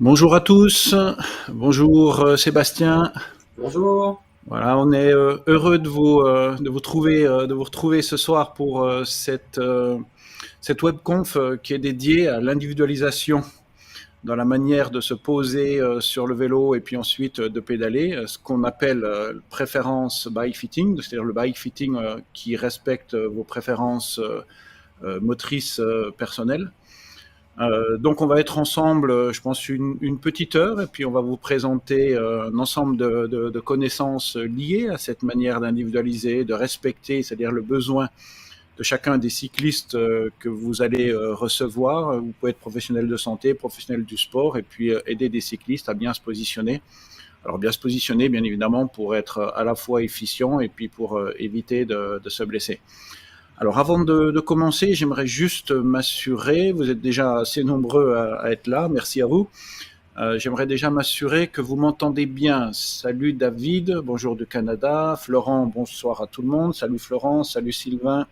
Bonjour à tous, bonjour Sébastien. Bonjour. Voilà, on est heureux de vous retrouver ce soir pour cette webconf qui est dédiée à l'individualisation dans la manière de se poser sur le vélo et puis ensuite de pédaler, ce qu'on appelle préférence bike fitting, c'est-à-dire le bike fitting qui respecte vos préférences motrices personnelles. Donc on va être ensemble, je pense, une petite heure, et puis on va vous présenter un ensemble de connaissances liées à cette manière d'individualiser, de respecter, c'est-à-dire le besoin de chacun des cyclistes que vous allez recevoir. Vous pouvez être professionnel de santé, professionnel du sport, et puis aider des cyclistes à bien se positionner. Alors bien se positionner, bien évidemment, pour être à la fois efficient et puis pour éviter de se blesser. Alors avant de commencer, j'aimerais juste m'assurer, vous êtes déjà assez nombreux à être là, merci à vous. J'aimerais déjà m'assurer que vous m'entendez bien. Salut David, bonjour du Canada. Florent, bonsoir à tout le monde. Salut Florent, salut Sylvain.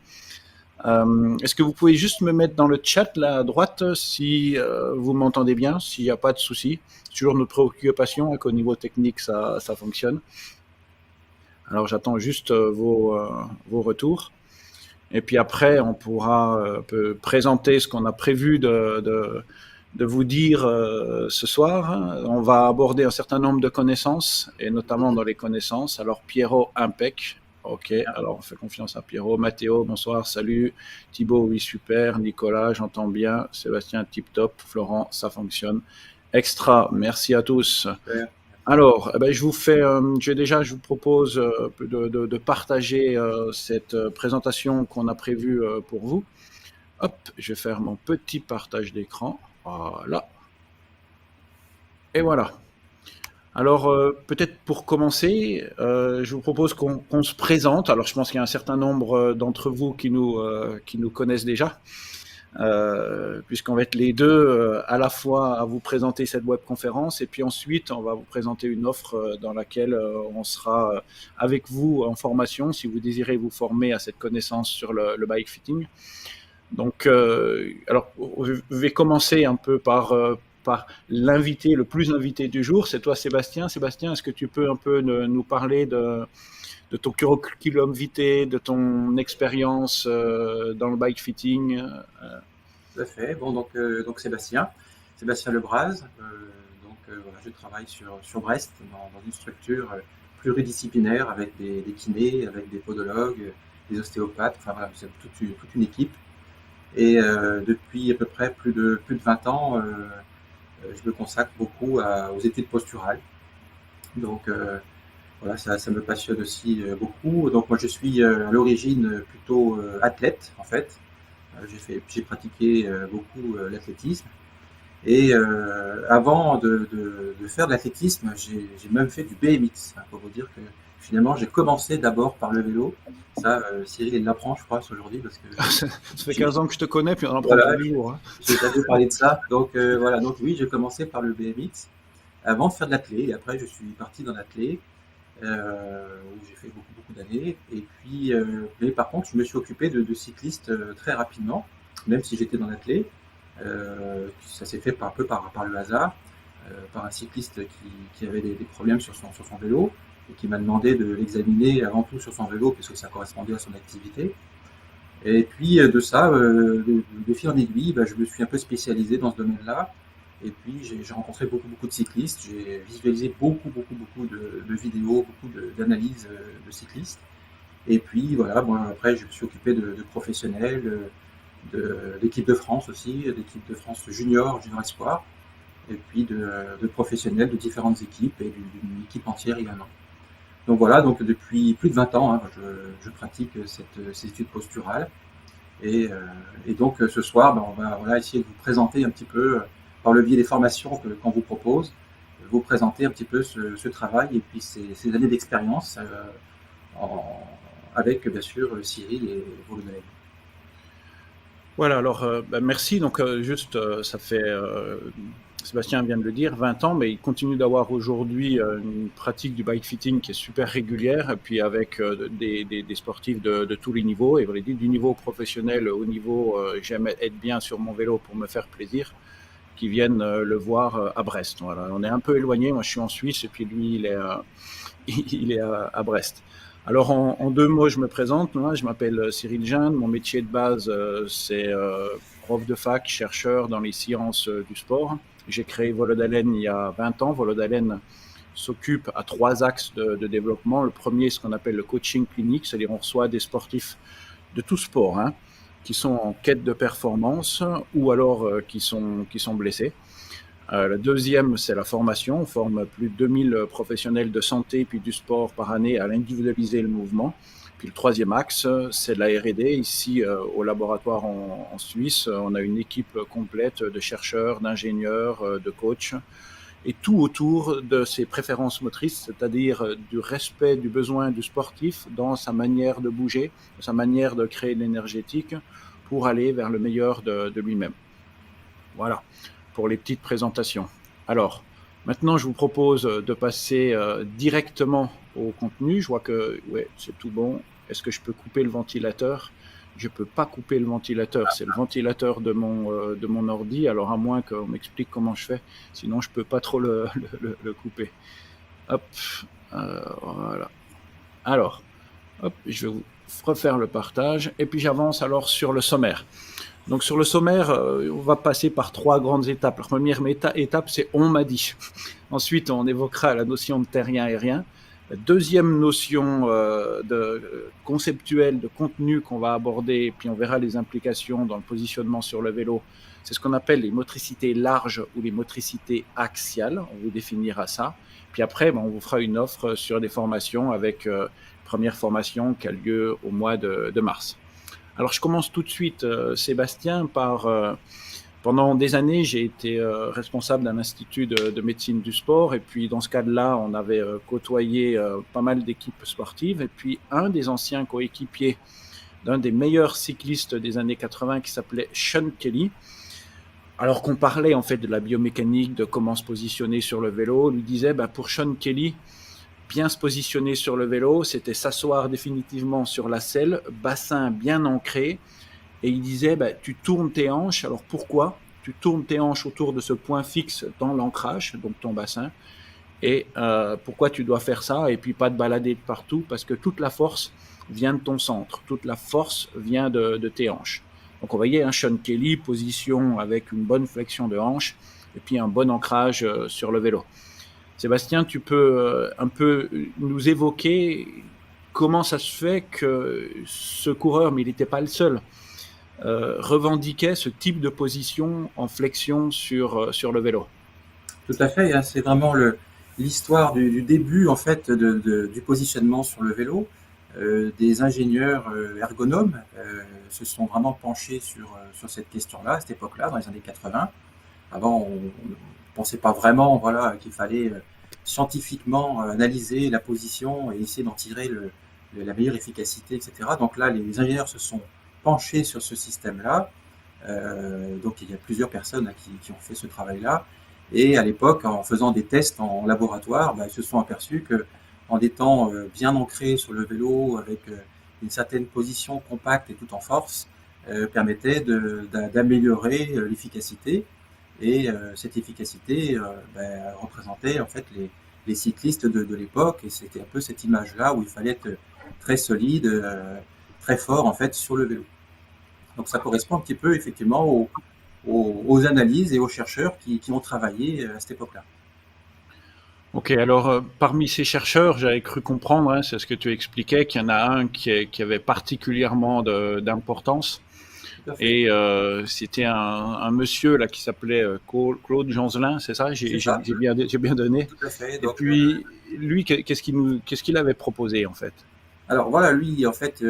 Est-ce que vous pouvez juste me mettre dans le chat là à droite si vous m'entendez bien, s'il n'y a pas de souci. C'est toujours notre préoccupation qu'au niveau technique ça fonctionne. Alors j'attends juste vos retours. Et puis après, on pourra présenter ce qu'on a prévu de vous dire ce soir. On va aborder un certain nombre de connaissances, et notamment dans les connaissances. Alors Pierrot, impec. Ok, alors on fait confiance à Pierrot. Mathéo, bonsoir, salut. Thibaut, oui, super. Nicolas, j'entends bien. Sébastien, tip top. Florent, ça fonctionne. Extra, merci à tous. Super. Alors, je vous propose de partager cette présentation qu'on a prévue pour vous. Hop, je vais faire mon petit partage d'écran. Voilà. Et voilà. Alors, peut-être pour commencer, je vous propose qu'on se présente. Alors, je pense qu'il y a un certain nombre d'entre vous qui nous connaissent déjà. Puisqu'on va être les deux à la fois à vous présenter cette webconférence, et puis ensuite on va vous présenter une offre dans laquelle on sera avec vous en formation si vous désirez vous former à cette connaissance sur le bike fitting. Donc, alors je vais commencer un peu par l'invité, le plus invité du jour, c'est toi Sébastien. Sébastien, est-ce que tu peux un peu nous parler de ton curriculum vitae, de ton expérience dans le bike fitting Tout à fait. Bon, donc Sébastien Lebras. Voilà, je travaille sur Brest dans une structure pluridisciplinaire avec des kinés, avec des podologues, des ostéopathes. Enfin voilà, c'est toute une équipe. Et depuis à peu près plus de 20 ans, je me consacre beaucoup aux études posturales. Donc voilà, ça me passionne aussi beaucoup. Donc moi je suis à l'origine plutôt athlète en fait. J'ai pratiqué beaucoup l'athlétisme. Et avant de faire de l'athlétisme, j'ai même fait du BMX. Pour vous dire que finalement, j'ai commencé d'abord par le vélo. Ça, Cyril, il l'apprend, je crois, aujourd'hui, parce que Ça fait 15 ans que je te connais, puis on en apprend tous voilà, les jours. Hein. j'ai jamais parlé de ça. Donc voilà, donc oui, j'ai commencé par le BMX avant de faire de l'athlé. Et après, je suis parti dans l'athlé, où j'ai fait beaucoup d'années. Et puis, mais par contre, je me suis occupé de cyclistes très rapidement, même si j'étais dans l'athlé. Ça s'est fait un peu par le hasard, par un cycliste qui avait des problèmes sur son vélo et qui m'a demandé de l'examiner avant tout sur son vélo puisque ça correspondait à son activité. Et puis de ça, de fil en aiguille, je me suis un peu spécialisé dans ce domaine-là. Et puis j'ai rencontré beaucoup de cyclistes, j'ai visualisé beaucoup de vidéos, d'analyses de cyclistes. Et puis voilà, bon, après je me suis occupé de professionnels, de l'équipe de France aussi, l'équipe de France junior espoir, et puis de professionnels de différentes équipes et d'une équipe entière également. Donc voilà, donc depuis plus de 20 ans, hein, je pratique ces études posturales. Et donc ce soir, on va voilà, essayer de vous présenter un petit peu, par le biais des formations qu'on vous propose, vous présenter un petit peu ce travail et puis ces années d'expérience avec bien sûr Cyril et vos collègues. Voilà, alors merci. Donc ça fait, Sébastien vient de le dire, 20 ans, mais il continue d'avoir aujourd'hui une pratique du bike fitting qui est super régulière, et puis avec des sportifs de tous les niveaux, et du niveau professionnel au niveau j'aime être bien sur mon vélo pour me faire plaisir. qui viennent le voir à Brest. Voilà. On est un peu éloigné, moi je suis en Suisse et puis lui il est à Brest. Alors en 2 mots, je me présente. Moi, je m'appelle Cyril Jeanne. Mon métier de base, c'est prof de fac, chercheur dans les sciences du sport. J'ai créé Volodalen il y a 20 ans. Volodalen s'occupe à 3 axes de développement. Le premier, ce qu'on appelle le coaching clinique, c'est-à-dire on reçoit des sportifs de tout sport, hein, qui sont en quête de performance ou alors qui sont blessés. Le deuxième, c'est la formation. On forme plus de 2000 professionnels de santé puis du sport par année à l'individualiser le mouvement. Puis le troisième axe, c'est la R&D. Ici, au laboratoire en Suisse, on a une équipe complète de chercheurs, d'ingénieurs, de coachs, et tout autour de ses préférences motrices, c'est-à-dire du respect du besoin du sportif dans sa manière de bouger, sa manière de créer de l'énergétique pour aller vers le meilleur de lui-même. Voilà, pour les petites présentations. Alors, maintenant, je vous propose de passer directement au contenu. Je vois que ouais, c'est tout bon. Est-ce que je peux couper le ventilateur ? Je ne peux pas couper le ventilateur. C'est le ventilateur de mon ordi. Alors, à moins qu'on m'explique comment je fais. Sinon, je ne peux pas trop le couper. Hop, voilà. Alors, hop, je vais vous refaire le partage. Et puis, j'avance alors sur le sommaire. Donc sur le sommaire, on va passer par 3 grandes étapes. La première étape, c'est « on m'a dit ». Ensuite, on évoquera la notion de terrien-aérien. La deuxième notion conceptuelle de contenu qu'on va aborder, puis on verra les implications dans le positionnement sur le vélo, c'est ce qu'on appelle les motricités larges ou les motricités axiales. On vous définira ça. Puis après, on vous fera une offre sur des formations avec première formation qui a lieu au mois de mars. Alors, je commence tout de suite, Sébastien, par... pendant des années, j'ai été responsable d'un institut de médecine du sport. Et puis, dans ce cadre-là, on avait côtoyé pas mal d'équipes sportives. Et puis, un des anciens coéquipiers d'un des meilleurs cyclistes des années 80 qui s'appelait Sean Kelly, alors qu'on parlait en fait de la biomécanique, de comment se positionner sur le vélo, lui disait, pour Sean Kelly, bien se positionner sur le vélo, c'était s'asseoir définitivement sur la selle, bassin bien ancré, et il disait, tu tournes tes hanches. Alors pourquoi ? Tu tournes tes hanches autour de ce point fixe dans l'ancrage, donc ton bassin, et pourquoi tu dois faire ça, et puis pas de balader de partout, parce que toute la force vient de ton centre, toute la force vient de tes hanches. Donc on voyait un Sean Kelly, position avec une bonne flexion de hanche, et puis un bon ancrage sur le vélo. Sébastien, tu peux un peu nous évoquer comment ça se fait que ce coureur, mais il n'était pas le seul, revendiquait ce type de position en flexion sur le vélo. Tout à fait, hein, c'est vraiment l'histoire du début en fait du positionnement sur le vélo. Des ingénieurs ergonomes se sont vraiment penchés sur cette question-là, à cette époque-là, dans les années 80. Avant, on ne pensait pas vraiment qu'il fallait scientifiquement analyser la position et essayer d'en tirer la meilleure efficacité, etc. Donc là, les ingénieurs se sont penchés sur ce système-là. Donc il y a plusieurs personnes qui ont fait ce travail-là. Et à l'époque, en faisant des tests en laboratoire, ils se sont aperçus qu'en étant bien ancrés sur le vélo, avec une certaine position compacte et tout en force, permettait d'améliorer l'efficacité. Et cette efficacité représentait en fait les cyclistes de l'époque, et c'était un peu cette image-là où il fallait être très solide, très fort en fait sur le vélo. Donc ça correspond un petit peu effectivement aux analyses et aux chercheurs qui ont travaillé à cette époque-là. Ok, alors parmi ces chercheurs, j'avais cru comprendre, c'est ce que tu expliquais, qu'il y en a un qui avait particulièrement d'importance. Et c'était un monsieur là qui s'appelait Claude Jeanzelin, c'est ça ? J'ai bien donné. Tout à fait. Donc, et puis lui, qu'est-ce qu'il avait proposé en fait ? Alors voilà, lui en fait,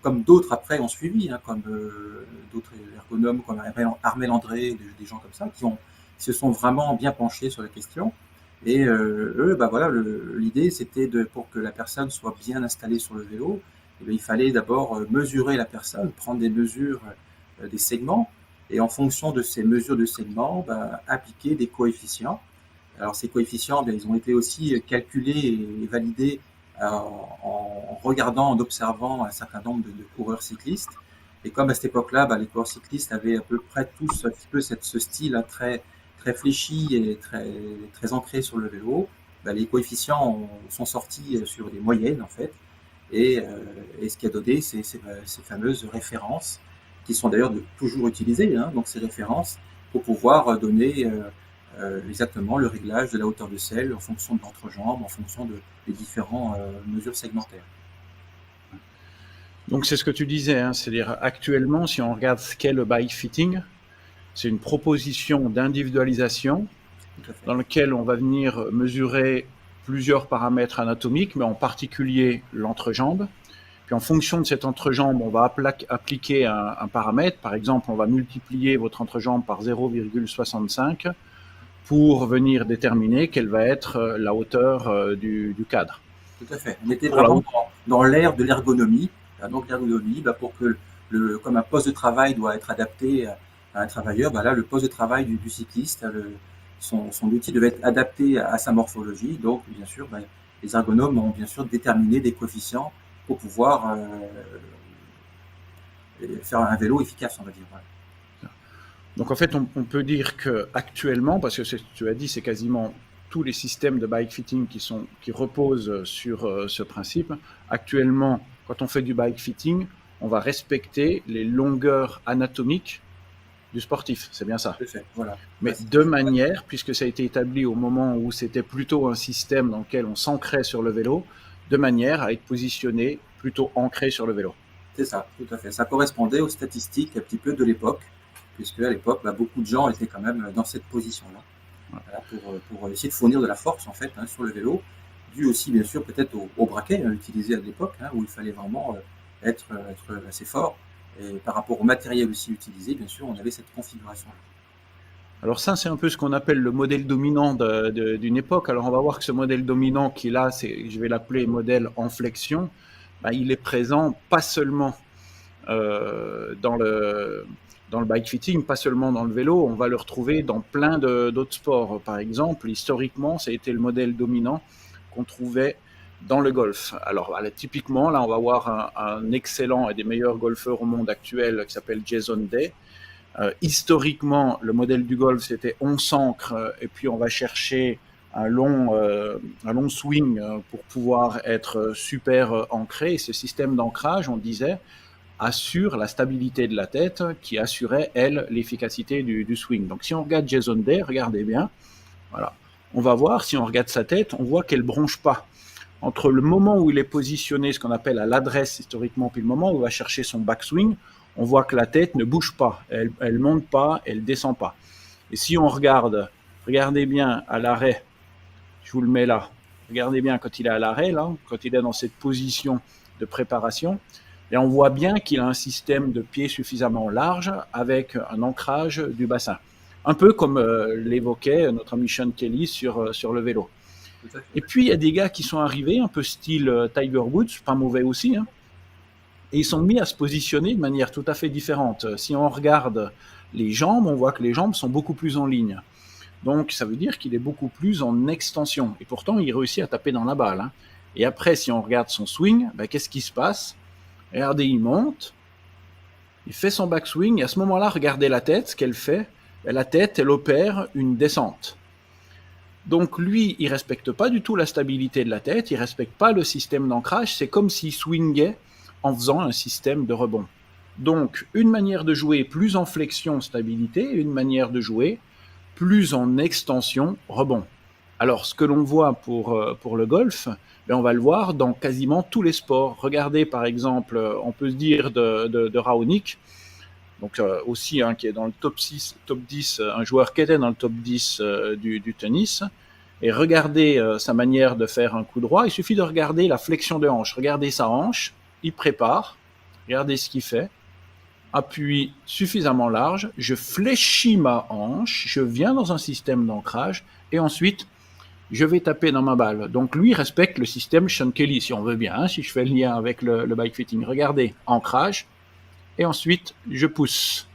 comme d'autres après ont suivi, comme d'autres ergonomes comme Armel André, des gens comme ça, qui se sont vraiment bien penchés sur la question. Et eux, l'idée c'était pour que la personne soit bien installée sur le vélo, il fallait d'abord mesurer la personne, prendre des mesures des segments, et en fonction de ces mesures de segments, appliquer des coefficients. Alors ces coefficients, ils ont été aussi calculés et validés en regardant, en observant un certain nombre de coureurs cyclistes. Et comme à cette époque-là, les coureurs cyclistes avaient à peu près tous un petit peu ce style très, très fléchi et très, très ancré sur le vélo, les coefficients sont sortis sur des moyennes en fait. Et ce qui a donné ces fameuses références, qui sont d'ailleurs toujours utilisées, hein, donc ces références, pour pouvoir donner exactement le réglage de la hauteur de selle en fonction de l'entrejambe, en fonction des différentes mesures segmentaires. Donc c'est ce que tu disais, hein, c'est-à-dire actuellement, si on regarde ce qu'est le bike fitting, c'est une proposition d'individualisation dans laquelle on va venir mesurer plusieurs paramètres anatomiques, mais en particulier l'entrejambe. Puis en fonction de cette entrejambe, on va appliquer un paramètre. Par exemple, on va multiplier votre entrejambe par 0,65 pour venir déterminer quelle va être la hauteur du cadre. Tout à fait. On était vraiment dans l'ère de l'ergonomie. Donc l'ergonomie, pour que comme un poste de travail doit être adapté à un travailleur, là le poste de travail du cycliste, son outil devait être adapté à sa morphologie. Donc bien sûr, les ergonomes ont bien sûr déterminé des coefficients pour pouvoir faire un vélo efficace, on va dire. Ouais. Donc en fait, on peut dire qu'actuellement, parce que tu as dit, c'est quasiment tous les systèmes de bike fitting qui reposent sur ce principe. Actuellement, quand on fait du bike fitting, on va respecter les longueurs anatomiques du sportif, c'est bien ça. Voilà. Mais de manière, puisque ça a été établi au moment où c'était plutôt un système dans lequel on s'ancrait sur le vélo, de manière à être positionné plutôt ancré sur le vélo. C'est ça, tout à fait. Ça correspondait aux statistiques un petit peu de l'époque, puisque à l'époque, beaucoup de gens étaient quand même dans cette position-là, pour essayer de fournir de la force en fait sur le vélo, dû aussi bien sûr peut-être au braquet utilisé à l'époque, où il fallait vraiment être assez fort. Et par rapport au matériel aussi utilisé, bien sûr, on avait cette configuration-là. Alors ça, c'est un peu ce qu'on appelle le modèle dominant d'une époque. Alors on va voir que ce modèle dominant qui est là, je vais l'appeler modèle en flexion, il est présent pas seulement dans le bike fitting, pas seulement dans le vélo, on va le retrouver dans plein d'autres sports. Par exemple, historiquement, ça a été le modèle dominant qu'on trouvait dans le golf. Alors typiquement, là, on va voir un excellent et des meilleurs golfeurs au monde actuel qui s'appelle Jason Day. Historiquement, le modèle du golf, c'était on s'ancre et puis on va chercher un long swing pour pouvoir être super ancré. Et ce système d'ancrage, on disait, assure la stabilité de la tête qui assurait, elle, l'efficacité du swing. Donc si on regarde Jason Day, regardez bien, voilà, on va voir, si on regarde sa tête, on voit qu'elle ne bronche pas. Entre le moment où il est positionné, ce qu'on appelle à l'adresse historiquement, puis le moment où il va chercher son backswing, on voit que la tête ne bouge pas, elle ne monte pas, elle ne descend pas. Et si on regardez bien à l'arrêt, je vous le mets là, regardez bien quand il est à l'arrêt, là, quand il est dans cette position de préparation, et on voit bien qu'il a un système de pied suffisamment large avec un ancrage du bassin. Un peu comme l'évoquait notre ami Sean Kelly sur le vélo. Et puis, il y a des gars qui sont arrivés, un peu style Tiger Woods, pas mauvais aussi, hein, et ils sont mis à se positionner de manière tout à fait différente. Si on regarde les jambes, on voit que les jambes sont beaucoup plus en ligne. Donc, ça veut dire qu'il est beaucoup plus en extension. Et pourtant, il réussit à taper dans la balle. Hein. Et après, si on regarde son swing, qu'est-ce qui se passe? Regardez, il monte, il fait son backswing, et à ce moment-là, regardez la tête, ce qu'elle fait. La tête, elle opère une descente. Donc lui, il ne respecte pas du tout la stabilité de la tête, il ne respecte pas le système d'ancrage, c'est comme s'il swingait en faisant un système de rebond. Donc une manière de jouer plus en flexion, stabilité, une manière de jouer plus en extension, rebond. Alors ce que l'on voit pour le golf, on va le voir dans quasiment tous les sports. Regardez par exemple, on peut se dire de Raonic, donc aussi qui est dans le top 10, un joueur qui était dans le top 10 du tennis. Et regardez sa manière de faire un coup droit. Il suffit de regarder la flexion de hanche. Regardez sa hanche, il prépare, regardez ce qu'il fait. Appui suffisamment large, je fléchis ma hanche, je viens dans un système d'ancrage et ensuite je vais taper dans ma balle. Donc lui respecte le système Sean Kelly, si on veut bien, hein, si je fais le lien avec le bike fitting. Regardez, ancrage, et ensuite je pousse.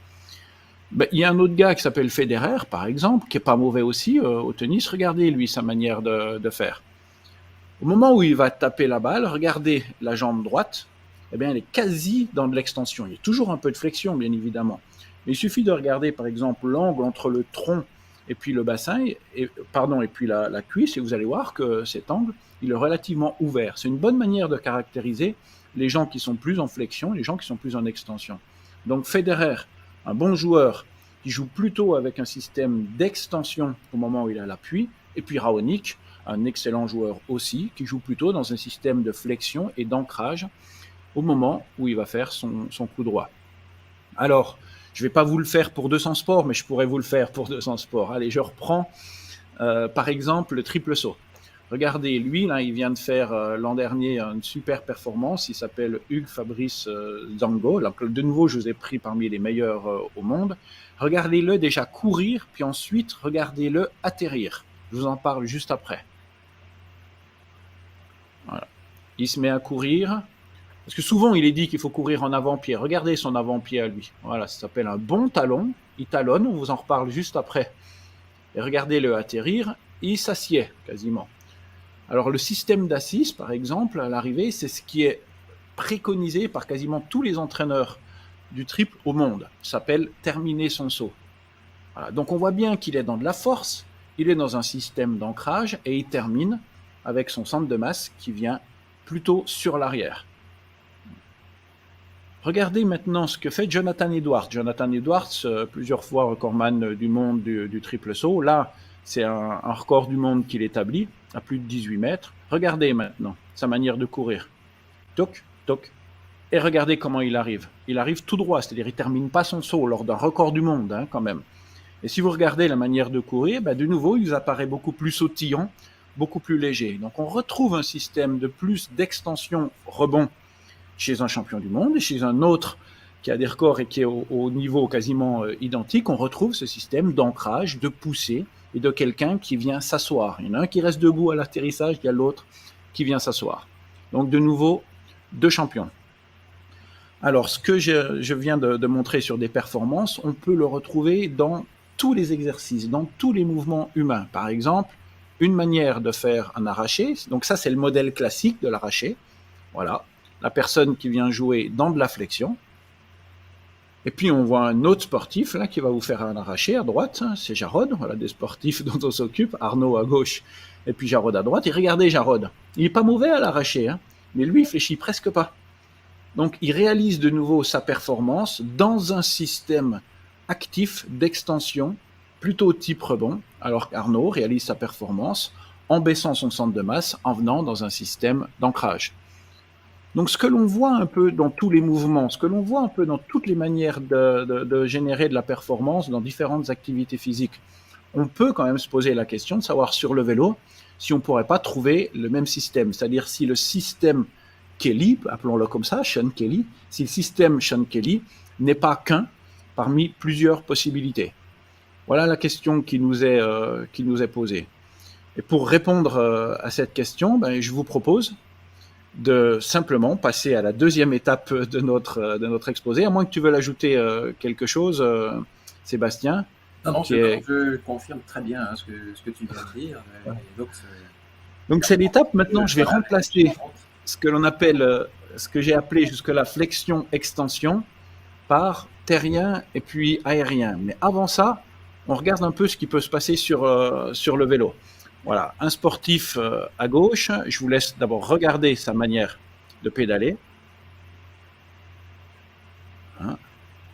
Il y a un autre gars qui s'appelle Federer, par exemple, qui n'est pas mauvais aussi au tennis. Regardez, lui, sa manière de faire. Au moment où il va taper la balle, regardez la jambe droite. eh bien, elle est quasi dans de l'extension. Il y a toujours un peu de flexion, bien évidemment. Mais il suffit de regarder, par exemple, l'angle entre le tronc et puis le bassin, et puis la cuisse, et vous allez voir que cet angle, il est relativement ouvert. C'est une bonne manière de caractériser les gens qui sont plus en flexion, les gens qui sont plus en extension. Donc Federer, un bon joueur qui joue plutôt avec un système d'extension au moment où il a l'appui, et puis Raonic, un excellent joueur aussi, qui joue plutôt dans un système de flexion et d'ancrage au moment où il va faire son coup droit. Alors, je ne vais pas vous le faire pour 200 sports, mais je pourrais vous le faire pour 200 sports. Allez, je reprends par exemple le triple saut. Regardez, lui, là, il vient de faire l'an dernier une super performance. Il s'appelle Hugues Fabrice Zango. Donc, de nouveau, je vous ai pris parmi les meilleurs au monde. Regardez-le déjà courir, puis ensuite, regardez-le atterrir. Je vous en parle juste après. Voilà. Il se met à courir. Parce que souvent, il est dit qu'il faut courir en avant-pied. Regardez son avant-pied à lui. Voilà, ça s'appelle un bon talon. Il talonne, on vous en reparle juste après. Et regardez-le atterrir. Il s'assied quasiment. Alors, le système d'assise, par exemple, à l'arrivée, c'est ce qui est préconisé par quasiment tous les entraîneurs du triple au monde. Ça s'appelle terminer son saut. Voilà. Donc, on voit bien qu'il est dans de la force, il est dans un système d'ancrage et il termine avec son centre de masse qui vient plutôt sur l'arrière. Regardez maintenant ce que fait Jonathan Edwards. Jonathan Edwards, plusieurs fois recordman du monde du triple saut. Là, c'est un record du monde qu'il établit à plus de 18 mètres. Regardez maintenant sa manière de courir. Toc, toc. Et regardez comment il arrive. Il arrive tout droit, c'est-à-dire il ne termine pas son saut lors d'un record du monde, quand même. Et si vous regardez la manière de courir, de nouveau, il apparaît beaucoup plus sautillant, beaucoup plus léger. Donc on retrouve un système de plus d'extension rebond chez un champion du monde et chez un autre qui a des records et qui est au niveau quasiment identique, on retrouve ce système d'ancrage, de poussée et de quelqu'un qui vient s'asseoir. Il y en a un qui reste debout à l'atterrissage, il y a l'autre qui vient s'asseoir. Donc de nouveau, deux champions. Alors ce que je viens de montrer sur des performances, on peut le retrouver dans tous les exercices, dans tous les mouvements humains. Par exemple, une manière de faire un arraché, donc ça c'est le modèle classique de l'arraché. Voilà, la personne qui vient jouer dans de la flexion. Et puis on voit un autre sportif là qui va vous faire un arraché à droite, c'est Jarod, voilà des sportifs dont on s'occupe, Arnaud à gauche et puis Jarod à droite. Et regardez Jarod, il n'est pas mauvais à l'arraché, mais lui il fléchit presque pas. Donc il réalise de nouveau sa performance dans un système actif d'extension, plutôt type rebond, alors qu'Arnaud réalise sa performance en baissant son centre de masse, en venant dans un système d'ancrage. Donc ce que l'on voit un peu dans tous les mouvements, ce que l'on voit un peu dans toutes les manières de générer de la performance dans différentes activités physiques, on peut quand même se poser la question de savoir sur le vélo si on ne pourrait pas trouver le même système, c'est-à-dire si le système Kelly, appelons-le comme ça, Sean Kelly, si le système Sean Kelly n'est pas qu'un parmi plusieurs possibilités. Voilà la question qui nous est posée. Et pour répondre à cette question, je vous propose de simplement passer à la deuxième étape de notre exposé, à moins que tu veuilles ajouter quelque chose, Sébastien. Non, je confirme très bien ce que tu viens de dire. Donc c'est l'étape, maintenant je vais remplacer ce que l'on appelle, ce que j'ai appelé jusque-là flexion-extension par terrien et puis aérien. Mais avant ça, on regarde un peu ce qui peut se passer sur le vélo. Voilà, un sportif à gauche, je vous laisse d'abord regarder sa manière de pédaler.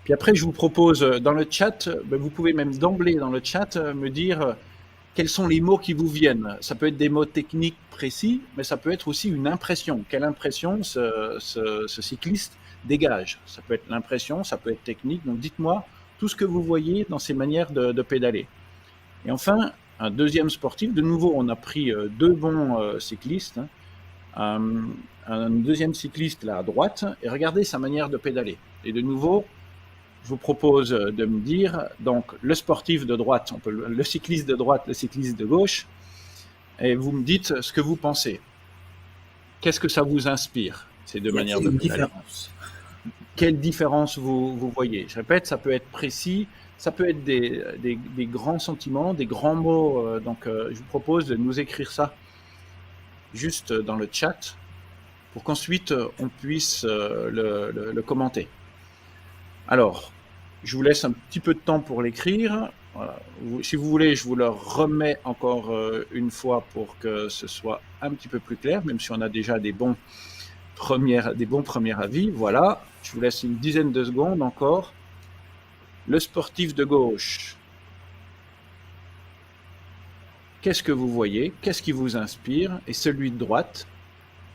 Puis après, je vous propose dans le chat, vous pouvez même d'emblée dans le chat me dire quels sont les mots qui vous viennent. Ça peut être des mots techniques précis, mais ça peut être aussi une impression. Quelle impression ce cycliste dégage? Ça peut être l'impression, ça peut être technique. Donc dites-moi tout ce que vous voyez dans ces manières de pédaler. Et enfin, un deuxième sportif, de nouveau, on a pris deux bons cyclistes. Un deuxième cycliste là à droite, et regardez sa manière de pédaler. Et de nouveau, je vous propose de me dire, donc le sportif de droite, le cycliste de droite, le cycliste de gauche, et vous me dites ce que vous pensez. Qu'est-ce que ça vous inspire, ces deux manières de pédaler? Quelle différence vous voyez? Je répète, ça peut être précis, ça peut être des grands sentiments, des grands mots. Donc, je vous propose de nous écrire ça juste dans le chat pour qu'ensuite on puisse le commenter. Alors, je vous laisse un petit peu de temps pour l'écrire. Voilà. Si vous voulez, je vous le remets encore une fois pour que ce soit un petit peu plus clair, même si on a déjà des bons premiers avis. Voilà, je vous laisse une dizaine de secondes encore. Le sportif de gauche. Qu'est-ce que vous voyez? Qu'est-ce qui vous inspire? Et celui de droite.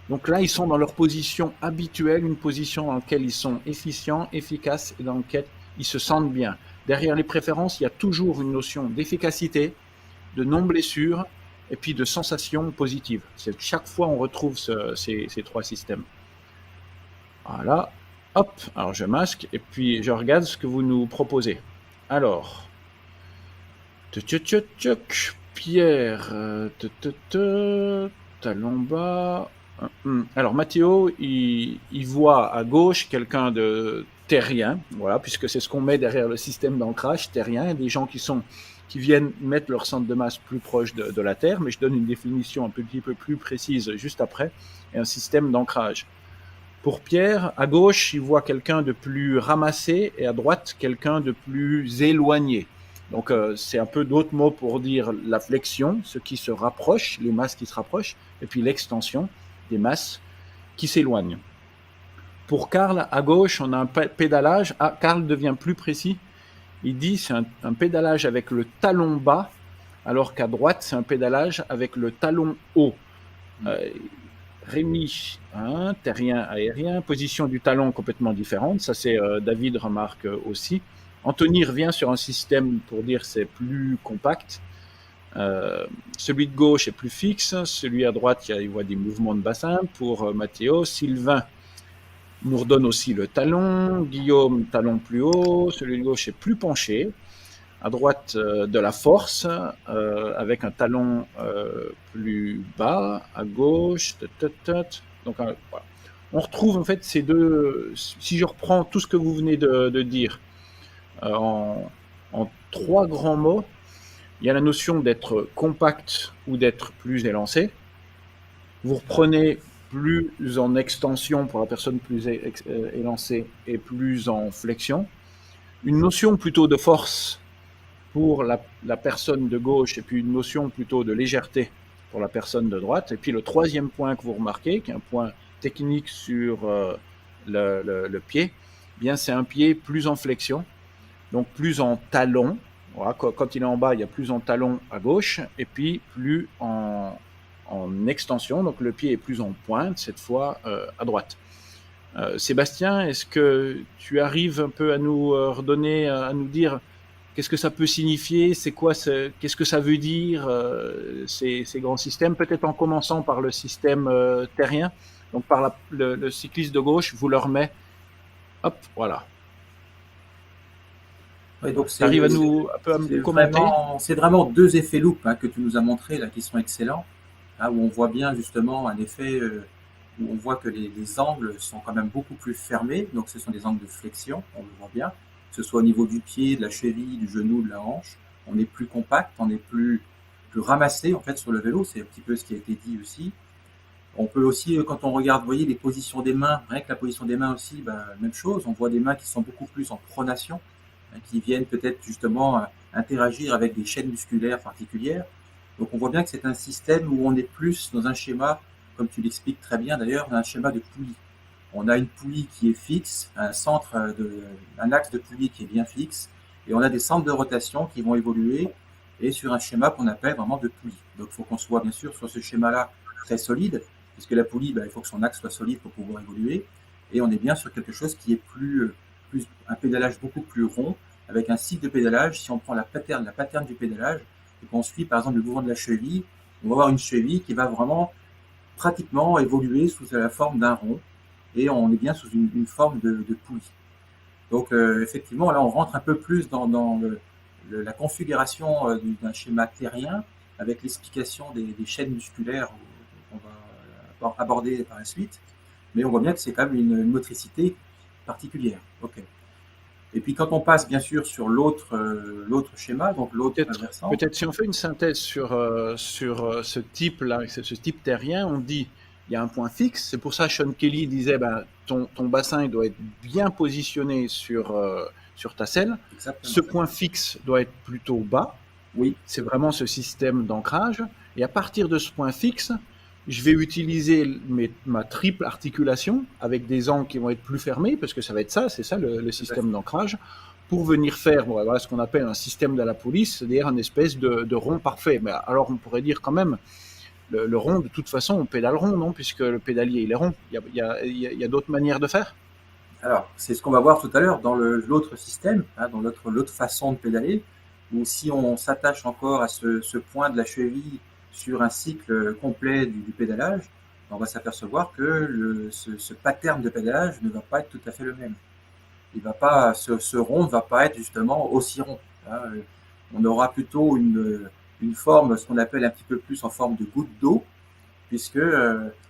Donc là, ils sont dans leur position habituelle, une position dans laquelle ils sont efficients, efficaces et dans laquelle ils se sentent bien. Derrière les préférences, il y a toujours une notion d'efficacité, de non-blessure et puis de sensation positive. Chaque fois, on retrouve ces trois systèmes. Voilà. Hop, alors je masque et puis je regarde ce que vous nous proposez. Alors, Pierre, talon bas. Alors Mathéo, il voit à gauche quelqu'un de terrien, voilà, puisque c'est ce qu'on met derrière le système d'ancrage terrien, des gens qui viennent mettre leur centre de masse plus proche de la Terre, mais je donne une définition un petit peu plus précise juste après, et un système d'ancrage. Pour Pierre, à gauche, il voit quelqu'un de plus ramassé et à droite, quelqu'un de plus éloigné. Donc, c'est un peu d'autres mots pour dire la flexion, ce qui se rapproche, les masses qui se rapprochent, et puis l'extension des masses qui s'éloignent. Pour Karl, à gauche, on a un pédalage. Ah, Karl devient plus précis. Il dit c'est un pédalage avec le talon bas, alors qu'à droite, c'est un pédalage avec le talon haut. Rémi, terrien, aérien, position du talon complètement différente. Ça, c'est David remarque aussi. Anthony revient sur un système pour dire c'est plus compact. Celui de gauche est plus fixe. Celui à droite, il voit des mouvements de bassin. Pour Mathéo, Sylvain nous redonne aussi le talon. Guillaume, talon plus haut. Celui de gauche est plus penché. À droite, de la force, avec un talon plus bas, à gauche. Donc, voilà. On retrouve en fait ces deux. Si je reprends tout ce que vous venez de dire en trois grands mots, il y a la notion d'être compact ou d'être plus élancé. Vous reprenez plus en extension pour la personne plus élancée et plus en flexion. Une notion plutôt de force pour la personne de gauche et puis une notion plutôt de légèreté pour la personne de droite. Et puis le troisième point que vous remarquez, qui est un point technique sur le pied, bien c'est un pied plus en flexion, donc plus en talon. Voilà, quand il est en bas, il y a plus en talon à gauche et puis plus en extension, donc le pied est plus en pointe, cette fois à droite. Sébastien, est-ce que tu arrives un peu à nous redonner, à nous dire qu'est-ce que ça peut signifier? C'est quoi? Qu'est-ce que ça veut dire ces grands systèmes? Peut-être en commençant par le système terrien. Donc par le cycliste de gauche, vous le remet. Hop, voilà. Ouais, donc tu arrives à nous un peu à me commenter? C'est vraiment deux effets loop que tu nous as montrés là, qui sont excellents, où on voit bien justement un effet où on voit que les angles sont quand même beaucoup plus fermés. Donc ce sont des angles de flexion, on le voit bien. Que ce soit au niveau du pied, de la cheville, du genou, de la hanche, on est plus compact, on est plus ramassé en fait sur le vélo, c'est un petit peu ce qui a été dit aussi. On peut aussi, quand on regarde, vous voyez les positions des mains, rien que la position des mains aussi, même chose, on voit des mains qui sont beaucoup plus en pronation, qui viennent peut-être justement interagir avec des chaînes musculaires particulières. Donc on voit bien que c'est un système où on est plus dans un schéma, comme tu l'expliques très bien d'ailleurs, un schéma de poulie. On a une poulie qui est fixe, un axe de poulie qui est bien fixe, et on a des centres de rotation qui vont évoluer, et sur un schéma qu'on appelle vraiment de poulie. Donc il faut qu'on soit bien sûr sur ce schéma-là très solide, puisque la poulie, il faut que son axe soit solide pour pouvoir évoluer, et on est bien sur quelque chose qui est plus un pédalage beaucoup plus rond, avec un cycle de pédalage. Si on prend la pattern du pédalage, et qu'on suit par exemple le mouvement de la cheville, on va avoir une cheville qui va vraiment pratiquement évoluer sous la forme d'un rond, et on est bien sous une forme de poulie. Donc effectivement, là on rentre un peu plus dans la configuration d'un schéma terrien, avec l'explication des chaînes musculaires qu'on va aborder par la suite, mais on voit bien que c'est quand même une motricité particulière. Ok. Et puis quand on passe bien sûr sur l'autre schéma, donc l'autre versant. Peut-être si on fait une synthèse sur ce type-là, ce type terrien, on dit il y a un point fixe. C'est pour ça que Sean Kelly disait ton bassin il doit être bien positionné sur ta selle. Exactement. Ce point fixe doit être plutôt bas. Oui. C'est vraiment ce système d'ancrage. Et à partir de ce point fixe, je vais utiliser ma triple articulation avec des angles qui vont être plus fermés, parce que ça va être ça, c'est ça le système d'ancrage, pour venir faire voilà, ce qu'on appelle un système de la police, c'est-à-dire une espèce de rond parfait. Mais alors on pourrait dire quand même, le rond, de toute façon, on pédale rond, non? Puisque le pédalier, il est rond. Il y a d'autres manières de faire? Alors, c'est ce qu'on va voir tout à l'heure dans l'autre système, hein, dans l'autre façon de pédaler, où si on s'attache encore à ce point de la cheville sur un cycle complet du pédalage, on va s'apercevoir que ce pattern de pédalage ne va pas être tout à fait le même. Ce rond ne va pas être justement aussi rond. Hein. On aura plutôt une forme, ce qu'on appelle un petit peu plus en forme de goutte d'eau, puisque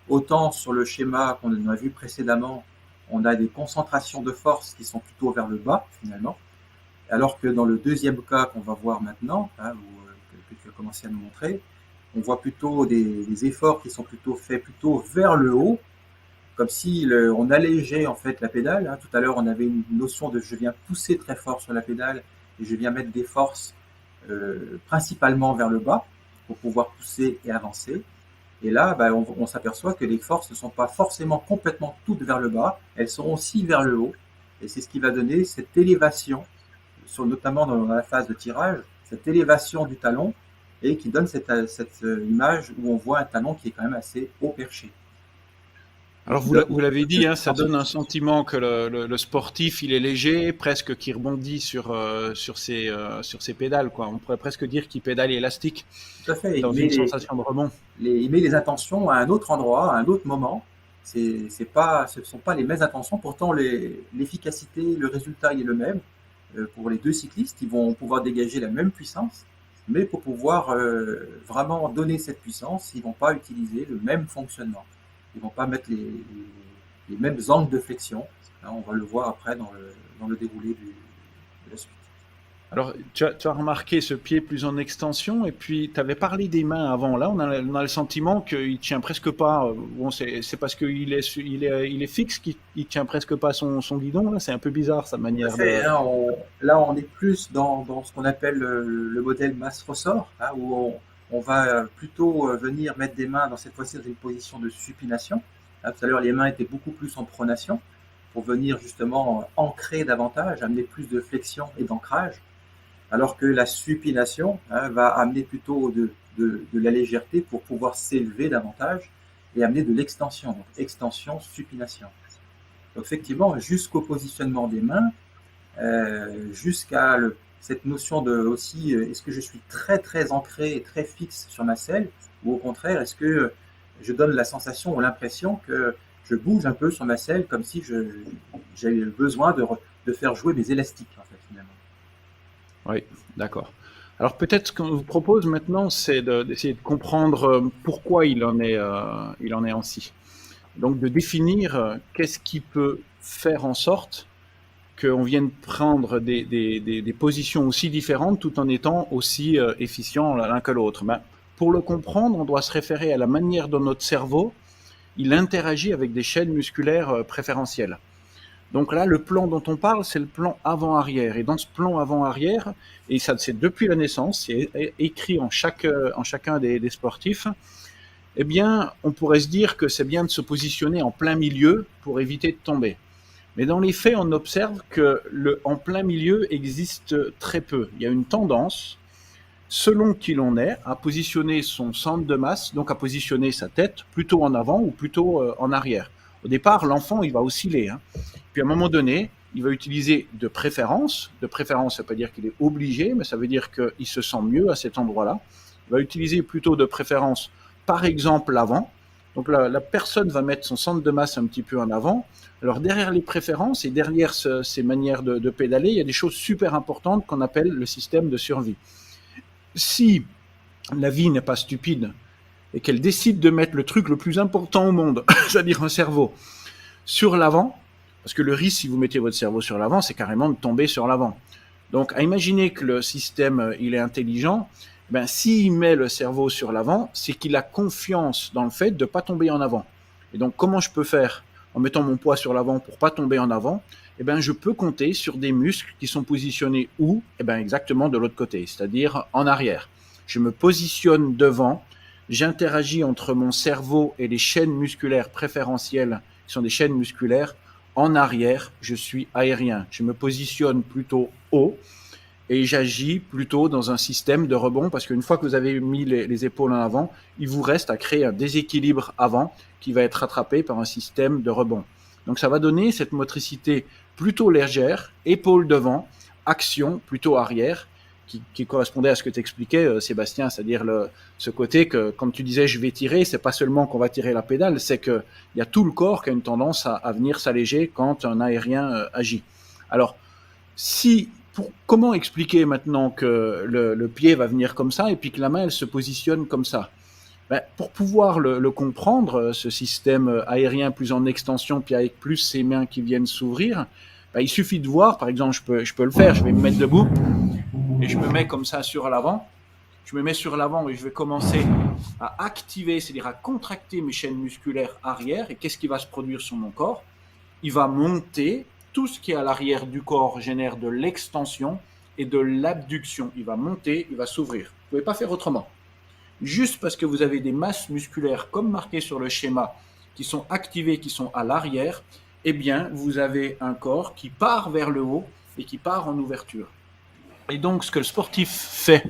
autant sur le schéma qu'on a vu précédemment, on a des concentrations de force qui sont plutôt vers le bas, finalement, alors que dans le deuxième cas qu'on va voir maintenant, hein, que tu as commencé à nous montrer, on voit plutôt des efforts qui sont plutôt faits plutôt vers le haut, comme si on allégeait en fait la pédale. Hein. Tout à l'heure, on avait une notion de je viens pousser très fort sur la pédale et je viens mettre des forces principalement vers le bas pour pouvoir pousser et avancer. Et là, on s'aperçoit que les forces ne sont pas forcément complètement toutes vers le bas, elles sont aussi vers le haut. Et c'est ce qui va donner cette élévation, notamment dans la phase de tirage, cette élévation du talon, et qui donne cette image où on voit un talon qui est quand même assez haut perché. Alors vous l'avez dit, hein, ça donne un sentiment que le sportif il est léger, presque qu'il rebondit sur ses pédales, quoi. On pourrait presque dire qu'il pédale élastique. Tout à fait. Dans une sensation de rebond. Il met les intentions à un autre endroit, à un autre moment. Ce ne sont pas les mêmes intentions, pourtant l'efficacité, le résultat il est le même. Pour les deux cyclistes, ils vont pouvoir dégager la même puissance, mais pour pouvoir vraiment donner cette puissance, ils ne vont pas utiliser le même fonctionnement. Ils ne vont pas mettre les mêmes angles de flexion. Là, on va le voir après dans le déroulé de la suite. Alors, tu as remarqué ce pied plus en extension, et puis tu avais parlé des mains avant. Là, on a le sentiment qu'il tient presque pas. Bon, c'est parce qu'il est fixe qu'il tient presque pas son guidon. Là, c'est un peu bizarre sa manière de. Là, on est plus dans ce qu'on appelle le modèle masse-ressort, hein, où on va plutôt venir mettre des mains dans cette fois-ci dans une position de supination. Hein, tout à l'heure, les mains étaient beaucoup plus en pronation pour venir justement ancrer davantage, amener plus de flexion et d'ancrage. Alors que la supination va amener plutôt de la légèreté pour pouvoir s'élever davantage et amener de l'extension. Donc extension, supination. Donc effectivement, jusqu'au positionnement des mains, jusqu'à cette notion de aussi, est-ce que je suis très très ancré et très fixe sur ma selle, ou au contraire, est-ce que je donne la sensation ou l'impression que je bouge un peu sur ma selle comme si j'avais besoin de faire jouer mes élastiques en fait finalement. Oui, d'accord. Alors peut-être ce qu'on vous propose maintenant, c'est d'essayer de comprendre pourquoi il en est ainsi. Donc de définir qu'est-ce qui peut faire en sorte qu'on vienne prendre des positions aussi différentes tout en étant aussi efficients l'un que l'autre. Pour le comprendre, on doit se référer à la manière dont notre cerveau il interagit avec des chaînes musculaires préférentielles. Donc là, le plan dont on parle, c'est le plan avant-arrière. Et dans ce plan avant-arrière, et ça c'est depuis la naissance, c'est écrit en chacun des sportifs, eh bien, on pourrait se dire que c'est bien de se positionner en plein milieu pour éviter de tomber. Mais dans les faits, on observe que en plein milieu existe très peu. Il y a une tendance, selon qui l'on est, à positionner son centre de masse, donc à positionner sa tête plutôt en avant ou plutôt en arrière. Au départ, l'enfant, il va osciller. Puis à un moment donné, il va utiliser de préférence. De préférence, ça ne veut pas dire qu'il est obligé, mais ça veut dire qu'il se sent mieux à cet endroit-là. Il va utiliser plutôt de préférence, par exemple, l'avant. Donc la personne va mettre son centre de masse un petit peu en avant. Alors derrière les préférences et derrière ces manières de pédaler, il y a des choses super importantes qu'on appelle le système de survie. Si la vie n'est pas stupide et qu'elle décide de mettre le truc le plus important au monde, c'est-à-dire un cerveau, sur l'avant, parce que le risque, si vous mettez votre cerveau sur l'avant, c'est carrément de tomber sur l'avant. Donc, à imaginer que le système, il est intelligent, s'il met le cerveau sur l'avant, c'est qu'il a confiance dans le fait de ne pas tomber en avant. Et donc, comment je peux faire en mettant mon poids sur l'avant pour pas tomber en avant? Eh bien, je peux compter sur des muscles qui sont positionnés où? Eh bien, exactement de l'autre côté, c'est-à-dire en arrière. Je me positionne devant, j'interagis entre mon cerveau et les chaînes musculaires préférentielles, qui sont des chaînes musculaires. En arrière, je suis aérien. Je me positionne plutôt haut et j'agis plutôt dans un système de rebond parce qu'une fois que vous avez mis les épaules en avant, il vous reste à créer un déséquilibre avant qui va être rattrapé par un système de rebond. Donc ça va donner cette motricité plutôt légère, épaules devant, action plutôt arrière, qui correspondait à ce que tu expliquais, Sébastien, c'est-à-dire ce côté que, comme tu disais, je vais tirer, c'est pas seulement qu'on va tirer la pédale, c'est qu'il y a tout le corps qui a une tendance à venir s'alléger quand un aérien agit. Alors, comment expliquer maintenant que le pied va venir comme ça et puis que la main, elle se positionne comme ça? Pour pouvoir le comprendre, ce système aérien plus en extension, puis avec plus ces mains qui viennent s'ouvrir, il suffit de voir, par exemple, je peux le faire, je vais me mettre debout et je me mets comme ça sur l'avant. Je me mets sur l'avant et je vais commencer à activer, c'est-à-dire à contracter mes chaînes musculaires arrière. Et qu'est-ce qui va se produire sur mon corps? Il va monter. Tout ce qui est à l'arrière du corps génère de l'extension et de l'abduction. Il va monter, il va s'ouvrir. Vous ne pouvez pas faire autrement. Juste parce que vous avez des masses musculaires, comme marqué sur le schéma, qui sont activées, qui sont à l'arrière, eh bien, vous avez un corps qui part vers le haut et qui part en ouverture. Et donc, ce que le sportif fait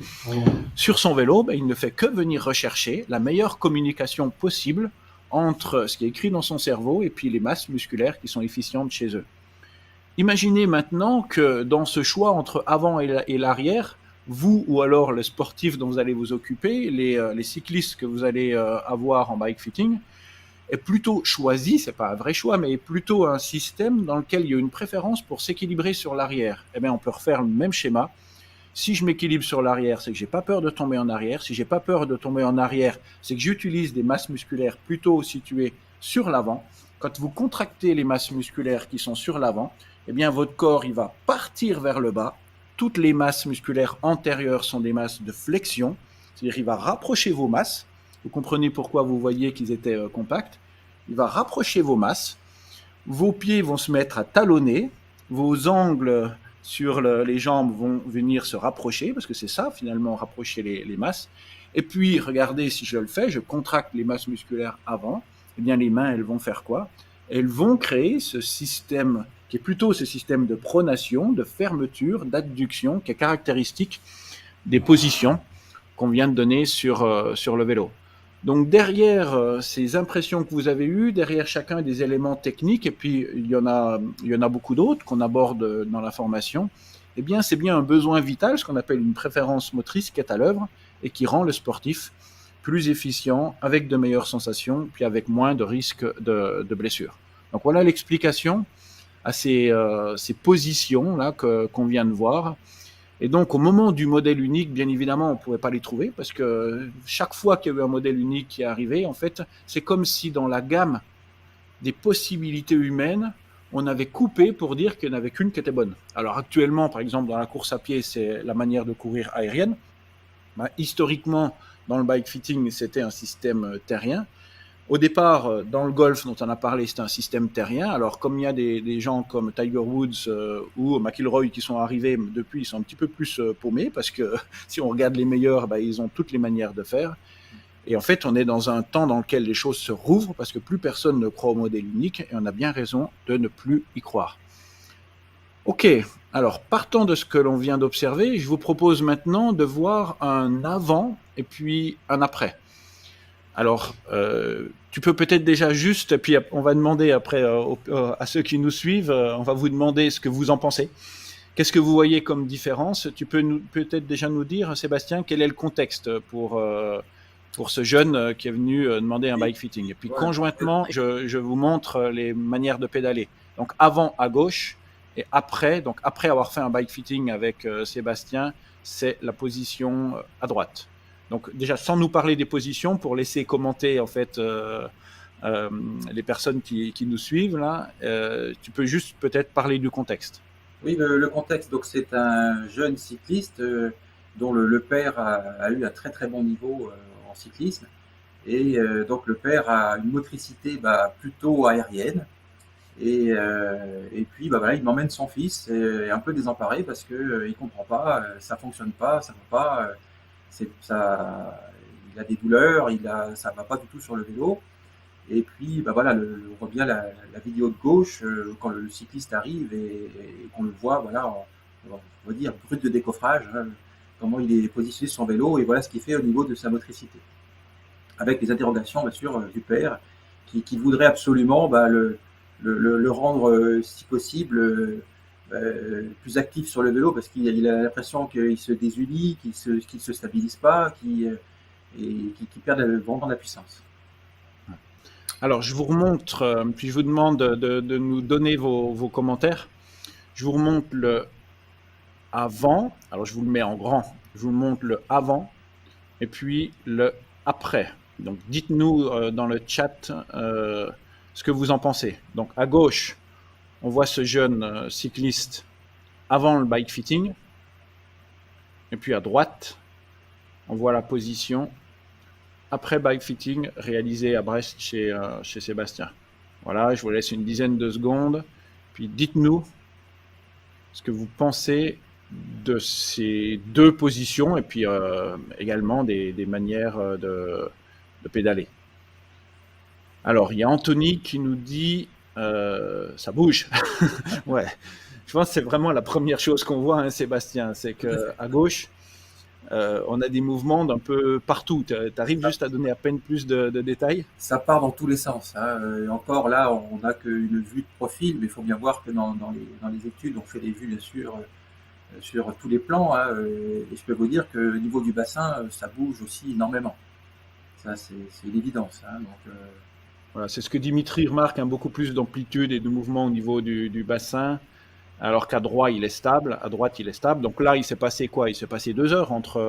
sur son vélo, il ne fait que venir rechercher la meilleure communication possible entre ce qui est écrit dans son cerveau et puis les masses musculaires qui sont efficientes chez eux. Imaginez maintenant que dans ce choix entre avant et l'arrière, vous ou alors le sportif dont vous allez vous occuper, les cyclistes que vous allez avoir en bike fitting, est plutôt choisi, c'est pas un vrai choix, mais est plutôt un système dans lequel il y a une préférence pour s'équilibrer sur l'arrière. Eh bien, on peut refaire le même schéma. Si je m'équilibre sur l'arrière, c'est que j'ai pas peur de tomber en arrière. Si j'ai pas peur de tomber en arrière, c'est que j'utilise des masses musculaires plutôt situées sur l'avant. Quand vous contractez les masses musculaires qui sont sur l'avant, eh bien, votre corps, il va partir vers le bas. Toutes les masses musculaires antérieures sont des masses de flexion, c'est-à-dire il va rapprocher vos masses. Vous comprenez pourquoi vous voyez qu'ils étaient compacts. Il va rapprocher vos masses. Vos pieds vont se mettre à talonner. Vos angles sur les jambes vont venir se rapprocher, parce que c'est ça, finalement, rapprocher les masses. Et puis, regardez, si je le fais, je contracte les masses musculaires avant. Eh bien, les mains, elles vont faire quoi? Elles vont créer ce système qui est plutôt ce système de pronation, de fermeture, d'adduction, qui est caractéristique des positions qu'on vient de donner sur le vélo. Donc derrière ces impressions que vous avez eues, derrière chacun des éléments techniques, et puis il y en a beaucoup d'autres qu'on aborde dans la formation, eh bien c'est bien un besoin vital, ce qu'on appelle une préférence motrice qui est à l'œuvre et qui rend le sportif plus efficient, avec de meilleures sensations, puis avec moins de risques de blessures. Donc voilà l'explication à ces positions-là qu'on vient de voir. Et donc, au moment du modèle unique, bien évidemment, on ne pouvait pas les trouver parce que chaque fois qu'il y a eu un modèle unique qui est arrivé, en fait, c'est comme si dans la gamme des possibilités humaines, on avait coupé pour dire qu'il n'y en avait qu'une qui était bonne. Alors actuellement, par exemple, dans la course à pied, c'est la manière de courir aérienne. Historiquement, dans le bike fitting, c'était un système terrien. Au départ, dans le golf dont on a parlé, c'était un système terrien. Alors, comme il y a des gens comme Tiger Woods ou McIlroy qui sont arrivés depuis, ils sont un petit peu plus paumés parce que si on regarde les meilleurs, ils ont toutes les manières de faire. Et en fait, on est dans un temps dans lequel les choses se rouvrent parce que plus personne ne croit au modèle unique et on a bien raison de ne plus y croire. Ok, alors partant de ce que l'on vient d'observer, je vous propose maintenant de voir un avant et puis un après. Alors, tu peux peut-être déjà juste, et puis on va demander après à ceux qui nous suivent, on va vous demander ce que vous en pensez. Qu'est-ce que vous voyez comme différence? Tu peux peut-être déjà nous dire, Sébastien, quel est le contexte pour ce jeune qui est venu demander un bike fitting. Et puis conjointement, je vous montre les manières de pédaler. Donc avant à gauche et après, donc après avoir fait un bike fitting avec Sébastien, c'est la position à droite. Donc déjà, sans nous parler des positions, pour laisser commenter en fait les personnes qui nous suivent là, tu peux juste peut-être parler du contexte. Oui, le contexte, donc c'est un jeune cycliste dont le père a eu un très très bon niveau en cyclisme. Et donc le père a une motricité plutôt aérienne. Et puis voilà, il m'emmène son fils, un peu désemparé parce que il comprend pas, ça fonctionne pas, ça va pas, il a des douleurs, ça va pas du tout sur le vélo. Et puis voilà, on voit bien la vidéo de gauche quand le cycliste arrive et qu'on le voit, voilà, on va dire brut de décoffrage, hein, comment il est positionné sur son vélo et voilà ce qu'il fait au niveau de sa motricité. Avec les interrogations bien sûr du père qui voudrait absolument le rendre, si possible, plus actif sur le vélo parce qu'il a l'impression qu'il se désunit, qu'il se stabilise pas, qu'il perd vraiment de la puissance. Alors, je vous remontre, puis je vous demande de nous donner vos commentaires. Je vous remonte le avant. Alors, je vous le mets en grand. Je vous montre le avant et puis le après. Donc, dites-nous dans le chat ce que vous en pensez. Donc, à gauche, on voit ce jeune cycliste avant le bike fitting. Et puis à droite, on voit la position après bike fitting réalisé à Brest chez Sébastien. Voilà, je vous laisse une dizaine de secondes. Puis dites-nous ce que vous pensez de ces deux positions et puis également des manières de pédaler. Alors, il y a Anthony qui nous dit ça bouge. Ouais, je pense que c'est vraiment la première chose qu'on voit, hein, Sébastien, c'est qu'à gauche, on a des mouvements d'un peu partout. Tu arrives juste à donner à peine plus de détails? Ça part dans tous les sens. Hein. Encore là, on n'a qu'une vue de profil, mais il faut bien voir que dans les études, on fait des vues bien sûr sur tous les plans. Hein, et je peux vous dire qu'au niveau du bassin, ça bouge aussi énormément. Ça, c'est une évidence. Hein, donc, voilà, c'est ce que Dimitri remarque, hein, beaucoup plus d'amplitude et de mouvement au niveau du bassin, alors qu'à droite, il est stable. À droite, il est stable. Donc là, il s'est passé quoi? Il s'est passé 2 heures entre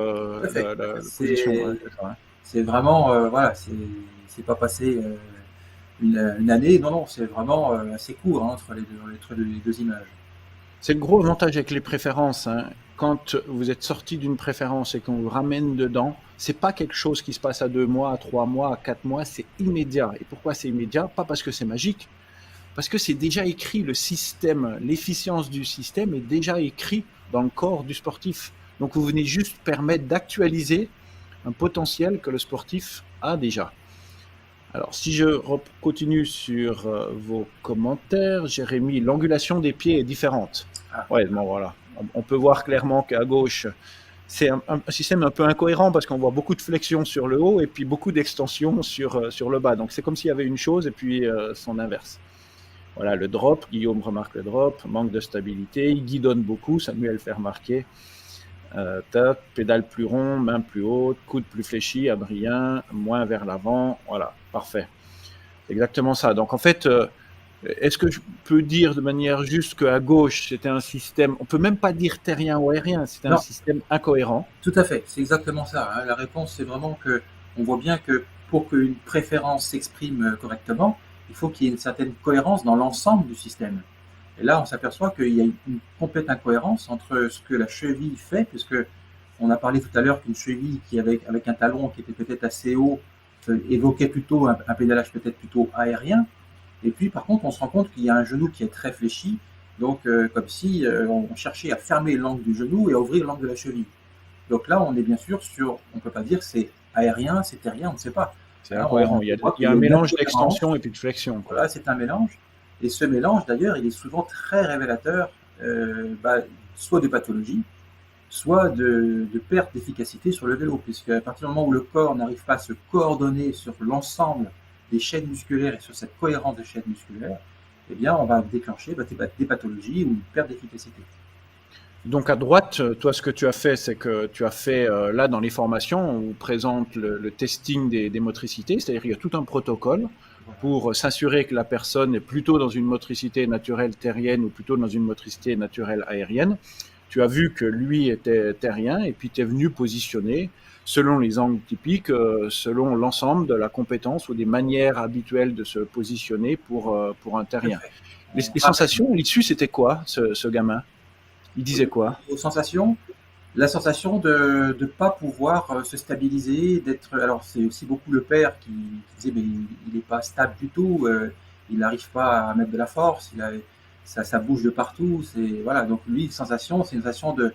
la position. Hein, c'est vraiment, voilà, c'est pas passé une année. Non, c'est vraiment assez court hein, entre les deux images. C'est le gros avantage avec les préférences. Hein. Quand vous êtes sorti d'une préférence et qu'on vous ramène dedans, c'est pas quelque chose qui se passe à 2 mois, à 3 mois, à 4 mois, c'est immédiat. Et pourquoi c'est immédiat? Pas parce que c'est magique, parce que c'est déjà écrit, le système, l'efficience du système est déjà écrit dans le corps du sportif. Donc vous venez juste permettre d'actualiser un potentiel que le sportif a déjà. Alors, si je continue sur vos commentaires, Jérémy, l'angulation des pieds est différente. Ouais, bon, voilà. On peut voir clairement qu'à gauche, c'est un système un peu incohérent parce qu'on voit beaucoup de flexion sur le haut et puis beaucoup d'extension sur le bas. Donc, c'est comme s'il y avait une chose et puis son inverse. Voilà, le drop, Guillaume remarque le drop, manque de stabilité, il guidonne beaucoup, Samuel fait remarquer. Pédale plus rond, main plus haute, coude plus fléchi, Adrien, moins vers l'avant, voilà, parfait. C'est exactement ça. Donc en fait, est-ce que je peux dire de manière juste qu'à gauche, c'était un système, on peut même pas dire terrien ou aérien, c'était un système incohérent? Tout à fait, c'est exactement ça. Hein. La réponse, c'est vraiment que on voit bien que pour qu'une préférence s'exprime correctement, il faut qu'il y ait une certaine cohérence dans l'ensemble du système. Et là, on s'aperçoit qu'il y a une complète incohérence entre ce que la cheville fait, puisque on a parlé tout à l'heure qu'une cheville qui avec un talon qui était peut-être assez haut évoquait plutôt un pédalage peut-être plutôt aérien. Et puis, par contre, on se rend compte qu'il y a un genou qui est très fléchi, donc comme si on cherchait à fermer l'angle du genou et à ouvrir l'angle de la cheville. Donc là, on est bien sûr sur, on ne peut pas dire c'est aérien, c'est terrien, on ne sait pas. C'est incohérent, il y a un mélange d'extension et puis de flexion. Quoi. Voilà, c'est un mélange. Et ce mélange, d'ailleurs, il est souvent très révélateur, soit de pathologie, soit de perte d'efficacité sur le vélo, puisque à partir du moment où le corps n'arrive pas à se coordonner sur l'ensemble des chaînes musculaires et sur cette cohérence des chaînes musculaires, eh bien, on va déclencher des pathologies ou une perte d'efficacité. Donc à droite, toi, ce que tu as fait, c'est que tu as fait, là, dans les formations, on vous présente le testing des motricités, c'est-à-dire qu'il y a tout un protocole pour s'assurer que la personne est plutôt dans une motricité naturelle terrienne ou plutôt dans une motricité naturelle aérienne. Tu as vu que lui était terrien et puis tu es venu positionner selon les angles typiques, selon l'ensemble de la compétence ou des manières habituelles de se positionner pour un terrien. Les sensations, l'issue, c'était quoi, ce gamin? Il disait quoi? Aux sensations, La sensation de ne pas pouvoir se stabiliser, d'être. Alors, c'est aussi beaucoup le père qui disait, mais il n'est pas stable du tout, il n'arrive pas à mettre de la force, ça bouge de partout. Voilà, donc lui, sensation, c'est une sensation de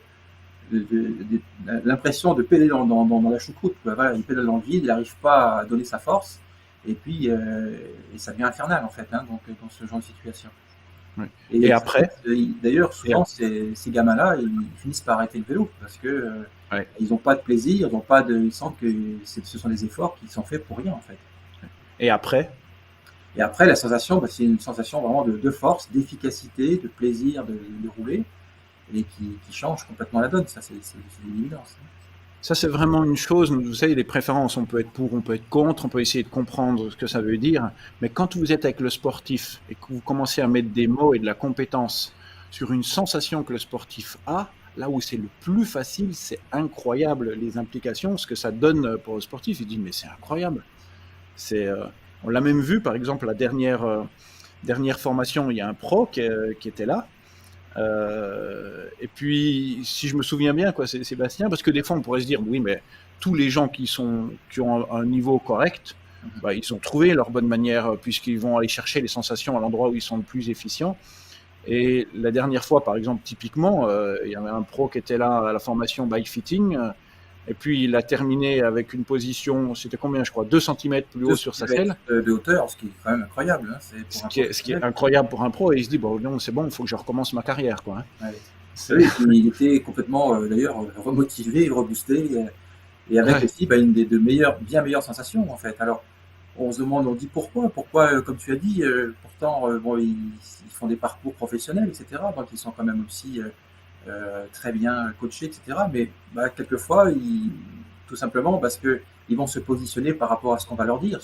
l'impression de pédaler dans la choucroute. Voilà, il pédale dans le vide, il n'arrive pas à donner sa force, et puis et ça devient infernal en fait, hein, donc, dans ce genre de situation. Ouais. Et Et après, d'ailleurs, souvent, ces gamins-là, ils finissent par arrêter le vélo parce que ouais. ils n'ont pas de plaisir, ils sentent que ce sont des efforts qui sont faits pour rien en fait. Et après, Et après, la sensation, c'est une sensation vraiment de force, d'efficacité, de plaisir de rouler, et qui change complètement la donne. Ça, c'est une évidence. ça c'est vraiment une chose, vous savez, les préférences, on peut être pour, on peut être contre, on peut essayer de comprendre ce que ça veut dire, mais quand vous êtes avec le sportif et que vous commencez à mettre des mots et de la compétence sur une sensation que le sportif a, là où c'est le plus facile, c'est incroyable les implications, ce que ça donne pour le sportif. Il dit, mais c'est incroyable. On l'a même vu, par exemple, la dernière formation, il y a un pro qui était là. Et puis, si je me souviens bien, c'est Sébastien, parce que des fois, on pourrait se dire, oui, mais tous les gens qui ont un niveau correct, ils ont trouvé leur bonne manière, puisqu'ils vont aller chercher les sensations à l'endroit où ils sont le plus efficients. Et la dernière fois, par exemple, typiquement, il y avait un pro qui était là à la formation bike fitting, et puis il a terminé avec une position, c'était combien, je crois, 2 cm plus haut sur sa selle. De hauteur, ce qui est quand même incroyable. Hein, ce qui est incroyable pour un pro, et il se dit, bon, non, c'est bon, il faut que je recommence ma carrière, quoi. Ouais. Oui, il était complètement, d'ailleurs, remotivé, reboosté, et avec aussi une des bien meilleures sensations, en fait. Alors, on se demande, on dit pourquoi, comme tu as dit, pourtant, bon, ils font des parcours professionnels, etc., donc ils sont quand même aussi très bien coachés, etc., mais quelquefois, tout simplement parce qu'ils vont se positionner par rapport à ce qu'on va leur dire,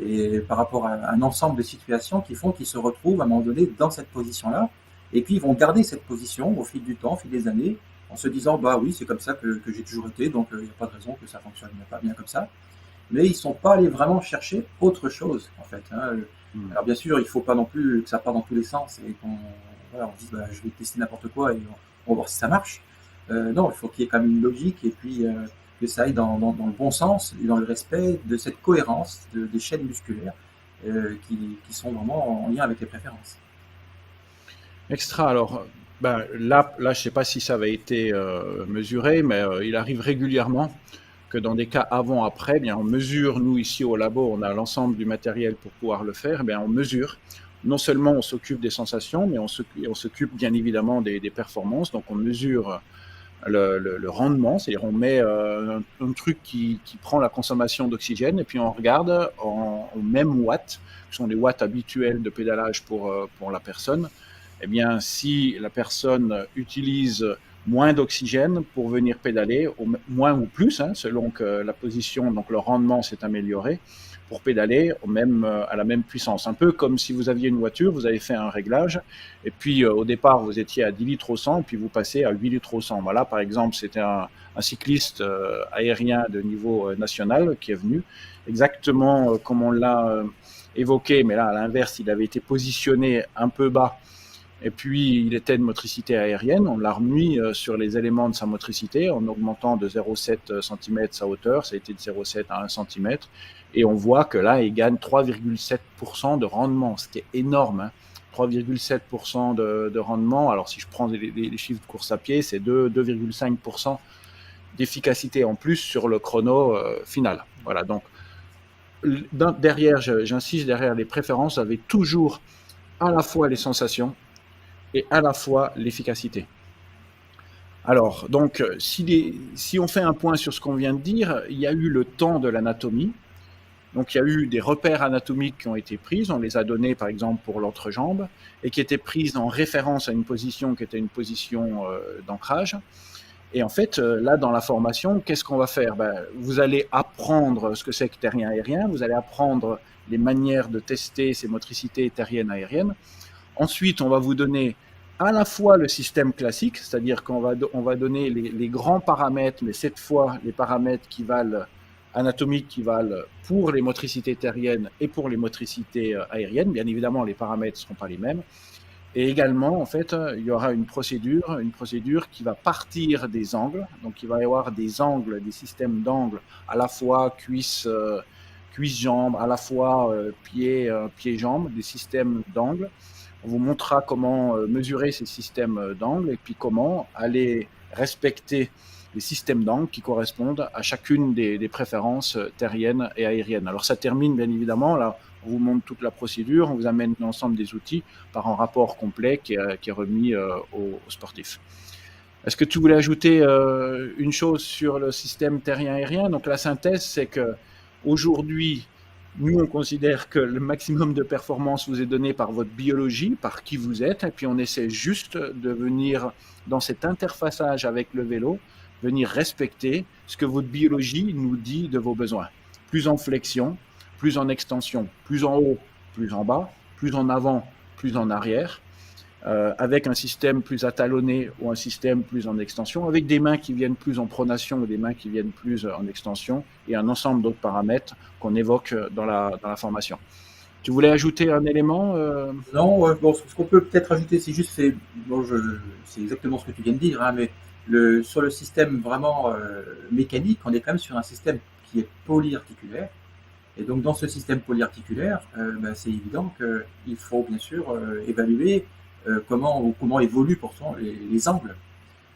et par rapport à un ensemble de situations qui font qu'ils se retrouvent à un moment donné dans cette position-là, et puis ils vont garder cette position au fil du temps, au fil des années, en se disant, bah oui, c'est comme ça que j'ai toujours été, donc il n'y a pas de raison que ça fonctionne pas bien comme ça. Mais ils ne sont pas allés vraiment chercher autre chose, en fait. Hein. Alors bien sûr, il ne faut pas non plus que ça parte dans tous les sens et qu'on dise, je vais tester n'importe quoi et on va voir si ça marche. Non, il faut qu'il y ait quand même une logique, et puis que ça aille dans le bon sens et dans le respect de cette cohérence des chaînes musculaires qui sont vraiment en lien avec les préférences. Extra. Alors, là, je ne sais pas si ça avait été mesuré, mais il arrive régulièrement que dans des cas avant-après, on mesure, nous ici au labo, on a l'ensemble du matériel pour pouvoir le faire, on mesure. Non seulement on s'occupe des sensations, mais on s'occupe bien évidemment des performances. Donc on mesure le rendement, c'est-à-dire on met un truc qui prend la consommation d'oxygène, et puis on regarde en même watts, qui sont les watts habituels de pédalage pour la personne. Eh bien, si la personne utilise moins d'oxygène pour venir pédaler, moins ou plus, selon que la position, donc le rendement s'est amélioré, pour pédaler à la même puissance. Un peu comme si vous aviez une voiture, vous avez fait un réglage, et puis au départ, vous étiez à 10 litres au 100, puis vous passez à 8 litres au 100. Voilà, par exemple, c'était un cycliste aérien de niveau national qui est venu, exactement comme on l'a évoqué, mais là, à l'inverse, il avait été positionné un peu bas, et puis il était de motricité aérienne. On l'a remis sur les éléments de sa motricité en augmentant de 0,7 cm sa hauteur, ça a été de 0,7 à 1 cm, et on voit que là, il gagne 3,7% de rendement, ce qui est énorme, hein. 3,7% de rendement. Alors si je prends les chiffres de course à pied, c'est 2,5% d'efficacité en plus sur le chrono final. Voilà, donc derrière, j'insiste, derrière les préférences, vous avez toujours à la fois les sensations et à la fois l'efficacité. Alors, donc, si on fait un point sur ce qu'on vient de dire, il y a eu le temps de l'anatomie. Donc, il y a eu des repères anatomiques qui ont été pris. On les a donnés, par exemple, pour l'entrejambe, et qui étaient prises en référence à une position qui était une position d'ancrage. Et en fait, là, dans la formation, qu'est-ce qu'on va faire ? Vous allez apprendre ce que c'est que terrien aérien. Vous allez apprendre les manières de tester ces motricités terriennes aériennes. Ensuite, on va vous donner à la fois le système classique, c'est-à-dire qu'on va donner les grands paramètres, mais cette fois les paramètres anatomiques qui valent pour les motricités terriennes et pour les motricités aériennes. Bien évidemment, les paramètres ne seront pas les mêmes. Et également, en fait, il y aura une procédure qui va partir des angles. Donc, il va y avoir des angles, des systèmes d'angles, à la fois cuisse-jambe, à la fois pied-jambe, des systèmes d'angles. On vous montrera comment mesurer ces systèmes d'angles et puis comment aller respecter les systèmes d'angles qui correspondent à chacune des préférences terriennes et aériennes. Alors ça termine bien évidemment, là on vous montre toute la procédure, on vous amène l'ensemble des outils par un rapport complet qui est remis aux sportifs. Est-ce que tu voulais ajouter une chose sur le système terrien-aérien? Donc la synthèse, c'est qu'aujourd'hui, nous, on considère que le maximum de performance vous est donné par votre biologie, par qui vous êtes, et puis on essaie juste de venir dans cet interfaçage avec le vélo, venir respecter ce que votre biologie nous dit de vos besoins. Plus en flexion, plus en extension, plus en haut, plus en bas, plus en avant, plus en arrière, avec un système plus atalonné ou un système plus en extension, avec des mains qui viennent plus en pronation ou des mains qui viennent plus en extension, et un ensemble d'autres paramètres qu'on évoque dans la formation. Tu voulais ajouter un élément Non, bon, ce qu'on peut peut-être ajouter, c'est juste, c'est exactement ce que tu viens de dire, hein, mais sur le système vraiment mécanique, on est quand même sur un système qui est polyarticulaire. Et donc dans ce système polyarticulaire, c'est évident qu'il faut bien sûr évaluer comment évoluent pourtant les angles,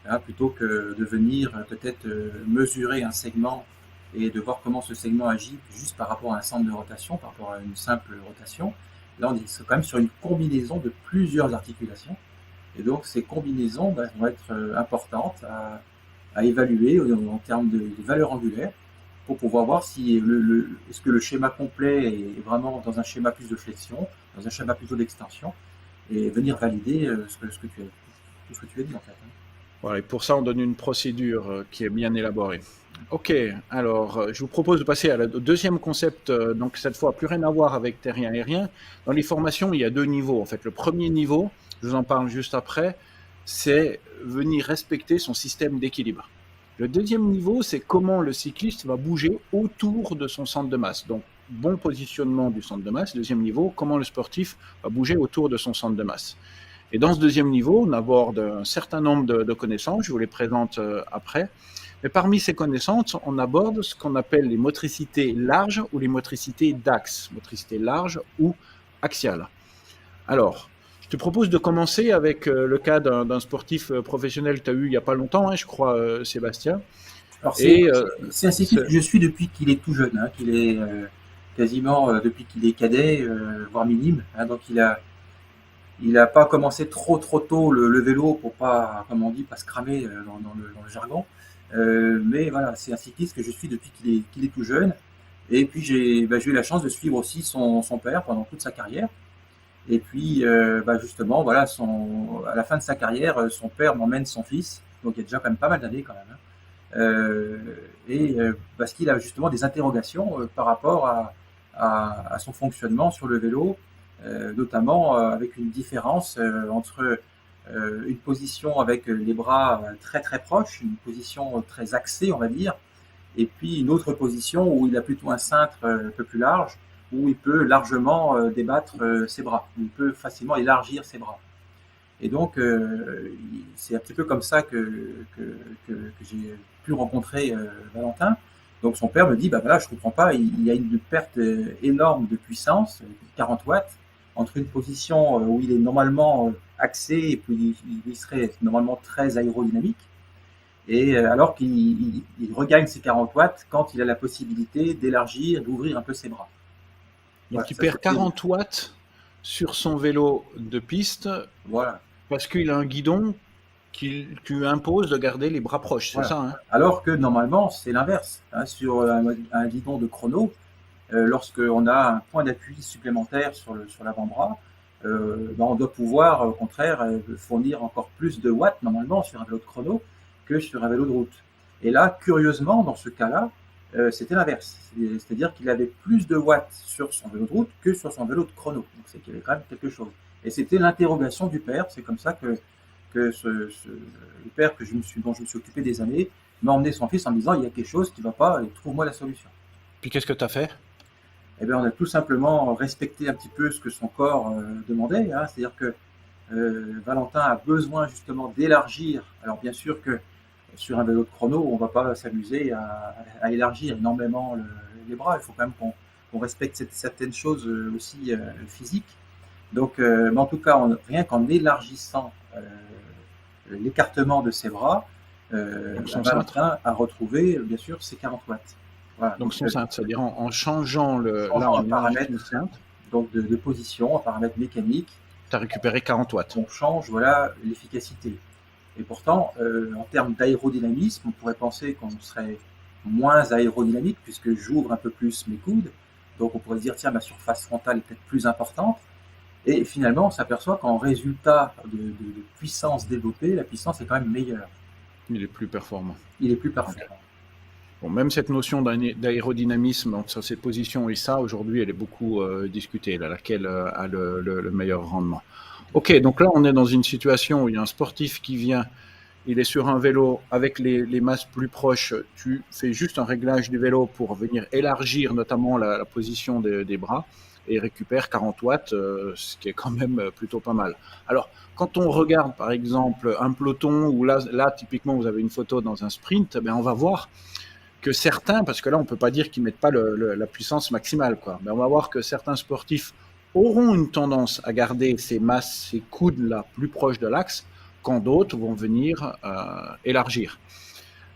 hein, plutôt que de venir peut-être mesurer un segment et de voir comment ce segment agit juste par rapport à un centre de rotation, par rapport à une simple rotation. Là, on est quand même sur une combinaison de plusieurs articulations. Et donc ces combinaisons vont être importantes à évaluer en termes de valeur angulaire, pour pouvoir voir si est-ce que le schéma complet est vraiment dans un schéma plus de flexion, dans un schéma plutôt d'extension, et venir valider tout ce que tu as dit en fait. Voilà, et pour ça, on donne une procédure qui est bien élaborée. Ok, alors je vous propose de passer au deuxième concept, donc cette fois plus rien à voir avec terrien-aérien. Dans les formations, il y a deux niveaux en fait. Le premier niveau, je vous en parle juste après, c'est venir respecter son système d'équilibre. Le deuxième niveau, c'est comment le cycliste va bouger autour de son centre de masse. Donc, bon positionnement du centre de masse. Deuxième niveau, comment le sportif va bouger autour de son centre de masse. Et dans ce deuxième niveau, on aborde un certain nombre de connaissances, je vous les présente après. Mais parmi ces connaissances, on aborde ce qu'on appelle les motricités larges ou les motricités d'axe, motricité large ou axiale. Alors, je te propose de commencer avec le cas d'un sportif professionnel que tu as eu il n'y a pas longtemps, hein, je crois, Sébastien. Alors c'est un cycliste que je suis depuis qu'il est tout jeune, hein, qu'il est quasiment depuis qu'il est cadet, voire minime. Hein, donc il a pas commencé trop tôt le vélo pour pas, comme on dit, pas se cramer dans le jargon. Mais voilà, c'est un cycliste que je suis depuis qu'il est tout jeune. Et puis j'ai eu la chance de suivre aussi son père pendant toute sa carrière. Et puis justement, voilà, à la fin de sa carrière, son père m'emmène son fils, donc il y a déjà quand même pas mal d'années quand même. Hein. Parce qu'il a justement des interrogations par rapport à son fonctionnement sur le vélo, notamment avec une différence entre une position avec les bras très très proches, une position très axée on va dire, et puis une autre position où il a plutôt un cintre un peu plus large, où il peut largement débattre ses bras, où il peut facilement élargir ses bras. Et donc c'est un petit peu comme ça que j'ai pu rencontrer Valentin. Donc son père me dit, voilà, je comprends pas, il y a une perte énorme de puissance, 40 watts, entre une position où il est normalement axé et puis il serait normalement très aérodynamique, et alors qu'il regagne ses 40 watts quand il a la possibilité d'élargir, d'ouvrir un peu ses bras. Donc il perd 40 watts sur son vélo de piste, voilà, parce qu'il a un guidon qui lui impose de garder les bras proches, c'est ça, hein? Alors que normalement c'est l'inverse, hein, sur un guidon de chrono, lorsqu'on a un point d'appui supplémentaire sur l'avant-bras, on doit pouvoir au contraire fournir encore plus de watts normalement sur un vélo de chrono que sur un vélo de route. Et là, curieusement, dans ce cas-là, c'était l'inverse. C'est-à-dire qu'il avait plus de watts sur son vélo de route que sur son vélo de chrono. Donc c'est qu'il y avait quand même quelque chose. Et c'était l'interrogation du père. C'est comme ça que le père dont je me suis occupé des années m'a emmené son fils en me disant, il y a quelque chose qui ne va pas, et trouve-moi la solution. Puis qu'est-ce que tu as fait? Eh bien, on a tout simplement respecté un petit peu ce que son corps demandait. Hein. C'est-à-dire que Valentin a besoin justement d'élargir. Alors bien sûr que sur un vélo de chrono, on ne va pas s'amuser à élargir énormément les bras. Il faut quand même qu'on respecte certaines choses aussi physiques. Donc, mais en tout cas, rien qu'en élargissant l'écartement de ses bras, Valentin a retrouvé bien sûr ses 40 watts. Voilà. Donc son cintre, c'est-à-dire en changeant un paramètre donc de position, un paramètre mécanique. Tu as récupéré 40 watts. On change voilà, l'efficacité. Et pourtant, en termes d'aérodynamisme, on pourrait penser qu'on serait moins aérodynamique puisque j'ouvre un peu plus mes coudes. Donc on pourrait se dire, tiens, ma surface frontale est peut-être plus importante. Et finalement, on s'aperçoit qu'en résultat de puissance développée, la puissance est quand même meilleure. Il est plus performant. Il est plus performant. Okay. Bon, même cette notion d'aérodynamisme entre ces positions et ça, aujourd'hui, elle est beaucoup discutée, laquelle a le meilleur rendement. Ok, donc là, on est dans une situation où il y a un sportif qui vient, il est sur un vélo avec les masses plus proches, tu fais juste un réglage du vélo pour venir élargir notamment la position des bras et récupère 40 watts, ce qui est quand même plutôt pas mal. Alors, quand on regarde par exemple un peloton où là typiquement vous avez une photo dans un sprint, ben on va voir que certains, parce que là on ne peut pas dire qu'ils ne mettent pas la puissance maximale, quoi. Mais on va voir que certains sportifs auront une tendance à garder ces masses, ces coudes-là plus proches de l'axe, quand d'autres vont venir élargir.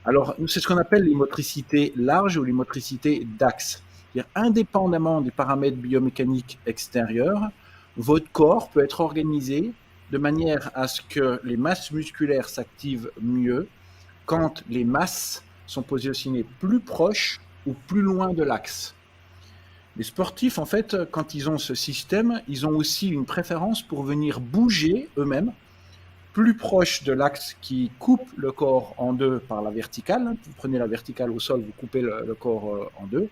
Alors, c'est ce qu'on appelle les motricités larges ou les motricités d'axe. C'est-à-dire, indépendamment des paramètres biomécaniques extérieurs, votre corps peut être organisé de manière à ce que les masses musculaires s'activent mieux quand les masses sont positionnées plus proches ou plus loin de l'axe. Les sportifs, en fait, quand ils ont ce système, ils ont aussi une préférence pour venir bouger eux-mêmes plus proche de l'axe qui coupe le corps en deux par la verticale. Vous prenez la verticale au sol, vous coupez le corps en deux.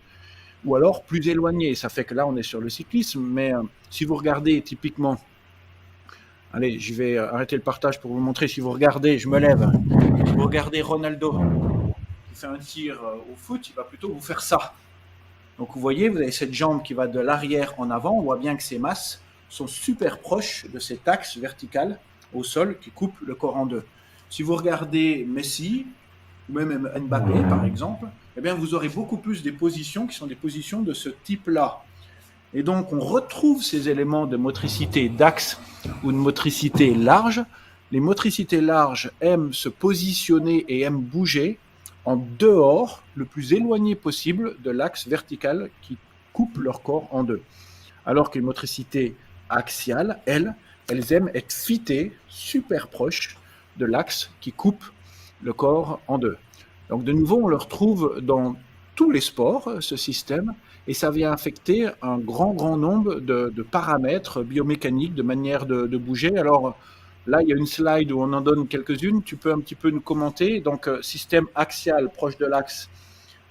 Ou alors plus éloigné. Ça fait que là, on est sur le cyclisme. Mais si vous regardez typiquement... Allez, je vais arrêter le partage pour vous montrer. Si vous regardez, je me lève. Si vous regardez Ronaldo qui fait un tir au foot, il va plutôt vous faire ça. Donc vous voyez, vous avez cette jambe qui va de l'arrière en avant. On voit bien que ces masses sont super proches de cet axe vertical au sol qui coupe le corps en deux. Si vous regardez Messi, ou même Mbappé par exemple, eh bien vous aurez beaucoup plus des positions qui sont des positions de ce type-là. Et donc on retrouve ces éléments de motricité d'axe ou de motricité large. Les motricités larges aiment se positionner et aiment bouger en dehors, le plus éloigné possible de l'axe vertical qui coupe leur corps en deux. Alors que les motricités axiales, elles aiment être fitées super proches de l'axe qui coupe le corps en deux. Donc de nouveau, on le retrouve dans tous les sports, ce système, et ça vient affecter un grand nombre de paramètres biomécaniques, de manière de bouger. Alors là, il y a une slide où on en donne quelques-unes, tu peux un petit peu nous commenter. Donc système axial proche de l'axe,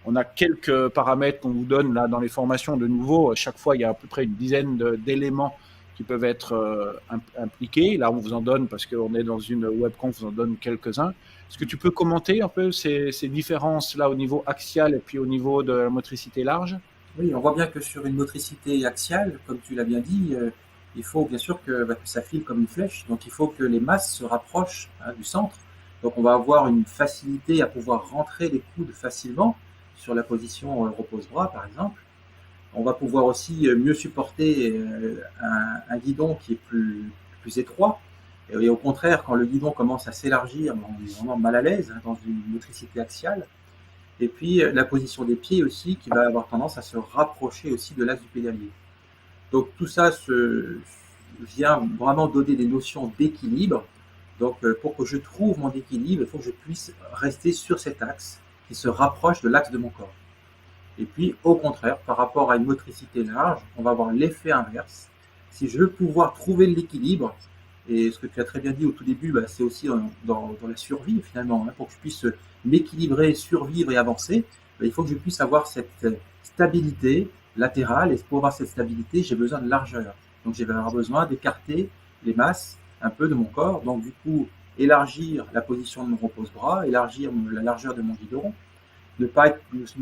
on a quelques paramètres qu'on vous donne là dans les formations. De nouveau, chaque fois, il y a à peu près une dizaine d'éléments qui peuvent être impliqués. Là, on vous en donne, parce qu'on est dans une webconf, on vous en donne quelques-uns. Est-ce que tu peux commenter un peu ces différences-là au niveau axial et puis au niveau de la motricité large ? Oui, on voit bien que sur une motricité axiale, comme tu l'as bien dit, il faut bien sûr que ça file comme une flèche. Donc, il faut que les masses se rapprochent du centre. Donc, on va avoir une facilité à pouvoir rentrer les coudes facilement sur la position repose-bras, par exemple. On va pouvoir aussi mieux supporter un guidon qui est plus étroit. Et au contraire, quand le guidon commence à s'élargir, on est vraiment mal à l'aise dans une motricité axiale. Et puis la position des pieds aussi, qui va avoir tendance à se rapprocher aussi de l'axe du pédalier. Donc tout ça vient vraiment donner des notions d'équilibre. Donc pour que je trouve mon équilibre, il faut que je puisse rester sur cet axe qui se rapproche de l'axe de mon corps. Et puis, au contraire, par rapport à une motricité large, on va avoir l'effet inverse. Si je veux pouvoir trouver l'équilibre, et ce que tu as très bien dit au tout début, c'est aussi dans la survie finalement, pour que je puisse m'équilibrer, survivre et avancer, il faut que je puisse avoir cette stabilité latérale, et pour avoir cette stabilité, j'ai besoin de largeur. Donc, je vais avoir besoin d'écarter les masses un peu de mon corps, donc du coup, élargir la position de mon repose-bras, élargir la largeur de mon guidon, ne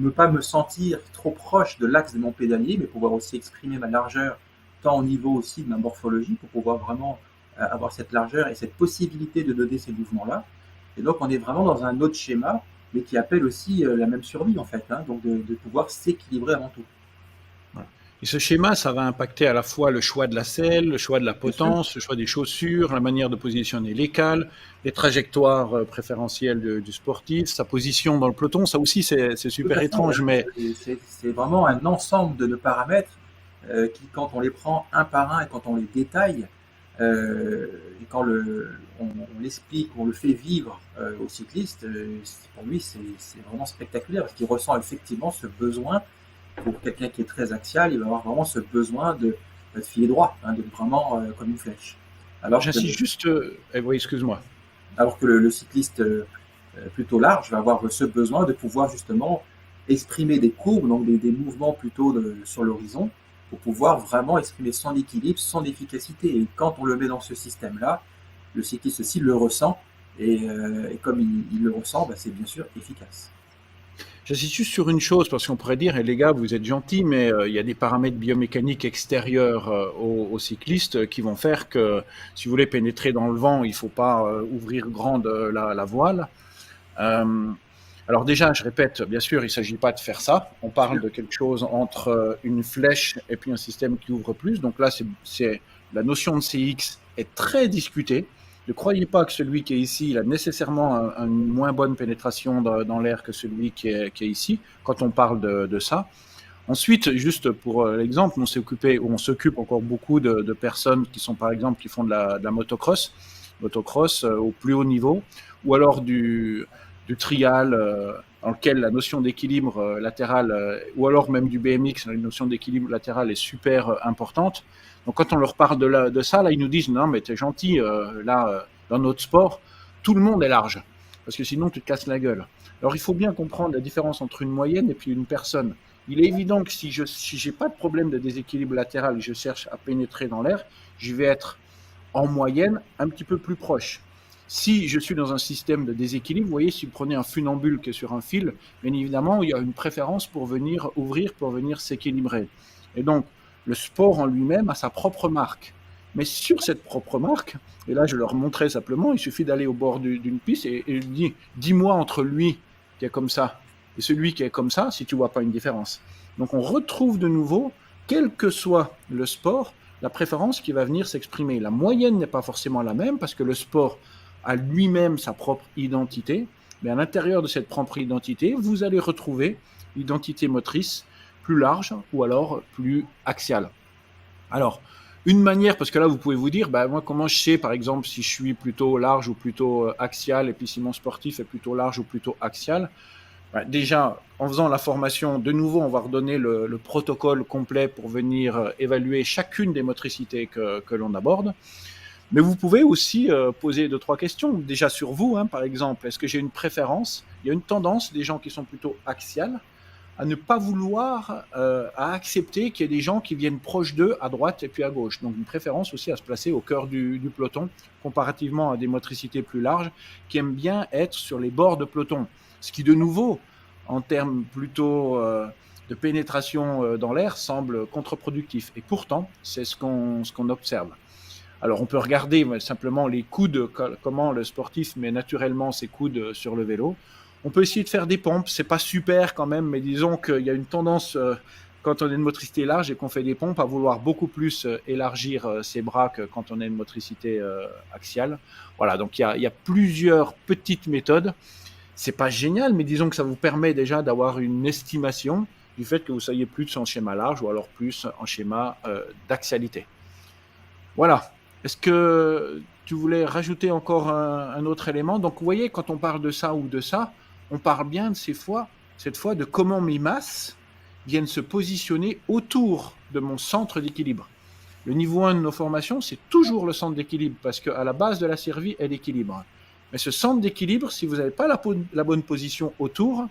pas me sentir trop proche de l'axe de mon pédalier, mais pouvoir aussi exprimer ma largeur, tant au niveau aussi de ma morphologie, pour pouvoir vraiment avoir cette largeur et cette possibilité de donner ces mouvements-là. Et donc, on est vraiment dans un autre schéma, mais qui appelle aussi la même survie, en fait, hein, donc de pouvoir s'équilibrer avant tout. Et ce schéma, ça va impacter à la fois le choix de la selle, le choix de la Bien sûr. potence, le choix des chaussures, la manière de positionner les cales, les trajectoires préférentielles du sportif, sa position dans le peloton. Ça aussi, c'est Tout super à fait, ouais. étrange, mais C'est vraiment un ensemble de paramètres qui, quand on les prend un par un et quand on les détaille, et quand on l'explique, on le fait vivre au cycliste, pour lui, c'est vraiment spectaculaire parce qu'il ressent effectivement ce besoin. Pour quelqu'un qui est très axial, il va avoir vraiment ce besoin de filer droit, hein, d'être vraiment comme une flèche. Alors que j'insiste juste. Oui, excuse-moi. le cycliste plutôt large va avoir ce besoin de pouvoir justement exprimer des courbes, donc des mouvements plutôt sur l'horizon, pour pouvoir vraiment exprimer son équilibre, son efficacité. Et quand on le met dans ce système-là, le cycliste aussi le ressent, et comme il le ressent, bah, c'est bien sûr efficace. J'insiste juste sur une chose, parce qu'on pourrait dire, les gars, vous êtes gentils, mais il y a des paramètres biomécaniques extérieurs aux cyclistes qui vont faire que si vous voulez pénétrer dans le vent, il ne faut pas ouvrir grande la voile. Alors déjà, je répète, bien sûr, il ne s'agit pas de faire ça. On parle de quelque chose entre une flèche et puis un système qui ouvre plus. Donc là, la notion de CX est très discutée. Ne croyez pas que celui qui est ici, il a nécessairement une moins bonne pénétration dans l'air que celui qui est ici, quand on parle de ça. Ensuite, juste pour l'exemple, on s'occupe encore beaucoup de personnes qui sont, par exemple, qui font de la motocross au plus haut niveau, ou alors du trial dans lequel la notion d'équilibre latéral, ou alors même du BMX, la notion d'équilibre latéral est super importante. Donc quand on leur parle de ça, là, ils nous disent non, mais t'es gentil, dans notre sport, tout le monde est large, parce que sinon tu te casses la gueule. Alors il faut bien comprendre la différence entre une moyenne et puis une personne. Il est évident que si je n'ai pas de problème de déséquilibre latéral et je cherche à pénétrer dans l'air, je vais être en moyenne un petit peu plus proche. Si je suis dans un système de déséquilibre, vous voyez, si vous prenez un funambule qui est sur un fil, bien évidemment, il y a une préférence pour venir ouvrir, pour venir s'équilibrer. Et donc, le sport en lui-même a sa propre marque. Mais sur cette propre marque, et là je leur montrais simplement, il suffit d'aller au bord d'une piste et je dis, dis-moi entre lui qui est comme ça et celui qui est comme ça, si tu vois pas une différence. Donc on retrouve de nouveau, quel que soit le sport, la préférence qui va venir s'exprimer. La moyenne n'est pas forcément la même parce que le sport a lui-même sa propre identité, mais à l'intérieur de cette propre identité, vous allez retrouver l'identité motrice plus large ou alors plus axiale. Alors, une manière, parce que là, vous pouvez vous dire, bah, moi, comment je sais, par exemple, si je suis plutôt large ou plutôt axial, et puis si mon sportif est plutôt large ou plutôt axial. Bah, déjà, en faisant la formation, de nouveau, on va redonner le protocole complet pour venir évaluer chacune des motricités que l'on aborde. Mais vous pouvez aussi poser 2-3 questions, déjà sur vous, hein, par exemple. Est-ce que j'ai une préférence? Il y a une tendance des gens qui sont plutôt axiales à ne pas vouloir, à accepter qu'il y ait des gens qui viennent proches d'eux à droite et puis à gauche. Donc une préférence aussi à se placer au cœur du peloton, comparativement à des motricités plus larges qui aiment bien être sur les bords de peloton. Ce qui, de nouveau, en termes plutôt de pénétration dans l'air, semble contre-productif. Et pourtant, c'est ce qu'on observe. Alors on peut regarder simplement les coudes, comment le sportif met naturellement ses coudes sur le vélo. On peut essayer de faire des pompes, c'est pas super quand même, mais disons qu'il y a une tendance, quand on a une motricité large et qu'on fait des pompes, à vouloir beaucoup plus élargir ses bras que quand on a une motricité axiale. Voilà, donc il y a plusieurs petites méthodes. C'est pas génial, mais disons que ça vous permet déjà d'avoir une estimation du fait que vous soyez plus en schéma large ou alors plus en schéma d'axialité. Voilà. Est-ce que tu voulais rajouter encore un autre élément? Donc, vous voyez, quand on parle de ça ou de ça, on parle bien de cette fois de comment mes masses viennent se positionner autour de mon centre d'équilibre. Le niveau 1 de nos formations, c'est toujours le centre d'équilibre parce qu'à la base de la survie est l'équilibre. Mais ce centre d'équilibre, si vous n'avez pas la bonne position autour,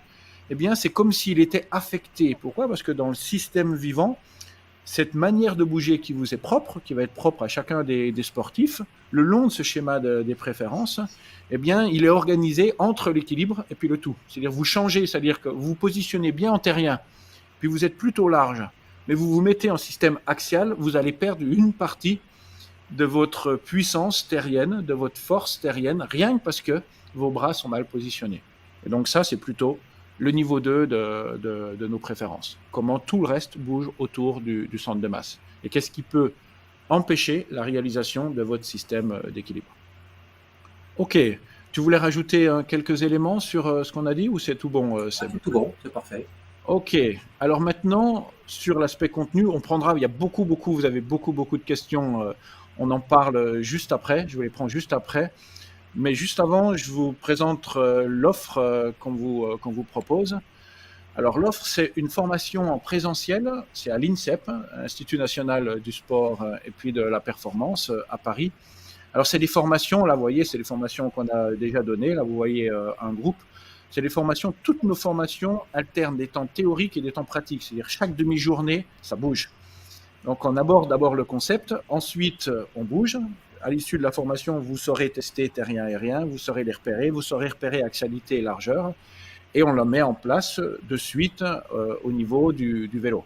eh bien, c'est comme s'il était affecté. Pourquoi? Parce que dans le système vivant, cette manière de bouger qui vous est propre, qui va être propre à chacun des sportifs, le long de ce schéma des préférences, eh bien, il est organisé entre l'équilibre et puis le tout. C'est-à-dire vous changez, c'est-à-dire que vous vous positionnez bien en terrien, puis vous êtes plutôt large, mais vous vous mettez en système axial, vous allez perdre une partie de votre puissance terrienne, de votre force terrienne, rien que parce que vos bras sont mal positionnés. Et donc ça, c'est plutôt le niveau 2 de nos préférences. Comment tout le reste bouge autour du centre de masse. Et qu'est-ce qui peut empêcher la réalisation de votre système d'équilibre. Ok, tu voulais rajouter quelques éléments sur ce qu'on a dit ou c'est tout bon, Seb? C'est tout bon, c'est parfait. Ok, alors maintenant, sur l'aspect contenu, on prendra, il y a beaucoup, vous avez beaucoup de questions, on en parle juste après, je vous les prends juste après. Mais juste avant, je vous présente l'offre qu'on vous propose. Alors l'offre, c'est une formation en présentiel, c'est à l'INSEP, Institut national du sport et puis de la performance à Paris. Alors c'est des formations, là vous voyez, c'est des formations qu'on a déjà données, là vous voyez un groupe. C'est des formations, toutes nos formations alternent des temps théoriques et des temps pratiques, c'est-à-dire chaque demi-journée, ça bouge. Donc on aborde d'abord le concept, ensuite on bouge. À l'issue de la formation, vous saurez tester terrien-aérien, vous saurez les repérer, vous saurez repérer axialité et largeur, et on le met en place de suite au niveau du vélo.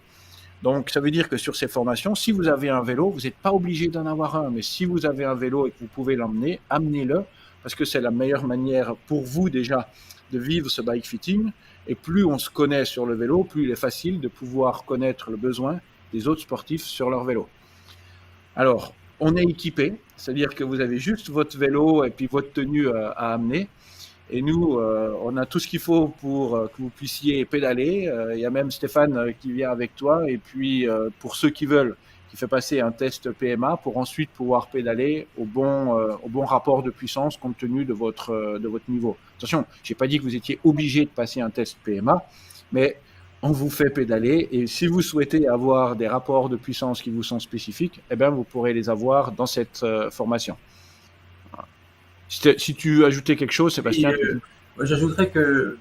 Donc ça veut dire que sur ces formations, si vous avez un vélo, vous n'êtes pas obligé d'en avoir un, mais si vous avez un vélo et que vous pouvez l'emmener, amenez-le, parce que c'est la meilleure manière pour vous déjà de vivre ce bike fitting. Et plus on se connaît sur le vélo, plus il est facile de pouvoir connaître le besoin des autres sportifs sur leur vélo. Alors, on est équipé, c'est-à-dire que vous avez juste votre vélo et puis votre tenue à amener. Et nous, on a tout ce qu'il faut pour que vous puissiez pédaler. Il y a même Stéphane qui vient avec toi. Et puis, pour ceux qui veulent, qui fait passer un test PMA pour ensuite pouvoir pédaler au bon rapport de puissance compte tenu de votre niveau. Attention, je n'ai pas dit que vous étiez obligé de passer un test PMA, mais on vous fait pédaler. Et si vous souhaitez avoir des rapports de puissance qui vous sont spécifiques, eh bien, vous pourrez les avoir dans cette formation. Si tu ajoutais quelque chose, Sébastien. J'ajouterais que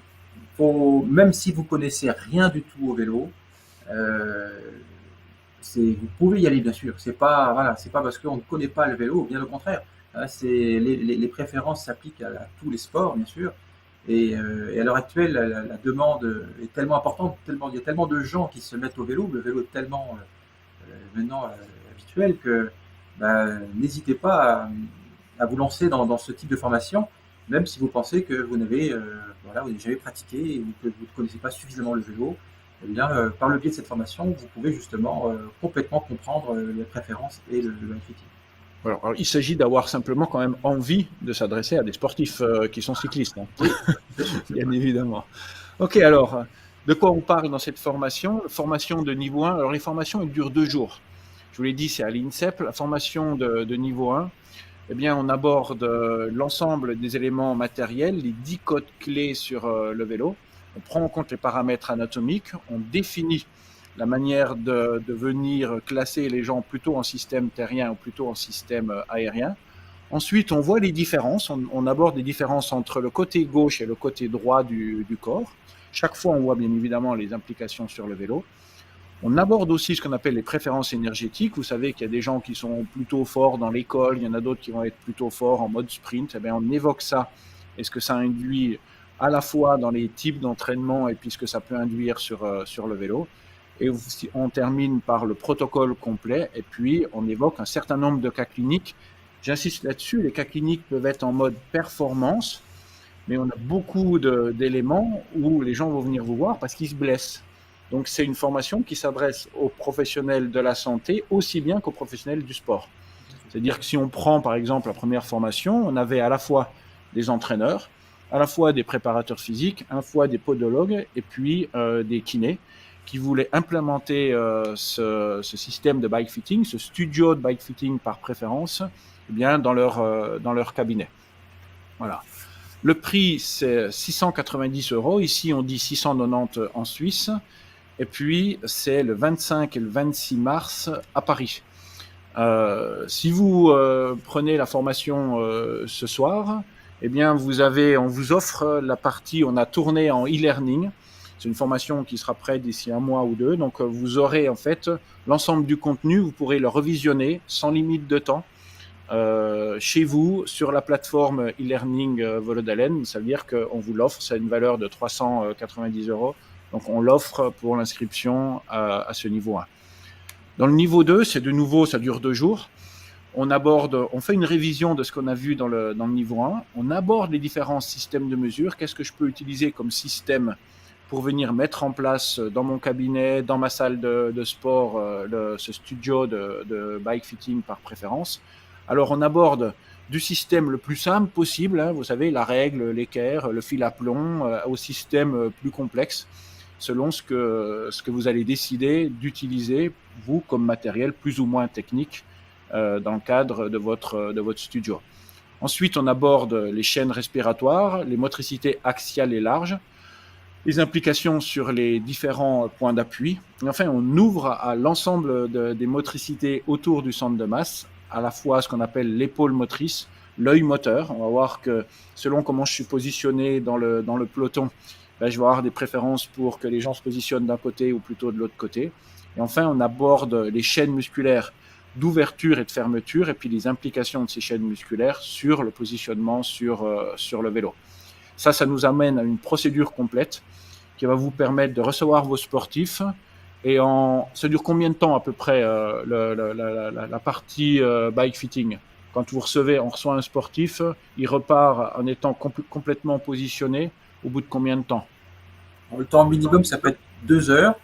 même si vous connaissez rien du tout au vélo, vous pouvez y aller bien sûr. C'est pas parce qu'on ne connaît pas le vélo, bien au contraire. Les préférences s'appliquent à tous les sports bien sûr. Et à l'heure actuelle, la demande est tellement importante, il y a tellement de gens qui se mettent au vélo, le vélo est tellement maintenant habituel que n'hésitez pas à vous lancer dans ce type de formation, même si vous pensez que vous n'avez jamais pratiqué ou que vous ne connaissez pas suffisamment le vélo. Eh bien, par le biais de cette formation, vous pouvez justement complètement comprendre les préférences et le bike fitting. Alors, il s'agit d'avoir simplement quand même envie de s'adresser à des sportifs qui sont cyclistes, hein. Bien évidemment. Ok, alors, de quoi on parle dans cette formation? Formation de niveau 1. Alors, les formations, elles durent 2 jours. Je vous l'ai dit, c'est à l'INSEP. La formation de niveau 1, eh bien, on aborde l'ensemble des éléments matériels, les 10 codes clés sur le vélo. On prend en compte les paramètres anatomiques, on définit la manière de venir classer les gens plutôt en système terrien ou plutôt en système aérien. Ensuite, on voit les différences, on aborde les différences entre le côté gauche et le côté droit du corps. Chaque fois, on voit bien évidemment les implications sur le vélo. On aborde aussi ce qu'on appelle les préférences énergétiques. Vous savez qu'il y a des gens qui sont plutôt forts dans l'école, il y en a d'autres qui vont être plutôt forts en mode sprint. Eh bien, on évoque ça et ce que ça induit à la fois dans les types d'entraînement et puis ce que ça peut induire sur le vélo. Et on termine par le protocole complet et puis on évoque un certain nombre de cas cliniques. J'insiste là-dessus, les cas cliniques peuvent être en mode performance, mais on a beaucoup d'éléments où les gens vont venir vous voir parce qu'ils se blessent. Donc c'est une formation qui s'adresse aux professionnels de la santé aussi bien qu'aux professionnels du sport. C'est-à-dire que si on prend par exemple la première formation, on avait à la fois des entraîneurs, à la fois des préparateurs physiques, à la fois des podologues et puis des kinés qui voulaient implémenter ce système de bike fitting, ce studio de bike fitting par préférence, eh bien, dans leur cabinet. Voilà. Le prix, c'est 690 €. Ici, on dit 690 en Suisse. Et puis, c'est le 25 et le 26 mars à Paris. Si vous prenez la formation ce soir, eh bien, on vous offre la partie, on a tourné en e-learning. C'est une formation qui sera prête d'ici 1 mois ou 2. Donc, vous aurez en fait l'ensemble du contenu. Vous pourrez le revisionner sans limite de temps chez vous sur la plateforme e-learning Volodalen. Ça veut dire qu'on vous l'offre. Ça a une valeur de 390 €. Donc, on l'offre pour l'inscription à ce niveau 1. Dans le niveau 2, c'est de nouveau, ça dure 2 jours. on fait une révision de ce qu'on a vu dans le niveau 1, on aborde les différents systèmes de mesure, qu'est-ce que je peux utiliser comme système pour venir mettre en place dans mon cabinet, dans ma salle de sport, ce studio de bike fitting par préférence. Alors on aborde du système le plus simple possible, hein, vous savez, la règle, l'équerre, le fil à plomb, au système plus complexe, selon ce que vous allez décider d'utiliser, vous, comme matériel plus ou moins technique dans le cadre de votre studio. Ensuite, on aborde les chaînes respiratoires, les motricités axiales et larges, les implications sur les différents points d'appui. Et enfin, on ouvre à l'ensemble des motricités autour du centre de masse, à la fois ce qu'on appelle l'épaule motrice, l'œil moteur. On va voir que selon comment je suis positionné dans le peloton, ben, je vais avoir des préférences pour que les gens se positionnent d'un côté ou plutôt de l'autre côté. Et enfin, on aborde les chaînes musculaires d'ouverture et de fermeture, et puis les implications de ces chaînes musculaires sur le positionnement sur le vélo. Ça nous amène à une procédure complète qui va vous permettre de recevoir vos sportifs. Et ça dure combien de temps à peu près la partie bike fitting? Quand on reçoit un sportif, il repart en étant complètement positionné au bout de combien de temps? Le temps minimum, ça peut être 2 heures.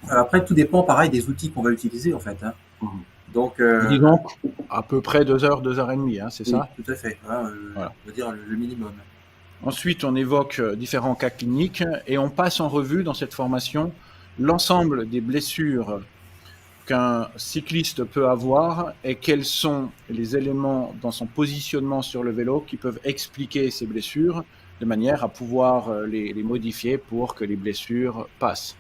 Après, tout dépend, pareil, des outils qu'on va utiliser, en fait. Hein. Donc, disons à peu près 2 heures, 2 heures et demie, hein, c'est oui, ça? Tout à fait. Hein, voilà. On va dire le minimum. Ensuite, on évoque différents cas cliniques et on passe en revue dans cette formation l'ensemble des blessures qu'un cycliste peut avoir et quels sont les éléments dans son positionnement sur le vélo qui peuvent expliquer ces blessures de manière à pouvoir les modifier pour que les blessures passent.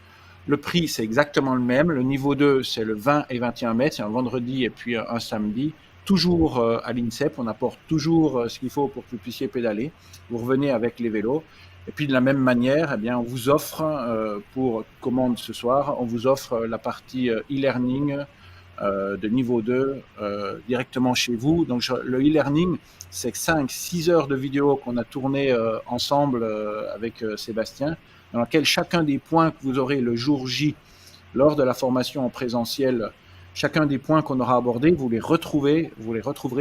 Le prix, c'est exactement le même. Le niveau 2, c'est le 20 et 21 mètres, c'est un vendredi et puis un samedi. Toujours à l'INSEP, on apporte toujours ce qu'il faut pour que vous puissiez pédaler. Vous revenez avec les vélos. Et puis de la même manière, eh bien, on vous offre, pour commande ce soir, on vous offre la partie e-learning de niveau 2 directement chez vous. Donc le e-learning, c'est 5-6 heures de vidéo qu'on a tourné ensemble avec Sébastien, dans laquelle chacun des points que vous aurez le jour J lors de la formation en présentiel, chacun des points qu'on aura abordés, vous les retrouverez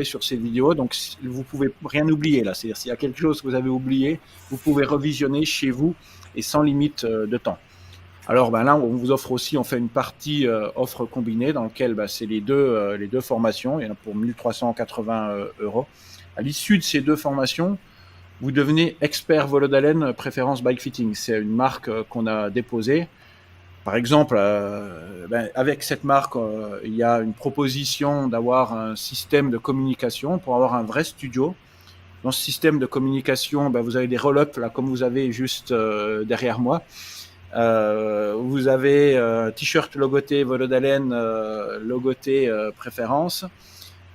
sur ces vidéos. Donc, vous pouvez rien oublier là. C'est-à-dire, s'il y a quelque chose que vous avez oublié, vous pouvez revisionner chez vous et sans limite de temps. Alors, ben là, on vous offre aussi, on fait une partie offre combinée dans laquelle c'est les deux formations. Il y en a pour 1380 €. À l'issue de ces deux formations, vous devenez expert Volodalen préférence bike fitting. C'est une marque qu'on a déposée. Par exemple, avec cette marque, il y a une proposition d'avoir un système de communication pour avoir un vrai studio. Dans ce système de communication, vous avez des roll-ups, là, comme vous avez juste derrière moi. Vous avez un t-shirt logoté Volodalen, logoté préférence.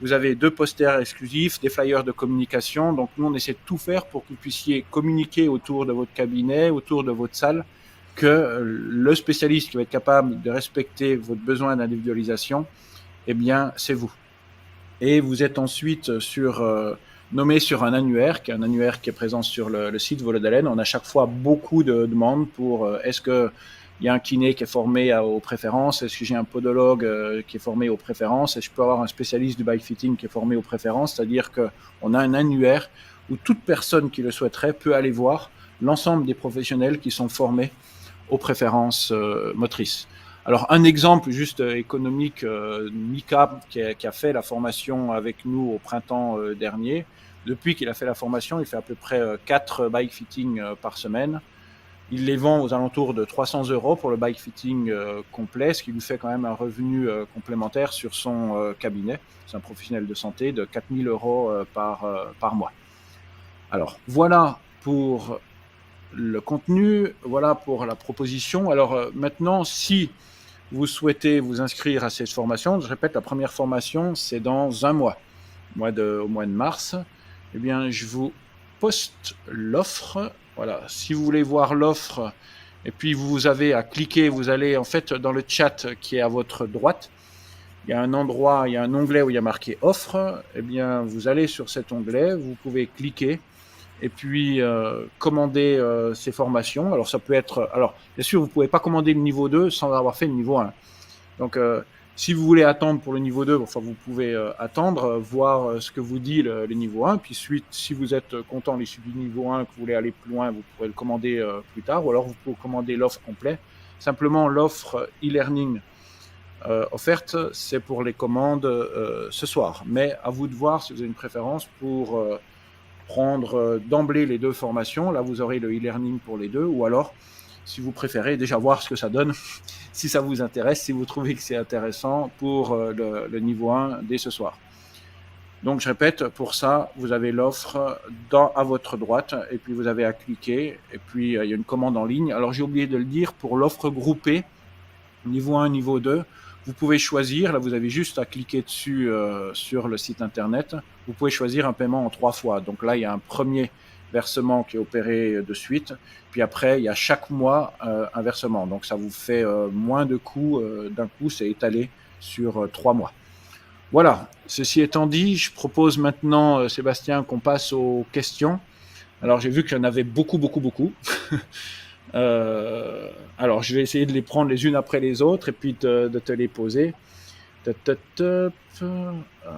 Vous avez 2 posters exclusifs, des flyers de communication. Donc, nous, on essaie de tout faire pour que vous puissiez communiquer autour de votre cabinet, autour de votre salle, que le spécialiste qui va être capable de respecter votre besoin d'individualisation, eh bien, c'est vous. Et vous êtes ensuite nommé sur un annuaire, qui est présent sur le site Volodalen. On a chaque fois beaucoup de demandes pour est-ce qu'il y a un kiné qui est formé aux préférences, est-ce que j'ai un podologue qui est formé aux préférences, est-ce que je peux avoir un spécialiste du bike fitting qui est formé aux préférences, c'est-à-dire qu'on a un annuaire où toute personne qui le souhaiterait peut aller voir l'ensemble des professionnels qui sont formés aux préférences motrices. Alors, un exemple juste économique, Mika, qui a fait la formation avec nous au printemps dernier, depuis qu'il a fait la formation, il fait à peu près 4 bike fitting par semaine. Il les vend aux alentours de 300 € pour le bike fitting complet, ce qui lui fait quand même un revenu complémentaire sur son cabinet. C'est un professionnel de santé de 4 000 € par mois. Alors, voilà pour le contenu, voilà pour la proposition. Alors maintenant, si vous souhaitez vous inscrire à cette formation, je répète, la première formation, c'est dans un mois, au mois de mars. Eh bien, je vous poste l'offre. Voilà, si vous voulez voir l'offre, et puis vous avez à cliquer, vous allez en fait dans le chat qui est à votre droite, il y a un onglet où il y a marqué offre. Eh bien, vous allez sur cet onglet, vous pouvez cliquer et puis commander ces formations. Alors ça peut être, alors bien sûr vous pouvez pas commander le niveau 2 sans avoir fait le niveau 1. Donc Si vous voulez attendre pour le niveau 2, enfin, vous pouvez attendre, voir ce que vous dit le niveau 1. Puis suite, si vous êtes content l'issue du niveau 1, que vous voulez aller plus loin, vous pourrez le commander plus tard. Ou alors vous pouvez commander l'offre complète. Simplement, l'offre e-learning offerte, c'est pour les commandes ce soir. Mais à vous de voir si vous avez une préférence pour prendre d'emblée les 2 formations. Là, vous aurez le e-learning pour les 2. Ou alors, si vous préférez, déjà voir ce que ça donne, si ça vous intéresse, si vous trouvez que c'est intéressant pour le niveau 1 dès ce soir. Donc, je répète, pour ça, vous avez l'offre à votre droite et puis vous avez à cliquer et puis il y a une commande en ligne. Alors, j'ai oublié de le dire, pour l'offre groupée, niveau 1, niveau 2, vous pouvez choisir, là vous avez juste à cliquer dessus sur le site internet, vous pouvez choisir un paiement en 3 fois. Donc là, il y a un premier versement qui est opéré de suite, puis après, il y a chaque mois un versement. Donc ça vous fait moins de coûts d'un coup, c'est étalé sur 3 mois. Voilà, ceci étant dit, je propose maintenant, Sébastien, qu'on passe aux questions. Alors j'ai vu qu'il y en avait beaucoup. Alors, je vais essayer de les prendre les unes après les autres et puis de te les poser.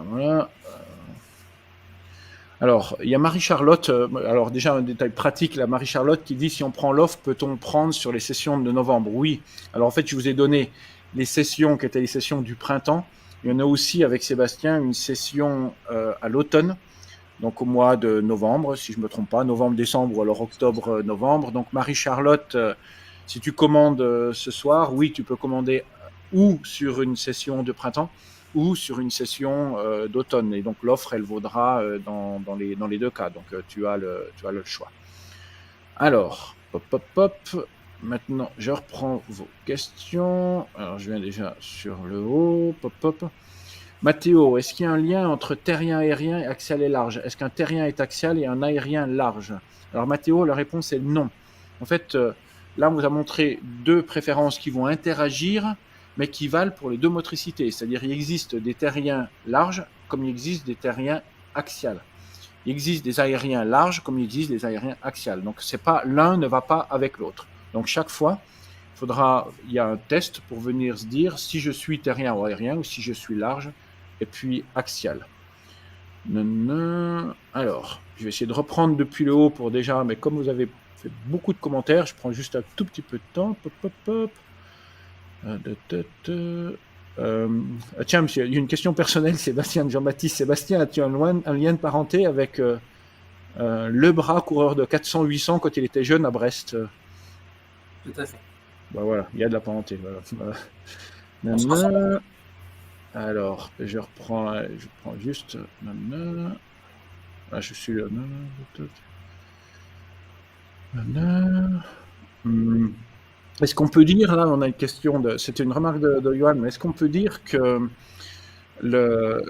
Voilà. Alors, il y a Marie-Charlotte. Alors, déjà, un détail pratique, la Marie-Charlotte qui dit si on prend l'offre, peut-on prendre sur les sessions de novembre? Oui. Alors, en fait, je vous ai donné les sessions qui étaient les sessions du printemps. Il y en a aussi avec Sébastien une session à l'automne. Donc au mois de novembre, si je ne me trompe pas, novembre-décembre ou alors octobre-novembre. Donc Marie-Charlotte, si tu commandes ce soir, oui, tu peux commander ou sur une session de printemps ou sur une session d'automne. Et donc l'offre, elle vaudra dans les 2 cas. Donc tu as le choix. Alors, maintenant, je reprends vos questions. Alors, je viens déjà sur le haut. Mathéo, est-ce qu'il y a un lien entre terrien aérien et axial et large? Est-ce qu'un terrien est axial et un aérien large? Alors Mathéo, la réponse est non. En fait, là, on vous a montré 2 préférences qui vont interagir, mais qui valent pour les 2 motricités. C'est-à-dire il existe des terriens larges comme il existe des terriens axiales. Il existe des aériens larges comme il existe des aériens axiales. Donc c'est pas l'un ne va pas avec l'autre. Donc chaque fois, il y a un test pour venir se dire si je suis terrien ou aérien ou si je suis large et puis axial. Alors, je vais essayer de reprendre depuis le haut pour déjà, mais comme vous avez fait beaucoup de commentaires, je prends juste un tout petit peu de temps. Tiens, monsieur, il y a une question personnelle, Sébastien de Jean-Baptiste. Sébastien, as-tu un lien de parenté avec Lebras, coureur de 400-800 quand il était jeune à Brest? Tout à fait. Bah voilà, il y a de la parenté. Voilà. Alors, je prends juste. Ah, je suis là. Est-ce qu'on peut dire, là, on a une question c'était une remarque de Johan, mais est-ce qu'on peut dire que le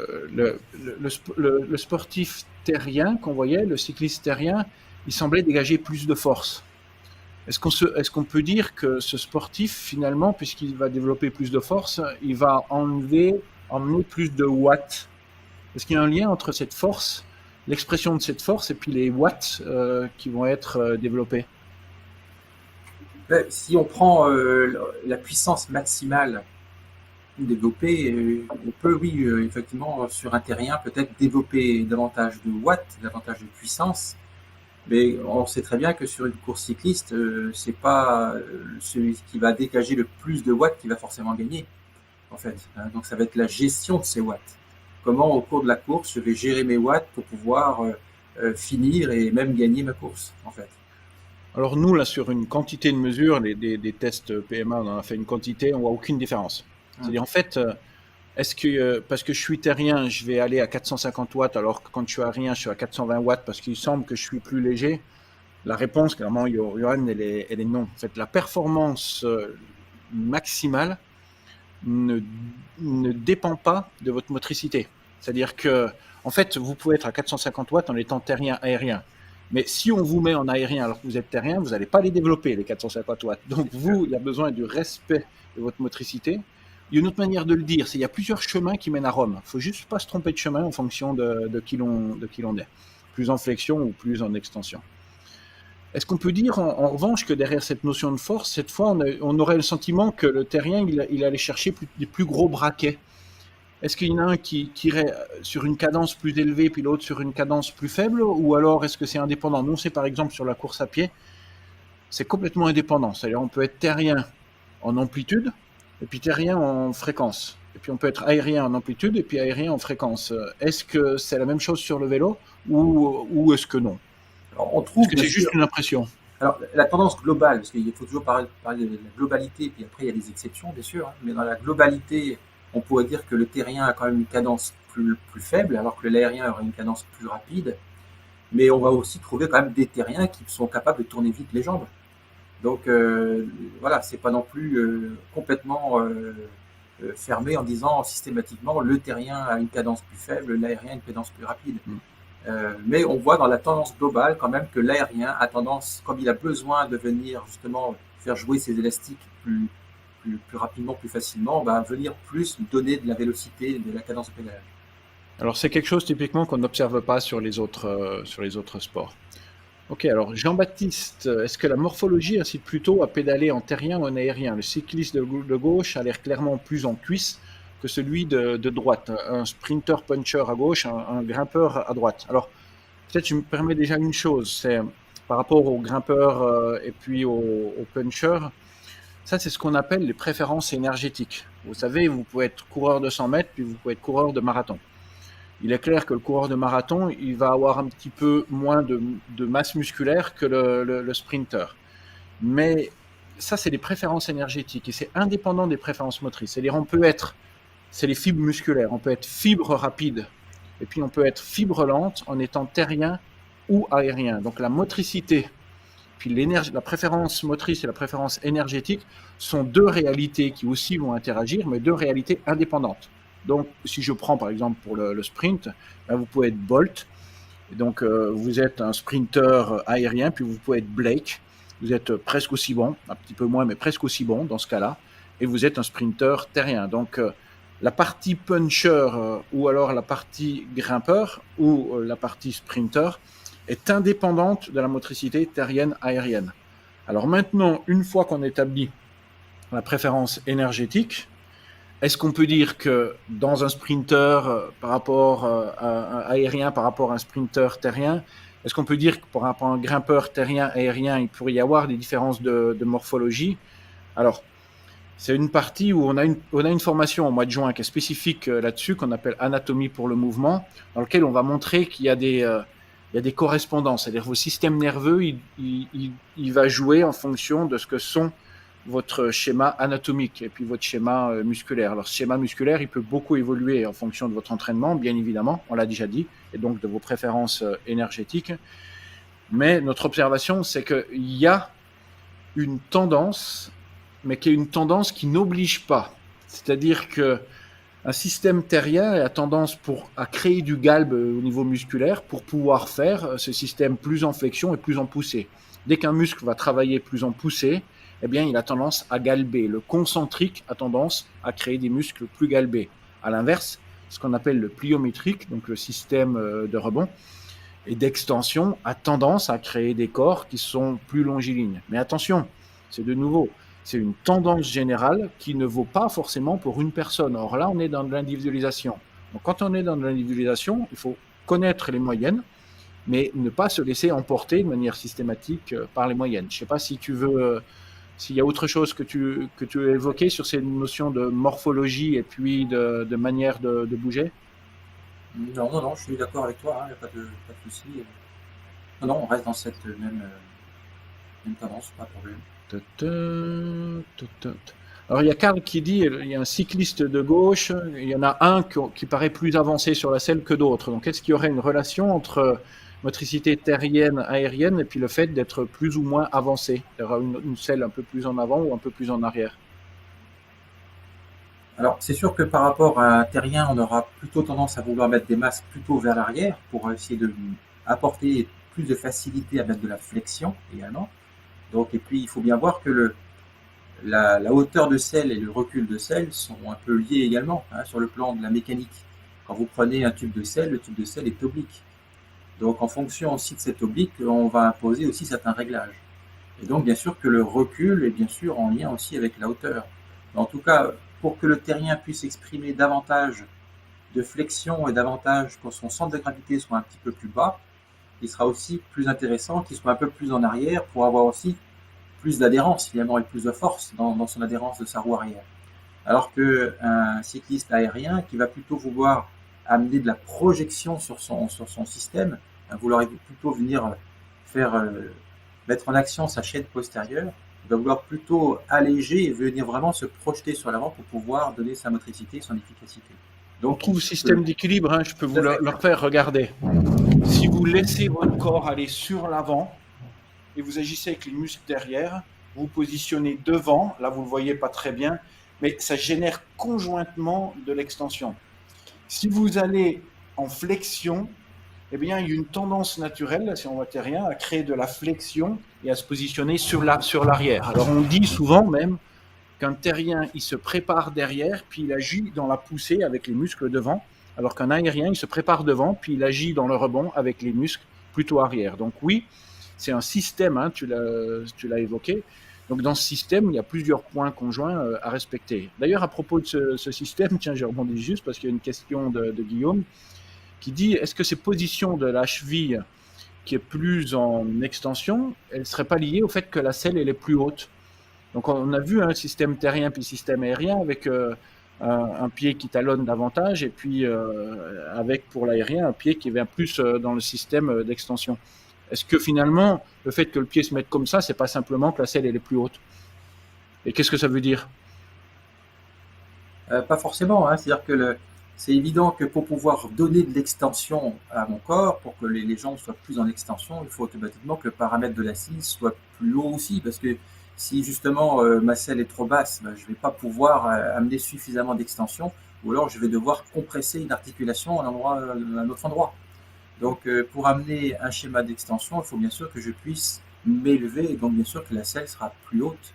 sportif terrien qu'on voyait, le cycliste terrien, il semblait dégager plus de force? Est-ce qu'on peut dire que ce sportif, finalement, puisqu'il va développer plus de force, il va emmener plus de watts? Est-ce qu'il y a un lien entre cette force, l'expression de cette force, et puis les watts qui vont être développés? Si on prend la puissance maximale développée, on peut, oui, effectivement, sur un terrien, peut-être développer davantage de watts, davantage de puissance. Mais on sait très bien que sur une course cycliste, c'est pas celui qui va dégager le plus de watts qui va forcément gagner, en fait. Donc ça va être la gestion de ces watts. Comment au cours de la course, je vais gérer mes watts pour pouvoir finir et même gagner ma course, en fait. Alors nous, là, sur une quantité de mesures, des tests PMA, on en a fait une quantité, on voit aucune différence. C'est-à-dire, en fait, est-ce que, parce que je suis terrien, je vais aller à 450 watts, alors que quand je suis aérien, je suis à 420 watts parce qu'il semble que je suis plus léger? La réponse, clairement, Johan, elle est non. En fait, la performance maximale ne dépend pas de votre motricité. C'est-à-dire que, en fait, vous pouvez être à 450 watts en étant terrien aérien. Mais si on vous met en aérien alors que vous êtes terrien, vous n'allez pas les développer, les 450 watts. Donc vous, il y a besoin du respect de votre motricité. Il y a une autre manière de le dire, c'est qu'il y a plusieurs chemins qui mènent à Rome. Il ne faut juste pas se tromper de chemin en fonction de qui l'on est. Plus en flexion ou plus en extension. Est-ce qu'on peut dire en revanche que derrière cette notion de force, cette fois, on aurait le sentiment que le terrien, il allait chercher des plus gros braquets? Est-ce qu'il y en a un qui irait sur une cadence plus élevée, puis l'autre sur une cadence plus faible, ou alors est-ce que c'est indépendant? Nous, c'est par exemple sur la course à pied, c'est complètement indépendant. C'est-à-dire on peut être terrien en amplitude, et puis terrien en fréquence. Et puis on peut être aérien en amplitude, et puis aérien en fréquence. Est-ce que c'est la même chose sur le vélo, ou est-ce que non? Alors, on Est-ce trouve que bien c'est sûr. juste une impression? Alors, la tendance globale, parce qu'il faut toujours parler de la globalité, puis après il y a des exceptions, bien sûr, hein, mais dans la globalité, on pourrait dire que le terrien a quand même une cadence plus faible, alors que l'aérien aurait une cadence plus rapide. Mais on va aussi trouver quand même des terriens qui sont capables de tourner vite les jambes. Donc voilà, c'est pas non plus complètement fermé en disant systématiquement le terrien a une cadence plus faible, l'aérien a une cadence plus rapide. Mais on voit dans la tendance globale quand même que l'aérien a tendance, comme il a besoin de venir justement faire jouer ses élastiques plus rapidement, plus facilement, bah, venir plus donner de la vélocité, de la cadence de pédalage. Alors c'est quelque chose typiquement qu'on n'observe pas sur les autres sports. Ok, alors Jean-Baptiste, est-ce que la morphologie incite plutôt à pédaler en terrien ou en aérien? Le cycliste de gauche a l'air clairement plus en cuisse que celui de droite. Un sprinter puncher à gauche, un grimpeur à droite. Alors, peut-être je me permets déjà une chose, c'est par rapport aux grimpeurs et puis aux punchers, ça c'est ce qu'on appelle les préférences énergétiques. Vous savez, vous pouvez être coureur de 100 mètres, puis vous pouvez être coureur de marathon. Il est clair que le coureur de marathon, il va avoir un petit peu moins de masse musculaire que le sprinter. Mais ça, c'est des préférences énergétiques et c'est indépendant des préférences motrices. C'est-à-dire, c'est les fibres musculaires. On peut être fibre rapide et puis on peut être fibre lente en étant terrien ou aérien. Donc la motricité, puis la préférence motrice et la préférence énergétique sont deux réalités qui aussi vont interagir, mais deux réalités indépendantes. Donc, si je prends par exemple pour le sprint, ben, vous pouvez être Bolt, et donc vous êtes un sprinter aérien, puis vous pouvez être Blake, vous êtes presque aussi bon, un petit peu moins, mais presque aussi bon dans ce cas-là, et vous êtes un sprinter terrien. Donc, la partie puncher ou alors la partie grimpeur ou la partie sprinter est indépendante de la motricité terrienne aérienne. Alors maintenant, une fois qu'on établit la préférence énergétique, est-ce qu'on peut dire que dans un sprinter par rapport à un aérien par rapport à un sprinter terrien, est-ce qu'on peut dire que par rapport à un grimpeur terrien aérien, il pourrait y avoir des différences de morphologie? Alors, c'est une partie où on a une formation au mois de juin qui est spécifique là-dessus, qu'on appelle Anatomie pour le mouvement, dans lequel on va montrer qu'il y a des correspondances. C'est-à-dire vos systèmes nerveux, il va jouer en fonction de ce que sont votre schéma anatomique et puis votre schéma musculaire. Alors, ce schéma musculaire, il peut beaucoup évoluer en fonction de votre entraînement, bien évidemment, on l'a déjà dit, et donc de vos préférences énergétiques. Mais notre observation, c'est qu'il y a une tendance, mais qui est une tendance qui n'oblige pas. C'est-à-dire que un système terrien a tendance à créer du galbe au niveau musculaire pour pouvoir faire ce système plus en flexion et plus en poussée. Dès qu'un muscle va travailler plus en poussée, eh bien, il a tendance à galber. Le concentrique a tendance à créer des muscles plus galbés. À l'inverse, ce qu'on appelle le pliométrique, donc le système de rebond et d'extension, a tendance à créer des corps qui sont plus longilignes. Mais attention, c'est de nouveau, c'est une tendance générale qui ne vaut pas forcément pour une personne. Or là, on est dans de l'individualisation. Donc quand on est dans de l'individualisation, il faut connaître les moyennes, mais ne pas se laisser emporter de manière systématique par les moyennes. Je ne sais pas si tu veux, s'il y a autre chose que tu veux évoquer sur ces notions de morphologie et puis de manière de bouger. Non, je suis d'accord avec toi, il n'y a pas de souci. Non, on reste dans cette même tendance, pas de problème. Alors il y a Karl qui dit, il y a un cycliste de gauche, il y en a un qui paraît plus avancé sur la selle que d'autres. Donc est-ce qu'il y aurait une relation entre motricité terrienne, aérienne, et puis le fait d'être plus ou moins avancé, d'avoir une selle un peu plus en avant ou un peu plus en arrière? Alors, c'est sûr que par rapport à un terrien, on aura plutôt tendance à vouloir mettre des masses plutôt vers l'arrière pour essayer de apporter plus de facilité à mettre de la flexion également. Donc, et puis, il faut bien voir que la hauteur de selle et le recul de selle sont un peu liés également sur le plan de la mécanique. Quand vous prenez un tube de selle, le tube de selle est oblique. Donc, en fonction aussi de cet oblique, on va imposer aussi certains réglages. Et donc, bien sûr que le recul est bien sûr en lien aussi avec la hauteur. Mais en tout cas, pour que le terrien puisse exprimer davantage de flexion et davantage que son centre de gravité soit un petit peu plus bas, il sera aussi plus intéressant qu'il soit un peu plus en arrière pour avoir aussi plus d'adhérence finalement et plus de force dans son adhérence de sa roue arrière. Alors qu'un cycliste aérien qui va plutôt vouloir amener de la projection sur son système, vouloir plutôt venir faire mettre en action sa chaîne postérieure, il va vouloir plutôt alléger et venir vraiment se projeter sur l'avant pour pouvoir donner sa motricité, son efficacité. Donc, on trouve le système d'équilibre, hein, je peux vous le faire regarder. Si vous laissez votre corps aller sur l'avant et vous agissez avec les muscles derrière, vous vous positionnez devant, là vous ne le voyez pas très bien, mais ça génère conjointement de l'extension. Si vous allez en flexion, eh bien, il y a une tendance naturelle, si on voit terrien, à créer de la flexion et à se positionner sur l'arrière. Alors on dit souvent même qu'un terrien, il se prépare derrière, puis il agit dans la poussée avec les muscles devant, alors qu'un aérien, il se prépare devant, puis il agit dans le rebond avec les muscles plutôt arrière. Donc oui, c'est un système, hein, tu l'as évoqué. Donc dans ce système, il y a plusieurs points conjoints à respecter. D'ailleurs, à propos de ce système, tiens, je rebondis juste parce qu'il y a une question de Guillaume qui dit, est-ce que ces positions de la cheville qui est plus en extension, elles ne seraient pas liées au fait que la selle elle est plus haute? Donc on a vu un système terrien puis système aérien avec un pied qui talonne davantage et puis avec pour l'aérien un pied qui vient plus dans le système d'extension. Est-ce que finalement le fait que le pied se mette comme ça, c'est pas simplement que la selle elle est plus haute? Et qu'est-ce que ça veut dire? Pas forcément, hein. C'est-à-dire que c'est évident que pour pouvoir donner de l'extension à mon corps, pour que les jambes soient plus en extension, il faut automatiquement que le paramètre de l'assise soit plus haut aussi, parce que si justement ma selle est trop basse, je ne vais pas pouvoir amener suffisamment d'extension, ou alors je vais devoir compresser une articulation à un autre endroit. Donc pour amener un schéma d'extension, il faut bien sûr que je puisse m'élever, et donc bien sûr que la selle sera plus haute.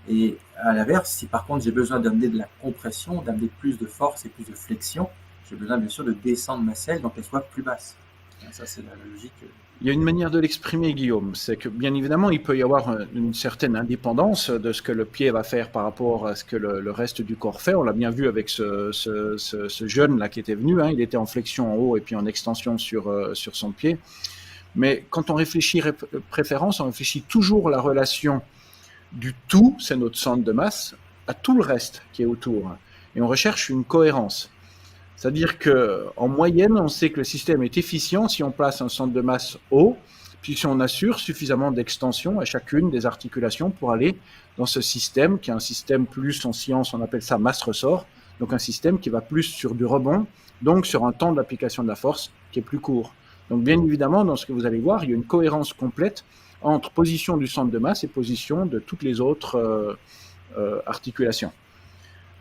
Et à l'inverse, si par contre j'ai besoin d'amener de la compression, d'amener plus de force et plus de flexion, j'ai besoin bien sûr de descendre ma selle, donc qu'elle soit plus basse. Ça, c'est la logique. Il y a une manière de l'exprimer, Guillaume, c'est que bien évidemment, il peut y avoir une certaine indépendance de ce que le pied va faire par rapport à ce que le reste du corps fait. On l'a bien vu avec ce jeune-là qui était venu, hein, il était en flexion en haut et puis en extension sur son pied. Mais quand on réfléchit préférence, on réfléchit toujours la relation du tout, c'est notre centre de masse, à tout le reste qui est autour. Et on recherche une cohérence. C'est-à-dire qu'en moyenne, on sait que le système est efficient si on place un centre de masse haut, puis si on assure suffisamment d'extension à chacune des articulations pour aller dans ce système, qui est un système plus, en science, on appelle ça masse-ressort, donc un système qui va plus sur du rebond, donc sur un temps d'application de la force qui est plus court. Donc bien évidemment, dans ce que vous allez voir, il y a une cohérence complète entre position du centre de masse et position de toutes les autres articulations.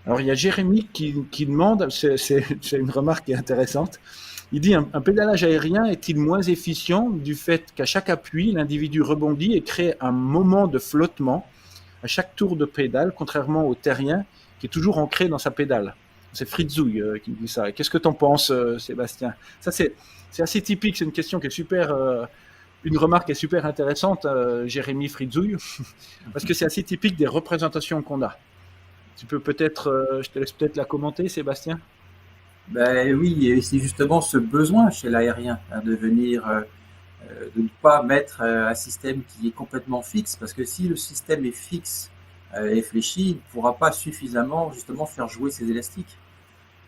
Alors, il y a Jérémy qui demande, c'est une remarque qui est intéressante, il dit, un pédalage aérien est-il moins efficient du fait qu'à chaque appui, l'individu rebondit et crée un moment de flottement à chaque tour de pédale, contrairement au terrien qui est toujours ancré dans sa pédale? C'est Fritzouille qui dit ça. Qu'est-ce que tu en penses, Sébastien? Ça, c'est assez typique, c'est une question qui est super... une remarque qui est super intéressante, Jérémy Fritzouille, parce que c'est assez typique des représentations qu'on a. Tu peux peut-être, je te laisse peut-être la commenter, Sébastien. Ben oui, et c'est justement ce besoin chez l'aérien de venir, de ne pas mettre un système qui est complètement fixe, parce que si le système est fixe et fléchi, il ne pourra pas suffisamment justement faire jouer ses élastiques.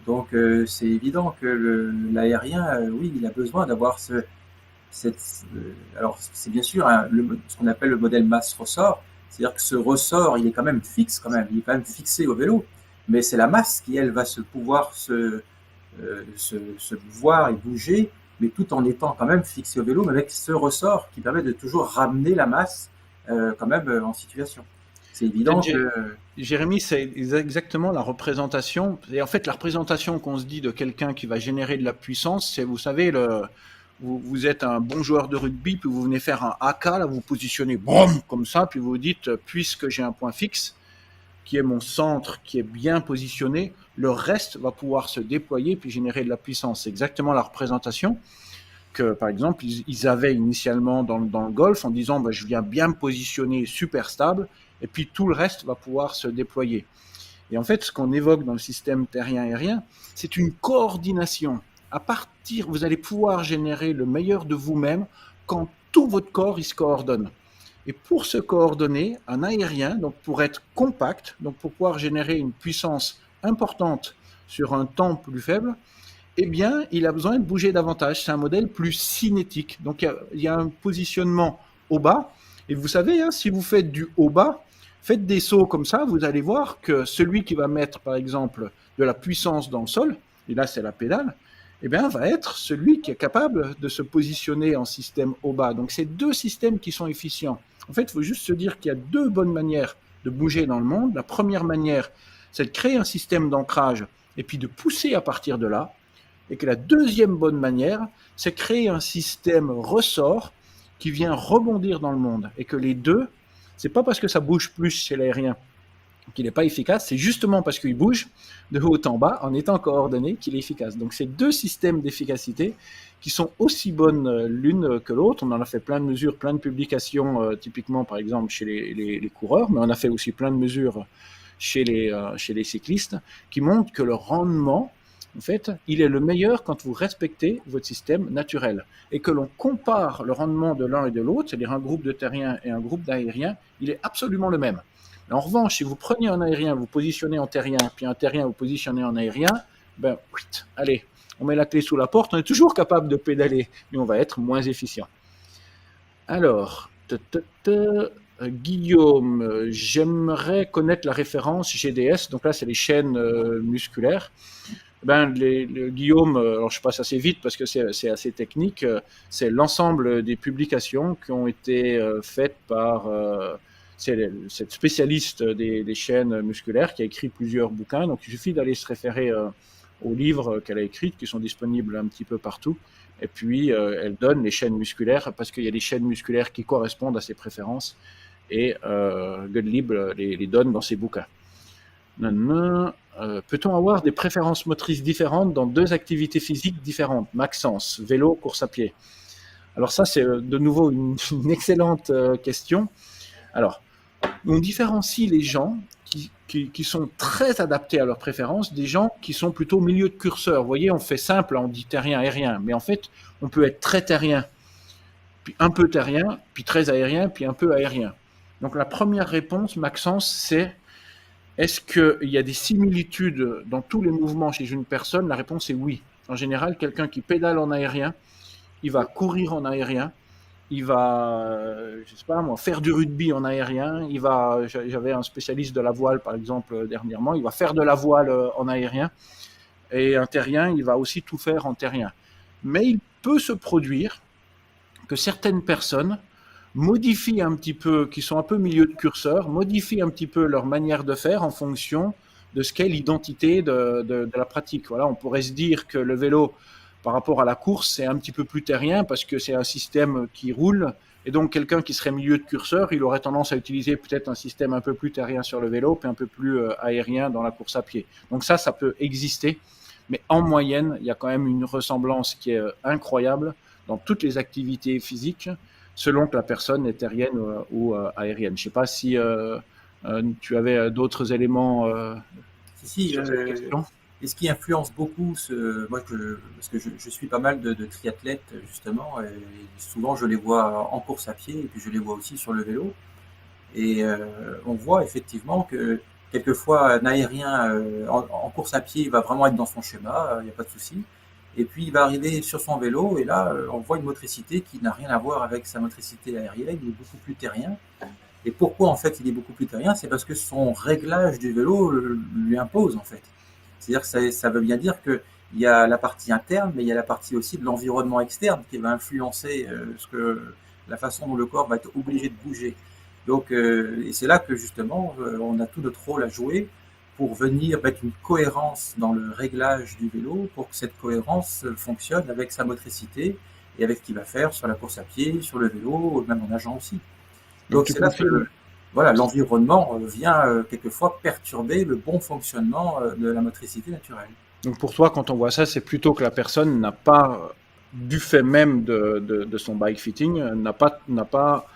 Donc c'est évident que l'aérien, oui, il a besoin d'avoir alors c'est bien sûr ce qu'on appelle le modèle masse-ressort. C'est-à-dire que ce ressort, il est quand même fixe, il est quand même fixé au vélo, mais c'est la masse qui, elle, va pouvoir se voir et bouger, mais tout en étant quand même fixé au vélo, mais avec ce ressort qui permet de toujours ramener la masse quand même en situation. C'est évident que... Jérémy, c'est exactement la représentation. Et en fait, la représentation qu'on se dit de quelqu'un qui va générer de la puissance, c'est, vous savez, vous êtes un bon joueur de rugby, puis vous venez faire un AK, là, vous vous positionnez comme ça, puis vous vous dites, puisque j'ai un point fixe, qui est mon centre, qui est bien positionné, le reste va pouvoir se déployer, puis générer de la puissance. C'est exactement la représentation que, par exemple, ils avaient initialement dans le golf en disant je viens bien me positionner super stable et puis tout le reste va pouvoir se déployer. Et en fait, ce qu'on évoque dans le système terrien-aérien, c'est une coordination. Vous allez pouvoir générer le meilleur de vous-même quand tout votre corps il se coordonne. Et pour se coordonner, un aérien, donc pour être compact, donc pour pouvoir générer une puissance importante sur un temps plus faible, eh bien, il a besoin de bouger davantage. C'est un modèle plus cinétique. Donc, il y a un positionnement au bas. Et vous savez, si vous faites du haut bas, faites des sauts comme ça, vous allez voir que celui qui va mettre, par exemple, de la puissance dans le sol, et là, c'est la pédale, eh bien, va être celui qui est capable de se positionner en système haut bas. Donc, c'est deux systèmes qui sont efficients. En fait, il faut juste se dire qu'il y a deux bonnes manières de bouger dans le monde. La première manière, c'est de créer un système d'ancrage et puis de pousser à partir de là. Et que la deuxième bonne manière, c'est créer un système ressort qui vient rebondir dans le monde. Et que les deux, c'est pas parce que ça bouge plus chez l'aérien qu'il n'est pas efficace, c'est justement parce qu'il bouge de haut en bas en étant coordonné qu'il est efficace. Donc c'est deux systèmes d'efficacité qui sont aussi bonnes l'une que l'autre. On en a fait plein de mesures, plein de publications, typiquement par exemple chez les coureurs, mais on a fait aussi plein de mesures chez les cyclistes qui montrent que le rendement, en fait, il est le meilleur quand vous respectez votre système naturel et que l'on compare le rendement de l'un et de l'autre, c'est-à-dire un groupe de terriens et un groupe d'aériens, il est absolument le même. En revanche, si vous prenez un aérien, vous positionnez en terrien, puis un terrien, vous positionnez en aérien, allez, on met la clé sous la porte, on est toujours capable de pédaler, mais on va être moins efficient. Alors, Guillaume, j'aimerais connaître la référence GDS, donc là c'est les chaînes musculaires. Guillaume, alors je passe assez vite parce que c'est assez technique, c'est l'ensemble des publications qui ont été faites par cette spécialiste des chaînes musculaires qui a écrit plusieurs bouquins. Donc il suffit d'aller se référer aux livres qu'elle a écrits qui sont disponibles un petit peu partout. Et puis elle donne les chaînes musculaires parce qu'il y a des chaînes musculaires qui correspondent à ses préférences et Gottlieb les donne dans ses bouquins. Peut-on avoir des préférences motrices différentes dans deux activités physiques différentes? Maxence, vélo, course à pied. Alors ça, c'est de nouveau une excellente question. Alors, on différencie les gens qui sont très adaptés à leurs préférences des gens qui sont plutôt milieu de curseur. Vous voyez, on fait simple, on dit terrien, aérien, mais en fait, on peut être très terrien, puis un peu terrien, puis très aérien, puis un peu aérien. Donc la première réponse, Maxence, c'est est-ce qu'il y a des similitudes dans tous les mouvements chez une personne? La réponse est oui. En général, quelqu'un qui pédale en aérien, il va courir en aérien, il va, je sais pas moi, faire du rugby en aérien, j'avais un spécialiste de la voile par exemple dernièrement, il va faire de la voile en aérien, et un terrien, il va aussi tout faire en terrien. Mais il peut se produire que certaines personnes modifient un petit peu, qui sont un peu milieu de curseur, modifient un petit peu leur manière de faire en fonction de ce qu'est l'identité de la pratique. Voilà, on pourrait se dire que le vélo, par rapport à la course, c'est un petit peu plus terrien parce que c'est un système qui roule. Et donc, quelqu'un qui serait milieu de curseur, il aurait tendance à utiliser peut-être un système un peu plus terrien sur le vélo, puis un peu plus aérien dans la course à pied. Donc ça peut exister. Mais en moyenne, il y a quand même une ressemblance qui est incroyable dans toutes les activités physiques, selon que la personne est terrienne ou aérienne. Je ne sais pas si tu avais d'autres éléments sur cette question. Et ce qui influence beaucoup, parce que je suis pas mal de triathlètes justement, et souvent je les vois en course à pied et puis je les vois aussi sur le vélo. Et on voit effectivement que quelquefois un aérien en course à pied il va vraiment être dans son schéma, il n'y a pas de souci. Et puis il va arriver sur son vélo et là on voit une motricité qui n'a rien à voir avec sa motricité aérienne, il est beaucoup plus terrien. Et pourquoi en fait il est beaucoup plus terrien? C'est parce que son réglage du vélo lui impose en fait. C'est-à-dire que ça veut bien dire qu'il y a la partie interne, mais il y a la partie aussi de l'environnement externe qui va influencer la façon dont le corps va être obligé de bouger. Donc, et c'est là que justement, on a tout notre rôle à jouer pour venir mettre une cohérence dans le réglage du vélo, pour que cette cohérence fonctionne avec sa motricité et avec ce qu'il va faire sur la course à pied, sur le vélo, même en nageant aussi. Donc c'est là que l'environnement vient quelquefois perturber le bon fonctionnement de la motricité naturelle. Donc pour toi, quand on voit ça, c'est plutôt que la personne n'a pas du fait même de son bike fitting, n'a pas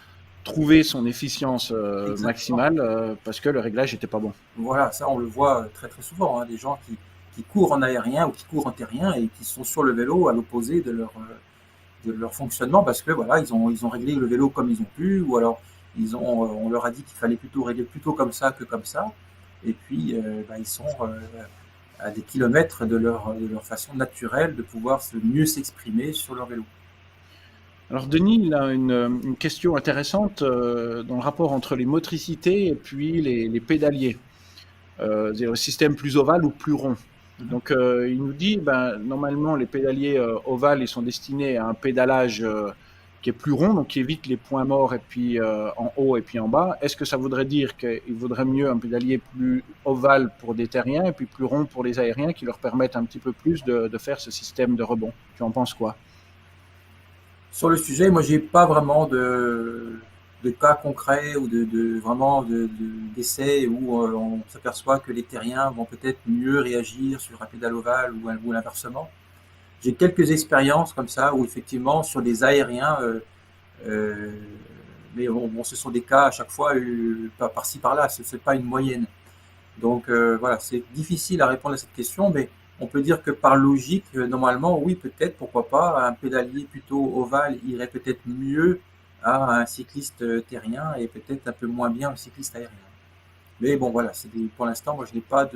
trouvé son efficience Exactement. maximale parce que le réglage n'était pas bon. Voilà, ça on le voit très très souvent, hein, des gens qui courent en aérien ou qui courent en terrien et qui sont sur le vélo à l'opposé de leur fonctionnement parce que voilà, ils ont réglé le vélo comme ils ont pu, ou alors on leur a dit qu'il fallait plutôt régler plutôt comme ça que comme ça, et puis ils sont à des kilomètres de leur façon naturelle de pouvoir mieux s'exprimer sur leur vélo. Alors Denis, il a une question intéressante dans le rapport entre les motricités et puis les pédaliers. Le système plus ovale ou plus rond. Donc il nous dit, normalement les pédaliers ovales, ils sont destinés à un pédalage qui est plus rond, donc qui évite les points morts et puis en haut et puis en bas. Est-ce que ça voudrait dire qu'il vaudrait mieux un pédalier plus ovale pour des terriens et puis plus rond pour les aériens qui leur permettent un petit peu plus de faire ce système de rebond? Tu en penses quoi? Sur le sujet, moi, j'ai pas vraiment de cas concrets ou vraiment d'essais où on s'aperçoit que les terriens vont peut-être mieux réagir sur un pédale ovale ou l'inversement. J'ai quelques expériences comme ça où effectivement sur des aériens, euh, mais bon, ce sont des cas à chaque fois par-ci par-là, c'est pas une moyenne. Donc voilà, c'est difficile à répondre à cette question, mais on peut dire que par logique, normalement, oui, peut-être, pourquoi pas, un pédalier plutôt ovale irait peut-être mieux à un cycliste terrien et peut-être un peu moins bien au cycliste aérien. Mais bon, voilà, pour l'instant, moi, je n'ai pas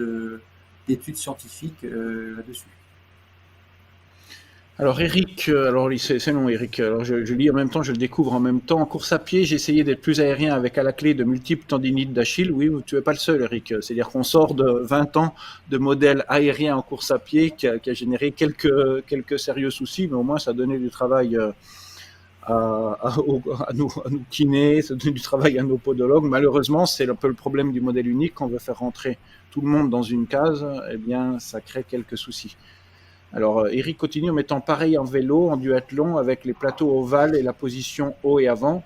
d'études scientifiques là-dessus. Alors Eric, alors c'est long Eric, alors je lis en même temps, je le découvre en même temps. En course à pied, j'ai essayé d'être plus aérien avec à la clé de multiples tendinites d'Achille. Oui, tu n'es pas le seul Eric, c'est-à-dire qu'on sort de 20 ans de modèles aériens en course à pied qui a généré quelques sérieux soucis, mais au moins ça a donné du travail à nos kinés, ça donne du travail à nos podologues. Malheureusement, c'est un peu le problème du modèle unique. Quand on veut faire rentrer tout le monde dans une case, eh bien ça crée quelques soucis. Alors, Eric continue en mettant pareil en vélo, en duathlon, avec les plateaux ovales et la position haut et avant.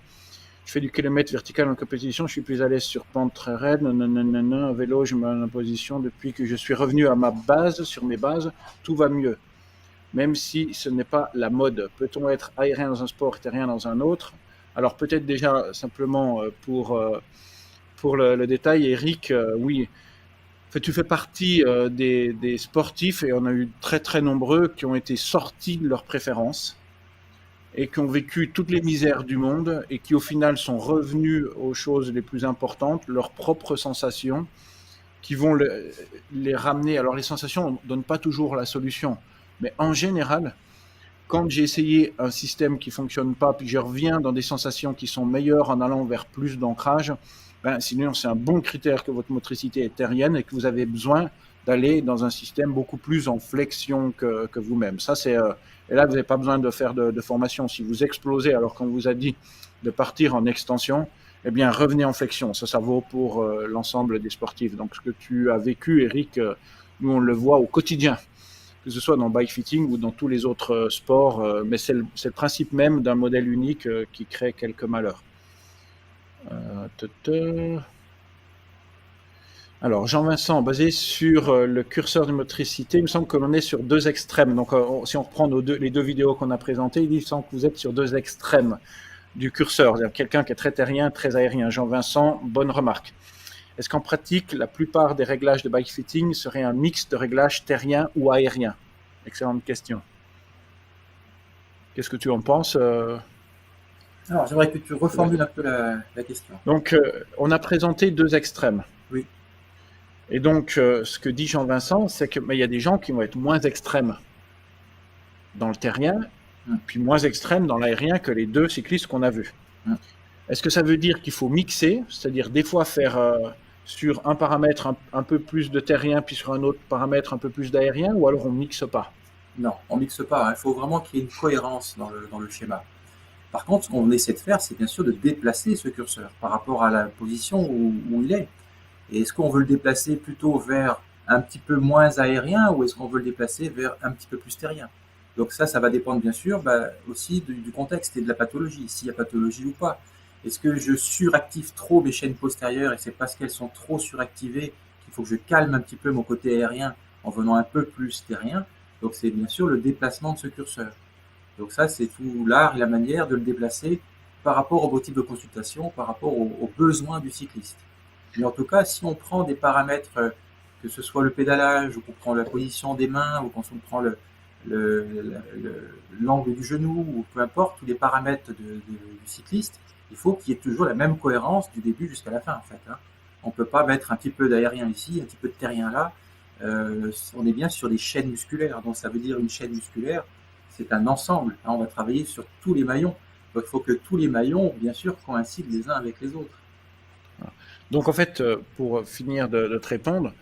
Je fais du kilomètre vertical en compétition, je suis plus à l'aise sur pente très raide. En vélo, je me mets en position. Depuis que je suis revenu à ma base, sur mes bases, tout va mieux. Même si ce n'est pas la mode. Peut-on être aérien dans un sport et terrien dans un autre? Alors, peut-être déjà, simplement pour le détail, Eric, oui, tu fais partie des sportifs, et on a eu très très nombreux qui ont été sortis de leurs préférences et qui ont vécu toutes les misères du monde et qui au final sont revenus aux choses les plus importantes, leurs propres sensations, qui vont les ramener. Alors les sensations ne donnent pas toujours la solution, mais en général, quand j'ai essayé un système qui ne fonctionne pas, puis je reviens dans des sensations qui sont meilleures en allant vers plus d'ancrage, sinon c'est un bon critère que votre motricité est terrienne et que vous avez besoin d'aller dans un système beaucoup plus en flexion que vous-même. Ça, et là, vous n'avez pas besoin de faire de formation. Si vous explosez alors qu'on vous a dit de partir en extension, eh bien, revenez en flexion. Ça vaut pour l'ensemble des sportifs. Donc, ce que tu as vécu, Eric, nous, on le voit au quotidien, que ce soit dans le bike fitting ou dans tous les autres sports, mais c'est le principe même d'un modèle unique qui crée quelques malheurs. Alors, Jean-Vincent, basé sur le curseur de motricité, il me semble que l'on est sur deux extrêmes. Donc, si on reprend les deux vidéos qu'on a présentées, il semble que vous êtes sur deux extrêmes du curseur. C'est-à-dire quelqu'un qui est très terrien, très aérien. Jean-Vincent, bonne remarque. Est-ce qu'en pratique, la plupart des réglages de bike fitting seraient un mix de réglages terrien ou aérien? Excellente question. Qu'est-ce que tu en penses Alors, j'aimerais que tu reformules un peu la question. Donc, on a présenté deux extrêmes. Oui. Et donc, ce que dit Jean-Vincent, c'est qu'il y a des gens qui vont être moins extrêmes dans le terrien, puis moins extrêmes dans l'aérien que les deux cyclistes qu'on a vus. Est-ce que ça veut dire qu'il faut mixer, c'est-à-dire des fois faire sur un paramètre un peu plus de terrien, puis sur un autre paramètre un peu plus d'aérien, ou alors on ne mixe pas? Non, on ne mixe pas. Il faut vraiment qu'il y ait une cohérence dans le schéma. Par contre, ce qu'on essaie de faire, c'est bien sûr de déplacer ce curseur par rapport à la position où il est. Et est-ce qu'on veut le déplacer plutôt vers un petit peu moins aérien, ou est-ce qu'on veut le déplacer vers un petit peu plus terrien? Donc ça va dépendre bien sûr aussi du contexte et de la pathologie, s'il y a pathologie ou pas. Est-ce que je suractive trop mes chaînes postérieures et c'est parce qu'elles sont trop suractivées qu'il faut que je calme un petit peu mon côté aérien en venant un peu plus terrien? Donc c'est bien sûr le déplacement de ce curseur. Donc ça, c'est tout l'art et la manière de le déplacer par rapport au beau type de consultation, par rapport aux besoins du cycliste. Mais en tout cas, si on prend des paramètres, que ce soit le pédalage, ou qu'on prend la position des mains, ou qu'on prend l'angle du genou, ou peu importe, tous les paramètres du cycliste, il faut qu'il y ait toujours la même cohérence du début jusqu'à la fin, en fait. Hein. On ne peut pas mettre un petit peu d'aérien ici, un petit peu de terrien là. On est bien sur des chaînes musculaires. Donc ça veut dire une chaîne musculaire, c'est un ensemble. Hein, on va travailler sur tous les maillons. Donc il faut que tous les maillons, bien sûr, coïncident les uns avec les autres. Donc en fait, pour finir de te répondre,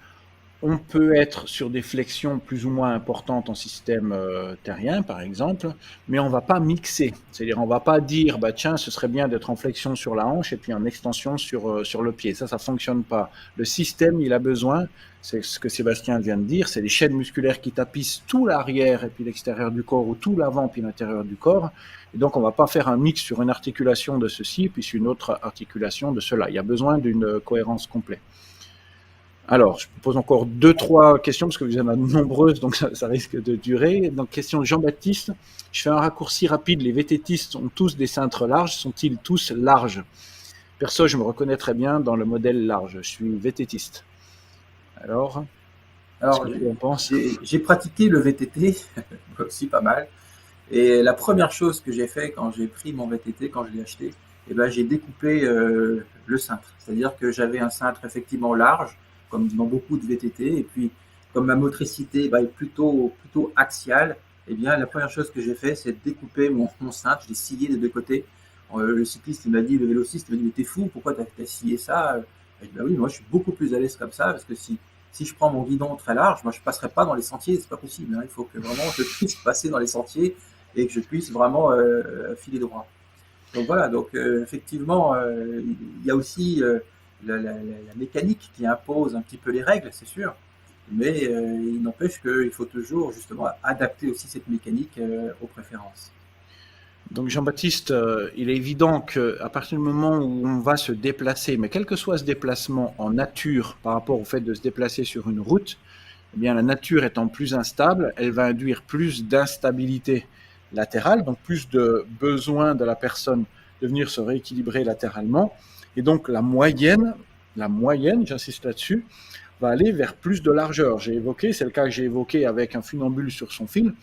on peut être sur des flexions plus ou moins importantes en système terrien, par exemple, mais on ne va pas mixer. C'est-à-dire, on ne va pas dire, bah, tiens, ce serait bien d'être en flexion sur la hanche et puis en extension sur le pied. Ça ne fonctionne pas. Le système, il a besoin, c'est ce que Sébastien vient de dire, c'est les chaînes musculaires qui tapissent tout l'arrière et puis l'extérieur du corps, ou tout l'avant puis l'intérieur du corps. Et donc, on ne va pas faire un mix sur une articulation de ceci puis sur une autre articulation de cela. Il y a besoin d'une cohérence complète. Alors, je vous pose encore 2-3 questions, parce que vous en avez nombreuses, donc ça risque de durer. Donc, question de Jean-Baptiste. Je fais un raccourci rapide. Les VTTistes ont tous des cintres larges. Sont-ils tous larges? Perso, je me reconnais très bien dans le modèle large. Je suis VTTiste. Alors j'ai pratiqué le VTT, aussi pas mal. Et la première chose que j'ai fait quand j'ai pris mon VTT, quand je l'ai acheté, eh ben, j'ai découpé le cintre. C'est-à-dire que j'avais un cintre effectivement large, comme dans beaucoup de VTT, et puis comme ma motricité est plutôt axiale, eh bien la première chose que j'ai fait, c'est de découper mon cintre, je l'ai scié des deux côtés. Le cycliste, il m'a dit, le vélociste, il m'a dit, mais t'es fou, pourquoi t'as scié ça? Et ben oui, moi je suis beaucoup plus à l'aise comme ça, parce que si je prends mon guidon très large, moi je passerai pas dans les sentiers, c'est pas possible. Hein. Il faut que vraiment je puisse passer dans les sentiers et que je puisse vraiment filer droit. Donc voilà, donc effectivement, il y a aussi la mécanique qui impose un petit peu les règles, c'est sûr, mais il n'empêche qu'il faut toujours justement adapter aussi cette mécanique aux préférences. Donc Jean-Baptiste, il est évident qu'à partir du moment où on va se déplacer, mais quel que soit ce déplacement en nature par rapport au fait de se déplacer sur une route, eh bien la nature étant plus instable, elle va induire plus d'instabilité latérale, donc plus de besoin de la personne de venir se rééquilibrer latéralement. Et donc la moyenne, j'insiste là-dessus, va aller vers plus de largeur. C'est le cas que j'ai évoqué avec un funambule sur son fil.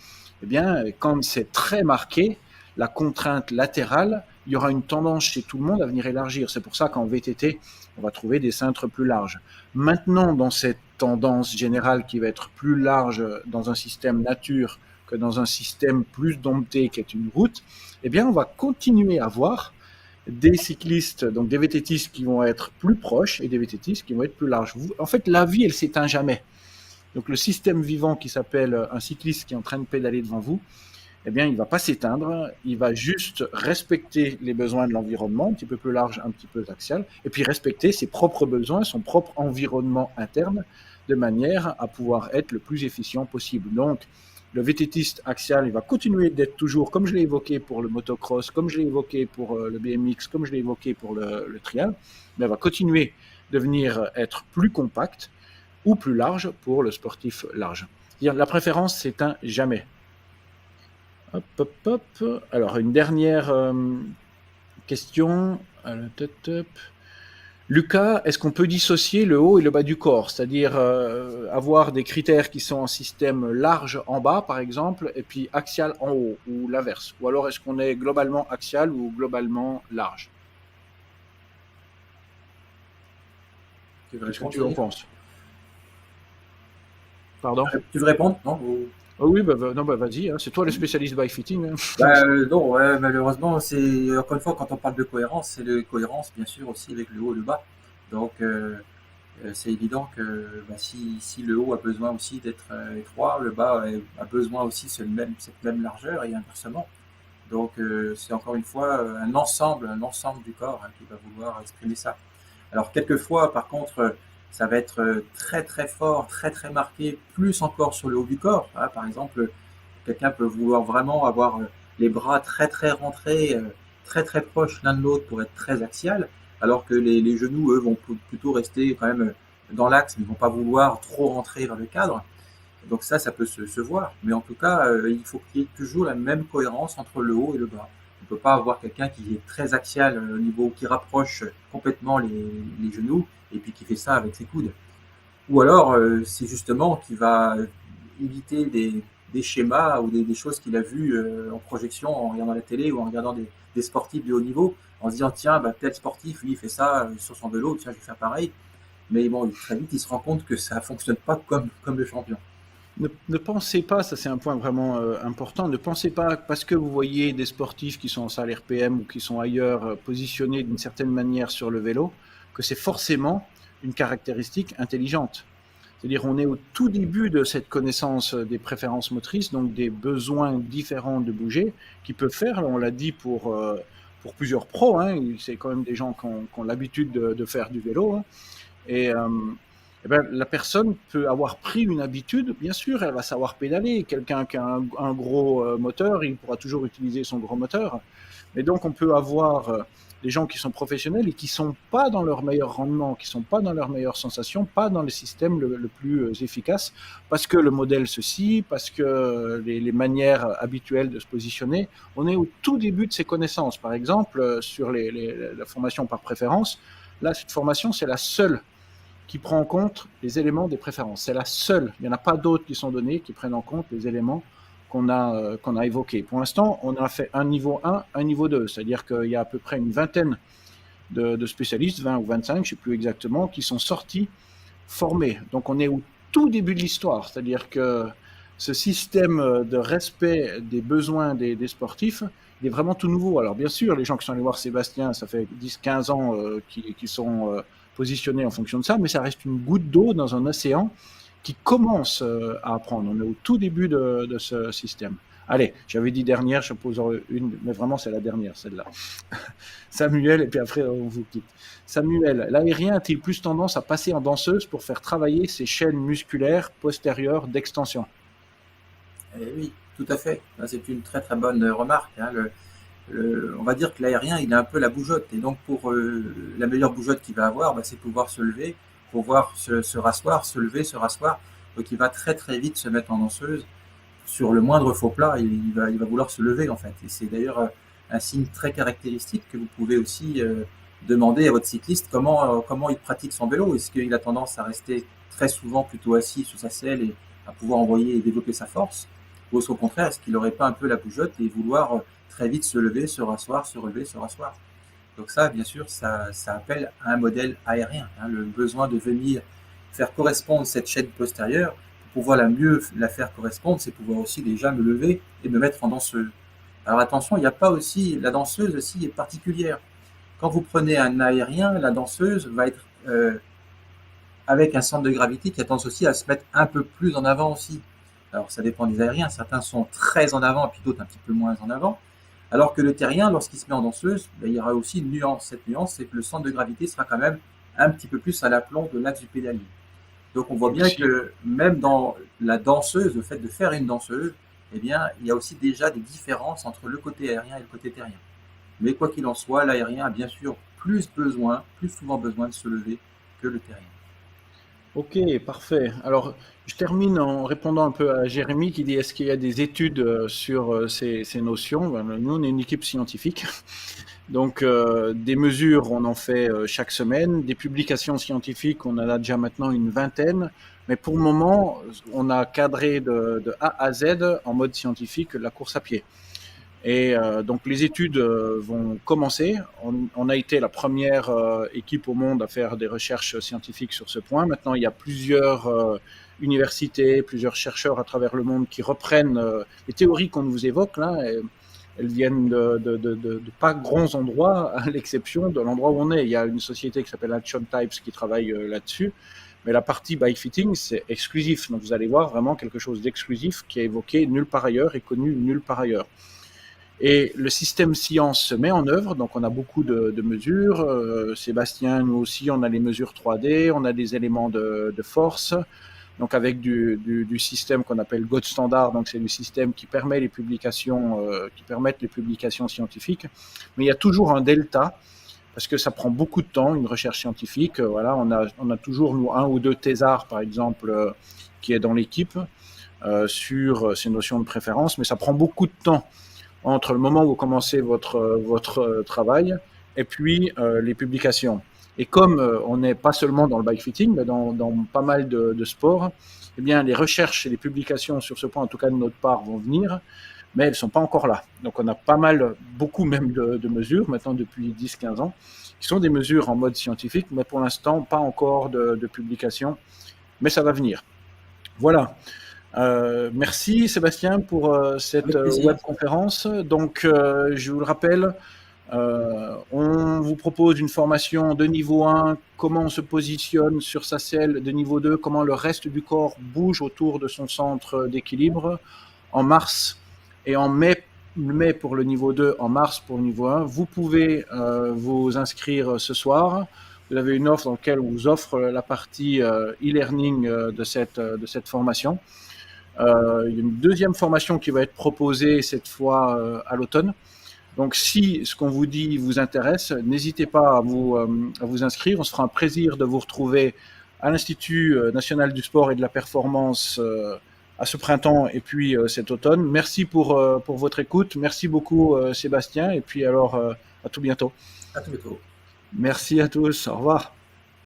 Eh bien, quand c'est très marqué, la contrainte latérale, il y aura une tendance chez tout le monde à venir élargir. C'est pour ça qu'en VTT, on va trouver des cintres plus larges. Maintenant, dans cette tendance générale qui va être plus large dans un système nature que dans un système plus dompté qui est une route, eh bien, on va continuer à voir des cyclistes, donc des VTTistes qui vont être plus proches et des VTTistes qui vont être plus larges. En fait, la vie, elle ne s'éteint jamais. Donc, le système vivant qui s'appelle un cycliste qui est en train de pédaler devant vous, eh bien, il ne va pas s'éteindre, il va juste respecter les besoins de l'environnement, un petit peu plus large, un petit peu axial, et puis respecter ses propres besoins, son propre environnement interne, de manière à pouvoir être le plus efficient possible. Donc, le VTTiste axial, il va continuer d'être toujours, comme je l'ai évoqué pour le motocross, comme je l'ai évoqué pour le BMX, comme je l'ai évoqué pour le trial, mais il va continuer de venir être plus compact ou plus large pour le sportif large. La préférence, c'est un jamais. Alors, une dernière question. Lucas, est-ce qu'on peut dissocier le haut et le bas du corps? C'est-à-dire avoir des critères qui sont en système large en bas, par exemple, et puis axial en haut, ou l'inverse? Ou alors est-ce qu'on est globalement axial ou globalement large? Qu'est-ce que tu en penses? Pardon? Tu veux répondre? Non Oh oui, vas-y, hein. C'est toi le spécialiste by fitting. Hein. Non, malheureusement, c'est encore une fois, quand on parle de cohérence, c'est de cohérence bien sûr aussi avec le haut et le bas. Donc c'est évident que si le haut a besoin aussi d'être étroit, le bas a besoin aussi cette même largeur et inversement. Donc c'est encore une fois un ensemble du corps qui va vouloir exprimer ça. Alors quelquefois, par contre, ça va être très très fort, très très marqué, plus encore sur le haut du corps. Hein. Par exemple, quelqu'un peut vouloir vraiment avoir les bras très très rentrés, très très proches l'un de l'autre pour être très axial, alors que les genoux, eux, vont plutôt rester quand même dans l'axe, mais ne vont pas vouloir trop rentrer vers le cadre. Donc ça peut se voir. Mais en tout cas, il faut qu'il y ait toujours la même cohérence entre le haut et le bas. On ne peut pas avoir quelqu'un qui est très axial au niveau, qui rapproche complètement les genoux et puis qui fait ça avec ses coudes. Ou alors, c'est justement qui va éviter des schémas ou des choses qu'il a vues en projection, en regardant la télé ou en regardant des sportifs de haut niveau, en se disant tiens, tel sportif, lui, il fait ça sur son vélo, tiens, je vais faire pareil. Mais bon, très vite, il se rend compte que ça ne fonctionne pas comme le champion. Ne pensez pas, ça c'est un point vraiment important, ne pensez pas parce que vous voyez des sportifs qui sont en salle RPM ou qui sont ailleurs positionnés d'une certaine manière sur le vélo, que c'est forcément une caractéristique intelligente. C'est-à-dire on est au tout début de cette connaissance des préférences motrices, donc des besoins différents de bouger, qui peuvent faire, on l'a dit pour plusieurs pros, hein, c'est quand même des gens qui ont l'habitude de faire du vélo, hein, et la personne peut avoir pris une habitude, bien sûr, elle va savoir pédaler. Quelqu'un qui a un gros moteur, il pourra toujours utiliser son gros moteur. Mais donc, on peut avoir des gens qui sont professionnels et qui ne sont pas dans leur meilleur rendement, qui ne sont pas dans leur meilleure sensation, pas dans le système le plus efficace, parce que le modèle ceci, parce que les manières habituelles de se positionner. On est au tout début de ces connaissances. Par exemple, sur la formation par préférence, là, cette formation, c'est la seule qui prend en compte les éléments des préférences. C'est la seule. Il n'y en a pas d'autres qui sont donnés qui prennent en compte les éléments qu'on a évoqués. Pour l'instant, on a fait un niveau 1, un niveau 2. C'est-à-dire qu'il y a à peu près une vingtaine de spécialistes, 20 ou 25, je ne sais plus exactement, qui sont sortis formés. Donc on est au tout début de l'histoire. C'est-à-dire que ce système de respect des besoins des sportifs, il est vraiment tout nouveau. Alors bien sûr, les gens qui sont allés voir Sébastien, ça fait 10-15 ans qui sont positionnés en fonction de ça, mais ça reste une goutte d'eau dans un océan qui commence à apprendre. On est au tout début de ce système. Allez, j'avais dit dernière, je pose une, mais vraiment c'est la dernière, celle-là. Samuel, et puis après on vous quitte. Samuel, l'aérien a-t-il plus tendance à passer en danseuse pour faire travailler ses chaînes musculaires postérieures d'extension? Oui, tout à fait. C'est une très très bonne remarque. Hein. On va dire que l'aérien, il a un peu la bougeotte. Et donc, pour la meilleure bougeotte qu'il va avoir, c'est pouvoir se lever, pouvoir se rasseoir, se lever, se rasseoir. Donc, il va très très vite se mettre en danseuse. Sur le moindre faux plat, il va vouloir se lever, en fait. Et c'est d'ailleurs un signe très caractéristique que vous pouvez aussi demander à votre cycliste comment il pratique son vélo. Est-ce qu'il a tendance à rester très souvent plutôt assis sur sa selle et à pouvoir envoyer et développer sa force? Ou au contraire, est-ce qu'il n'aurait pas un peu la bougeotte et vouloir très vite se lever, se rasseoir, se relever, se rasseoir? Donc ça, bien sûr, ça appelle à un modèle aérien, hein, le besoin de venir faire correspondre cette chaîne postérieure. Pour pouvoir mieux la faire correspondre, c'est pouvoir aussi déjà me lever et me mettre en danseuse. Alors attention, il n'y a pas aussi, la danseuse aussi est particulière. Quand vous prenez un aérien, la danseuse va être avec un centre de gravité qui a tendance aussi à se mettre un peu plus en avant aussi. Alors ça dépend des aériens, certains sont très en avant et puis d'autres un petit peu moins en avant. Alors que le terrien, lorsqu'il se met en danseuse, il y aura aussi une nuance. Cette nuance, c'est que le centre de gravité sera quand même un petit peu plus à l'aplomb de l'axe du pédalier. Donc on voit bien que même dans la danseuse, le fait de faire une danseuse, eh bien, il y a aussi déjà des différences entre le côté aérien et le côté terrien. Mais quoi qu'il en soit, l'aérien a bien sûr plus souvent besoin de se lever que le terrien. Ok, parfait. Alors, je termine en répondant un peu à Jérémy qui dit est-ce qu'il y a des études sur ces notions? Nous, on est une équipe scientifique. Donc, des mesures, on en fait chaque semaine. Des publications scientifiques, on en a déjà maintenant une vingtaine. Mais pour le moment, on a cadré de A à Z en mode scientifique la course à pied. Et donc les études vont commencer. On a été la première équipe au monde à faire des recherches scientifiques sur ce point. Maintenant, il y a plusieurs universités, plusieurs chercheurs à travers le monde qui reprennent les théories qu'on vous évoque là. Elles viennent de pas grands endroits, à l'exception de l'endroit où on est. Il y a une société qui s'appelle Action Types qui travaille là-dessus. Mais la partie bike fitting, c'est exclusif. Donc vous allez voir vraiment quelque chose d'exclusif qui est évoqué nulle part ailleurs et connu nulle part ailleurs. Et le système science se met en œuvre, donc on a beaucoup de mesures. Sébastien, nous aussi, on a les mesures 3D, on a des éléments de force, donc avec du système qu'on appelle Gold Standard, donc c'est du système qui permet les publications, qui permettent les publications scientifiques. Mais il y a toujours un delta, parce que ça prend beaucoup de temps, une recherche scientifique. Voilà, on a toujours, nous, un ou deux thésards, par exemple, qui est dans l'équipe. sur ces notions de préférence, mais ça prend beaucoup de temps entre le moment où vous commencez votre travail et puis les publications. Et comme on n'est pas seulement dans le bike fitting, mais dans pas mal de sports, eh bien, les recherches et les publications sur ce point, en tout cas de notre part, vont venir, mais elles ne sont pas encore là. Donc on a pas mal, beaucoup même de mesures, maintenant depuis 10-15 ans, qui sont des mesures en mode scientifique, mais pour l'instant, pas encore de publication, mais ça va venir. Voilà. Merci Sébastien pour cette webconférence. Donc, je vous le rappelle, on vous propose une formation de niveau 1, comment on se positionne sur sa selle, de niveau 2, comment le reste du corps bouge autour de son centre d'équilibre en mars et en mai pour le niveau 2, en mars pour le niveau 1. Vous pouvez vous inscrire ce soir. Vous avez une offre dans laquelle on vous offre la partie e-learning de cette formation. Il y a une deuxième formation qui va être proposée cette fois à l'automne. Donc, si ce qu'on vous dit vous intéresse, n'hésitez pas à vous inscrire. On se fera un plaisir de vous retrouver à l'Institut national du sport et de la performance à ce printemps et puis cet automne. Merci pour votre écoute. Merci beaucoup Sébastien. Et puis alors, à tout bientôt. À tout bientôt. Merci à tous. Au revoir.